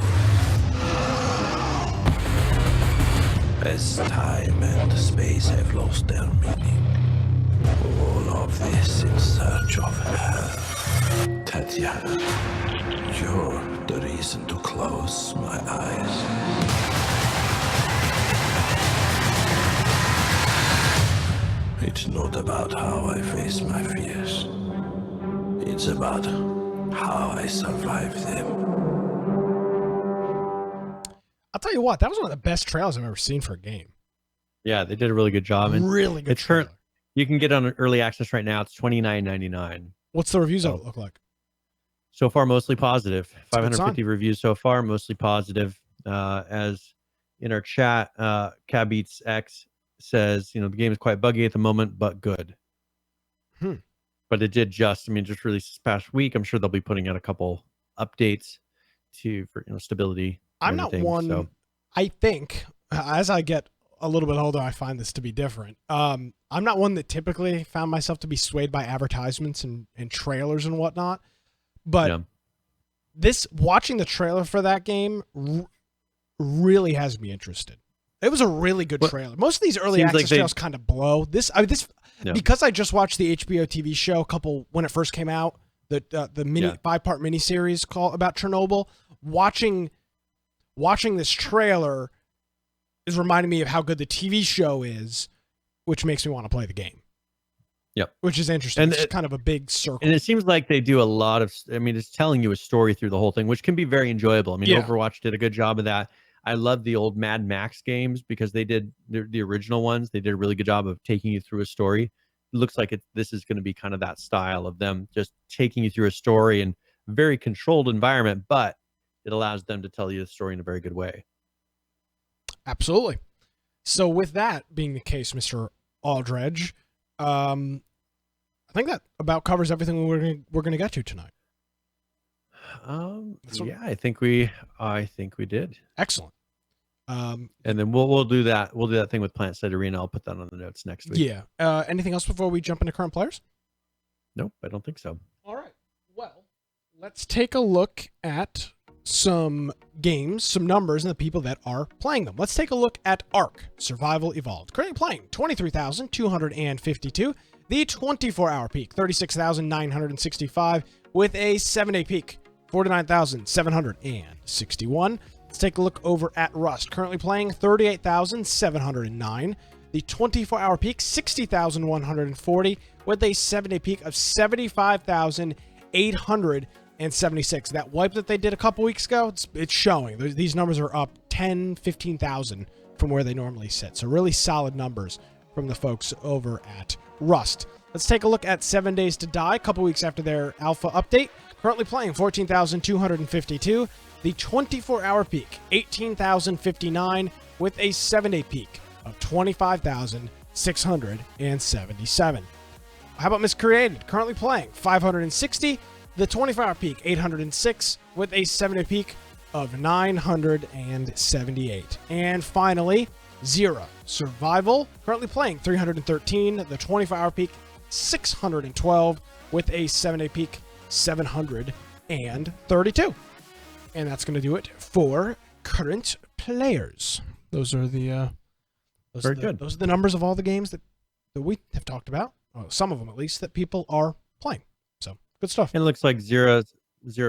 As time and space have lost their meaning. All of this in search of her. Tatiana, you're the reason to close my eyes. It's not about how I face my fears. It's about how I survive them. I'll tell you what, that was one of the best trailers I've ever seen for a game. Yeah, they did a really good job. And really good trailer. You can get on early access right now. It's $29.99. What's the reviews of it look like? So far, mostly positive. 550 reviews so far, mostly positive. As in our chat, Cabbeats X says, the game is quite buggy at the moment, but good. But it did just release this past week. I'm sure they'll be putting out a couple updates for stability. I'm not one. So. I think as I get a little bit older, I find this to be different. I'm not one that typically found myself to be swayed by advertisements and trailers and whatnot. But watching the trailer for that game really has me interested. It was a really good trailer. Most of these early access trailers kind of blow. Because I just watched the HBO TV show when it first came out, the 5-part miniseries about Chernobyl. Watching this trailer is reminding me of how good the TV show is, which makes me want to play the game. Yep. Which is interesting. It's kind of a big circle. And it seems like they do a lot of, it's telling you a story through the whole thing, which can be very enjoyable. Overwatch did a good job of that. I love the old Mad Max games because they did the original ones. They did a really good job of taking you through a story. It looks like this is going to be kind of that style of them just taking you through a story in a very controlled environment, but it allows them to tell you the story in a very good way. Absolutely. So with that being the case, Mr. Aldredge, I think that about covers everything we're going to get to tonight. I think we did. Excellent. And then we'll do that. We'll do that thing with Plant Side Arena. I'll put that on the notes next week. Yeah. Anything else before we jump into current players? Nope, I don't think so. All right. Well, let's take a look at some games, some numbers, and the people that are playing them. Let's take a look at Ark Survival Evolved. Currently playing 23,252. The 24-hour peak, 36,965, with a 7-day peak, 49,761. Let's take a look over at Rust. Currently playing 38,709. The 24-hour peak, 60,140, with a 7-day peak of 75,876. That wipe that they did a couple weeks ago, it's showing. These numbers are up 10, 15,000 from where they normally sit. So really solid numbers from the folks over at Rust. Let's take a look at 7 Days to Die, a couple weeks after their alpha update. Currently playing 14,252. The 24-hour peak, 18,059, with a 7-day peak of 25,677. How about Miscreated? Currently playing 560. The 24-hour peak, 806, with a 7-day peak of 978. And finally, Xera Survival. Currently playing 313. The 24-hour peak, 612, with a 7-day peak, 732. And that's going to do it for current players. Those are the those are the numbers of all the games that we have talked about. Well, some of them, at least, that people are playing. So good stuff. And it looks like Xera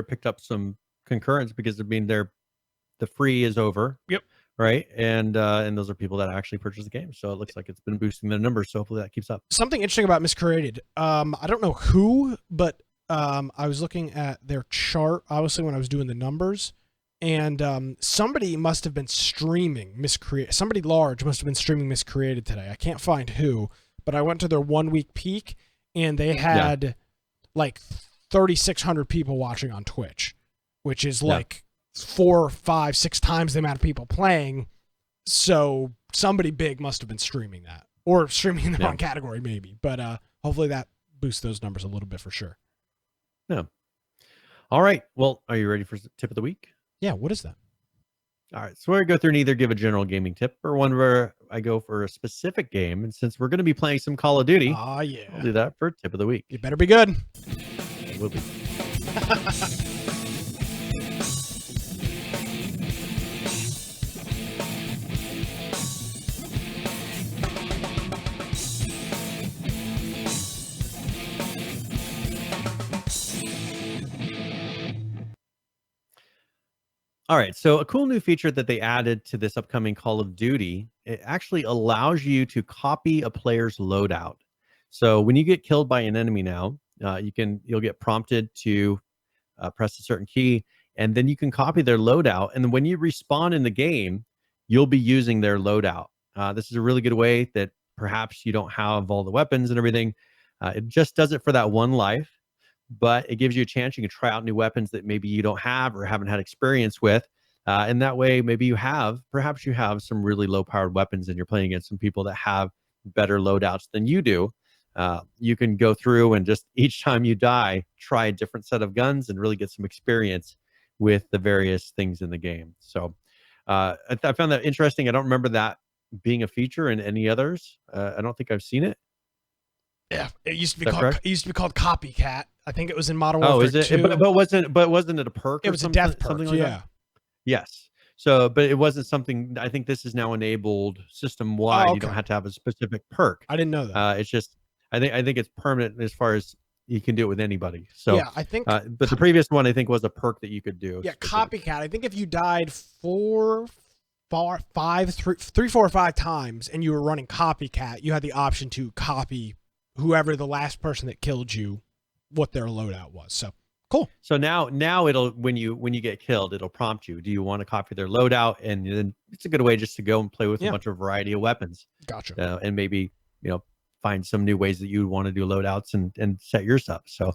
picked up some concurrence because the free is over. Yep. Right. And those are people that actually purchase the game. So it looks like it's been boosting their numbers. So hopefully that keeps up. Something interesting about Miscreated. I don't know who, but I was looking at their chart, obviously, when I was doing the numbers, and somebody must have been streaming Miscreated. Somebody large must have been streaming Miscreated today. I can't find who, but I went to their 1 week peak, and they had like 3,600 people watching on Twitch, which is like 4, 5, 6 times the amount of people playing. So somebody big must have been streaming that, or streaming in the wrong category maybe. But hopefully that boosts those numbers a little bit for sure. Yeah. All right. Well, are you ready for tip of the week? Yeah. What is that? All right. So we're going to go through and either give a general gaming tip or one where I go for a specific game. And since we're going to be playing some Call of Duty, I'll do that for tip of the week. You better be good. It will be. All right, so a cool new feature that they added to this upcoming Call of Duty, it actually allows you to copy a player's loadout. So when you get killed by an enemy now, you'll get prompted to press a certain key, and then you can copy their loadout. And then when you respawn in the game, you'll be using their loadout. This is a really good way that perhaps you don't have all the weapons and everything. It just does it for that one life. But it gives you a chance. You can try out new weapons that maybe you don't have or haven't had experience with. And that way, maybe perhaps you have some really low-powered weapons and you're playing against some people that have better loadouts than you do. You can go through and just each time you die, try a different set of guns and really get some experience with the various things in the game. So I found that interesting. I don't remember that being a feature in any others. I don't think I've seen it. Yeah, it used to be called Copycat. I think it was in Modern Warfare. Oh, is it? 2. But wasn't it a perk? It was a death perk. Something like that? Yes. So, but it wasn't something. I think this is now enabled system wide. You don't have to have a specific perk. I didn't know that. It's just I think it's permanent as far as you can do it with anybody. So yeah, I think. But the previous one I think was a perk that you could do. Yeah, Copycat. I think if you died 3, 4, or 5 times and you were running Copycat, you had the option to copy whoever the last person that killed you, what their loadout was. So cool. So now it'll when you get killed, it'll prompt you. Do you want to copy their loadout? And then it's a good way just to go and play with a bunch of variety of weapons. Gotcha. And maybe find some new ways that you want to do loadouts and set yours up. So I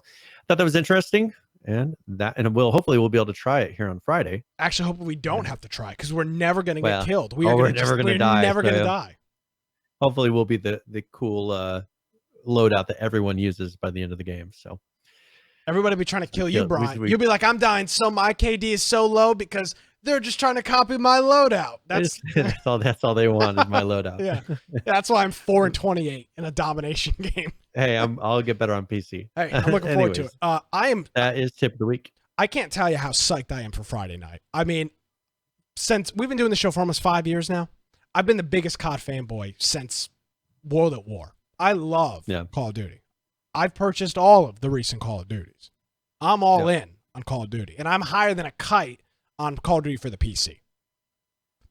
thought that was interesting. And hopefully we'll be able to try it here on Friday. Actually, hopefully we don't have to try because we're never going to get killed. We're never going to die. Never going to die. Hopefully we'll be the cool loadout that everyone uses by the end of the game. So everybody be trying to kill you, Brian. You'll be like, I'm dying, so my KD is so low because they're just trying to copy my loadout. That's all they want is my loadout. Yeah, that's why I'm 4-28 in a domination game. Hey, I'll get better on PC. Hey, I'm looking forward to it. That is tip of the week. I can't tell you how psyched I am for Friday night. I mean, since we've been doing the show for almost 5 years now, I've been the biggest COD fanboy since World at War. I love Call of Duty. I've purchased all of the recent Call of Duties. I'm all in on Call of Duty, and I'm higher than a kite on Call of Duty for the PC.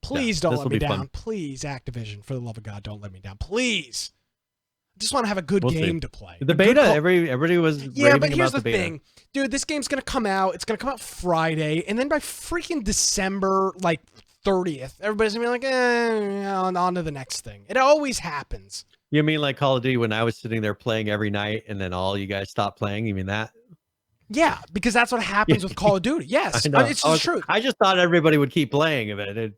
Please don't let me down. Please, Activision, for the love of God, don't let me down. Please. I just want to have a good game to play. The beta, everybody was but here's the thing. Dude, this game's going to come out. It's going to come out Friday, and then by freaking December, like 30th, everybody's going to be like, on to the next thing. It always happens. You mean like Call of Duty when I was sitting there playing every night, and then all you guys stopped playing? You mean that? Yeah, because that's what happens with Call of Duty. Yes, it's the truth. I just thought everybody would keep playing it.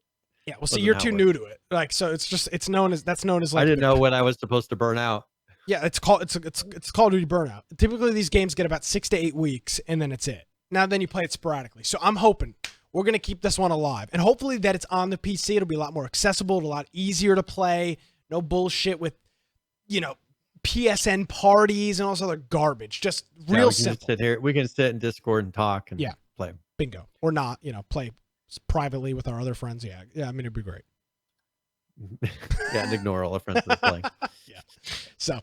Yeah, well, see, you're too new to it. Like, so it's known as like. I didn't know when I was supposed to burn out. Yeah, it's Call of Duty burnout. Typically, these games get about 6 to 8 weeks, and then it's it. Now, then you play it sporadically. So I'm hoping we're gonna keep this one alive, and hopefully that it's on the PC. It'll be a lot more accessible, a lot easier to play. No bullshit with, PSN parties and all this other garbage. Just real simple. Just sit here. We can sit in Discord and talk and play. Bingo. Or not, play privately with our other friends. Yeah, I mean, it'd be great. Yeah, and ignore all our friends that are playing. Yeah. So,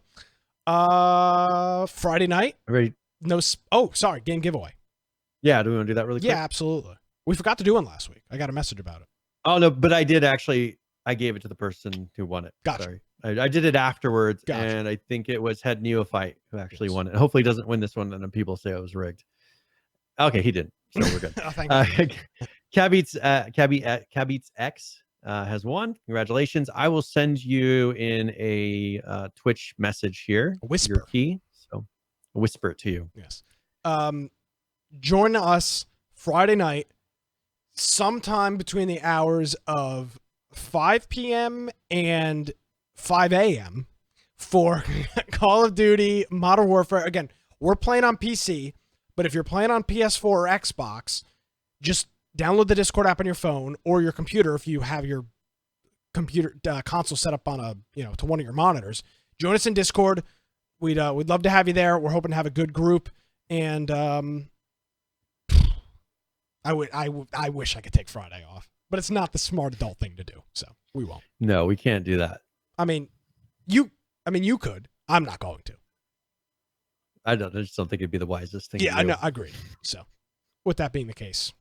Friday night. Ready? No. Sorry. Game giveaway. Yeah. Do we want to do that really quick? Yeah, absolutely. We forgot to do one last week. I got a message about it. Oh no, but I did actually. I gave it to the person who won it. Gotcha. Sorry. I did it afterwards, and I think it was Head Neophyte who actually won it. Hopefully, he doesn't win this one, and then people say it was rigged. Okay, he didn't, so we're good. Thank you. Cabbeats X has won. Congratulations! I will send you in a Twitch message here. A whisper. Your key. So I'll whisper it to you. Yes. Join us Friday night, sometime between the hours of 5 p.m. and 5 a.m. for Call of Duty Modern Warfare. Again, we're playing on PC, but if you're playing on PS4 or Xbox, just download the Discord app on your phone or your computer if you have your computer console set up on to one of your monitors. Join us in Discord. We'd love to have you there. We're hoping to have a good group, and I wish I could take Friday off, but it's not the smart adult thing to do, so we won't. No, we can't do that. I mean, you could. I'm not going to. I just don't think it'd be the wisest thing. Yeah, to do. I know. I agree. So, with that being the case,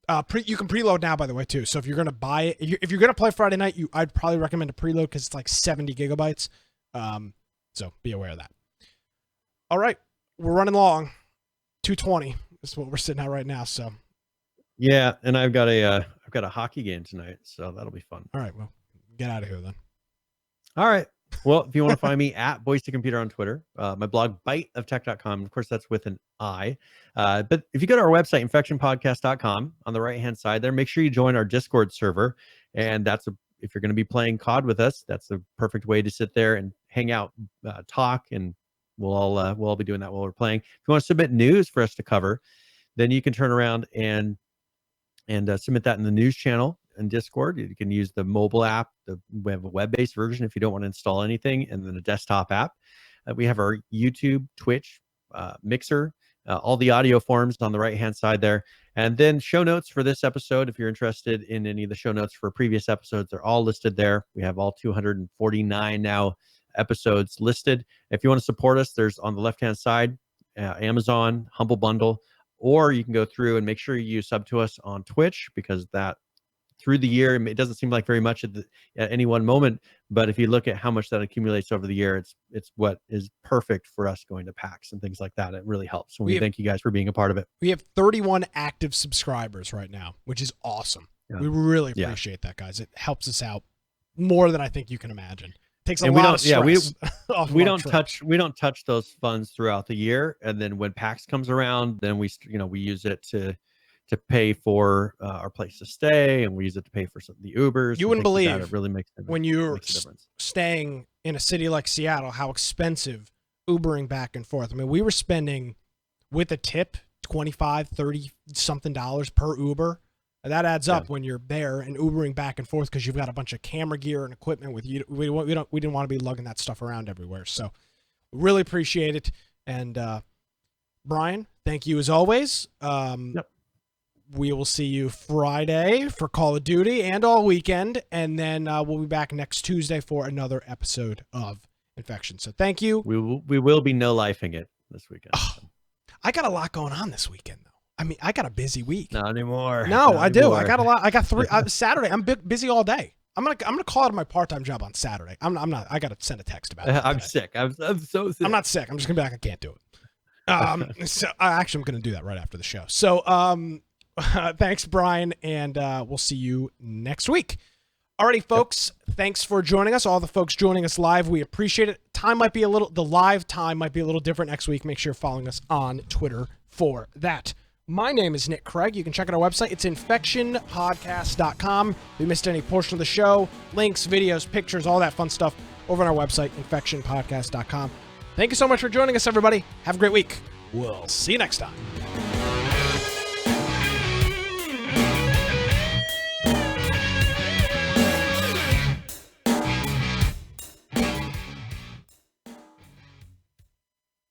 you can preload now, by the way, too. So if you're gonna buy it, if you're gonna play Friday night, I'd probably recommend a preload because it's like 70 gigabytes. So be aware of that. All right, we're running long. 2:20 is what we're sitting at right now. So. Yeah, and I've got a hockey game tonight, so that'll be fun. All right, well, get out of here then. All right. Well, if you want to find me at Boys to Computer on Twitter, my blog, biteoftech.com. Of course, that's with an I. But if you go to our website, infectionpodcast.com, on the right-hand side there, make sure you join our Discord server. And if you're going to be playing COD with us, that's the perfect way to sit there and hang out, talk, and we'll all be doing that while we're playing. If you want to submit news for us to cover, then you can turn around and submit that in the news channel in Discord. You can use the mobile app. We have a web-based version if you don't want to install anything, and then a desktop app. We have our YouTube, Twitch, Mixer, all the audio forms on the right-hand side there. And then show notes for this episode. If you're interested in any of the show notes for previous episodes, they're all listed there. We have all 249 now episodes listed. If you want to support us, there's on the left-hand side, Amazon, Humble Bundle, or you can go through and make sure you sub to us on Twitch, because that through the year, it doesn't seem like very much at any one moment, but if you look at how much that accumulates over the year, it's what is perfect for us going to PAX and things like that. It really helps. We thank you guys for being a part of it. We have 31 active subscribers right now, which is awesome. Yeah. We really appreciate that, guys. It helps us out more than I think you can imagine. It takes a lot of stress. We don't touch those funds throughout the year, and then when PAX comes around, then we use it to pay for our place to stay, and we use it to pay for some of the Ubers. You wouldn't believe it really makes when you're staying in a city like Seattle, how expensive Ubering back and forth. I mean, we were spending with a tip $25, $30 something per Uber. And that adds up when you're there and Ubering back and forth, because you've got a bunch of camera gear and equipment with you. We didn't want to be lugging that stuff around everywhere. So really appreciate it. And Brian, thank you as always. We will see you Friday for Call of Duty and all weekend. And then we'll be back next Tuesday for another episode of Infection. So thank you. We will be no-lifing it this weekend. Oh, I got a lot going on this weekend, though. I mean, I got a busy week. Not anymore. No, Not I do. anymore. I got a lot. I got 3 Saturday. I'm busy all day. I'm gonna call out of my part-time job on Saturday. I'm not. I gotta send a text about it. I'm sick. I'm so sick. I'm not sick. I'm just gonna be like, I can't do it. So I'm gonna do that right after the show. So thanks, Brian, and we'll see you next week. Alrighty, folks. Thanks for joining us. All the folks joining us live, we appreciate it. The live time might be a little different next week. Make sure you're following us on Twitter for that. My name is Nick Craig. You can check out our website. It's infectionpodcast.com. If you missed any portion of the show, links, videos, pictures, all that fun stuff over on our website, infectionpodcast.com. Thank you so much for joining us, everybody. Have a great week. We'll see you next time.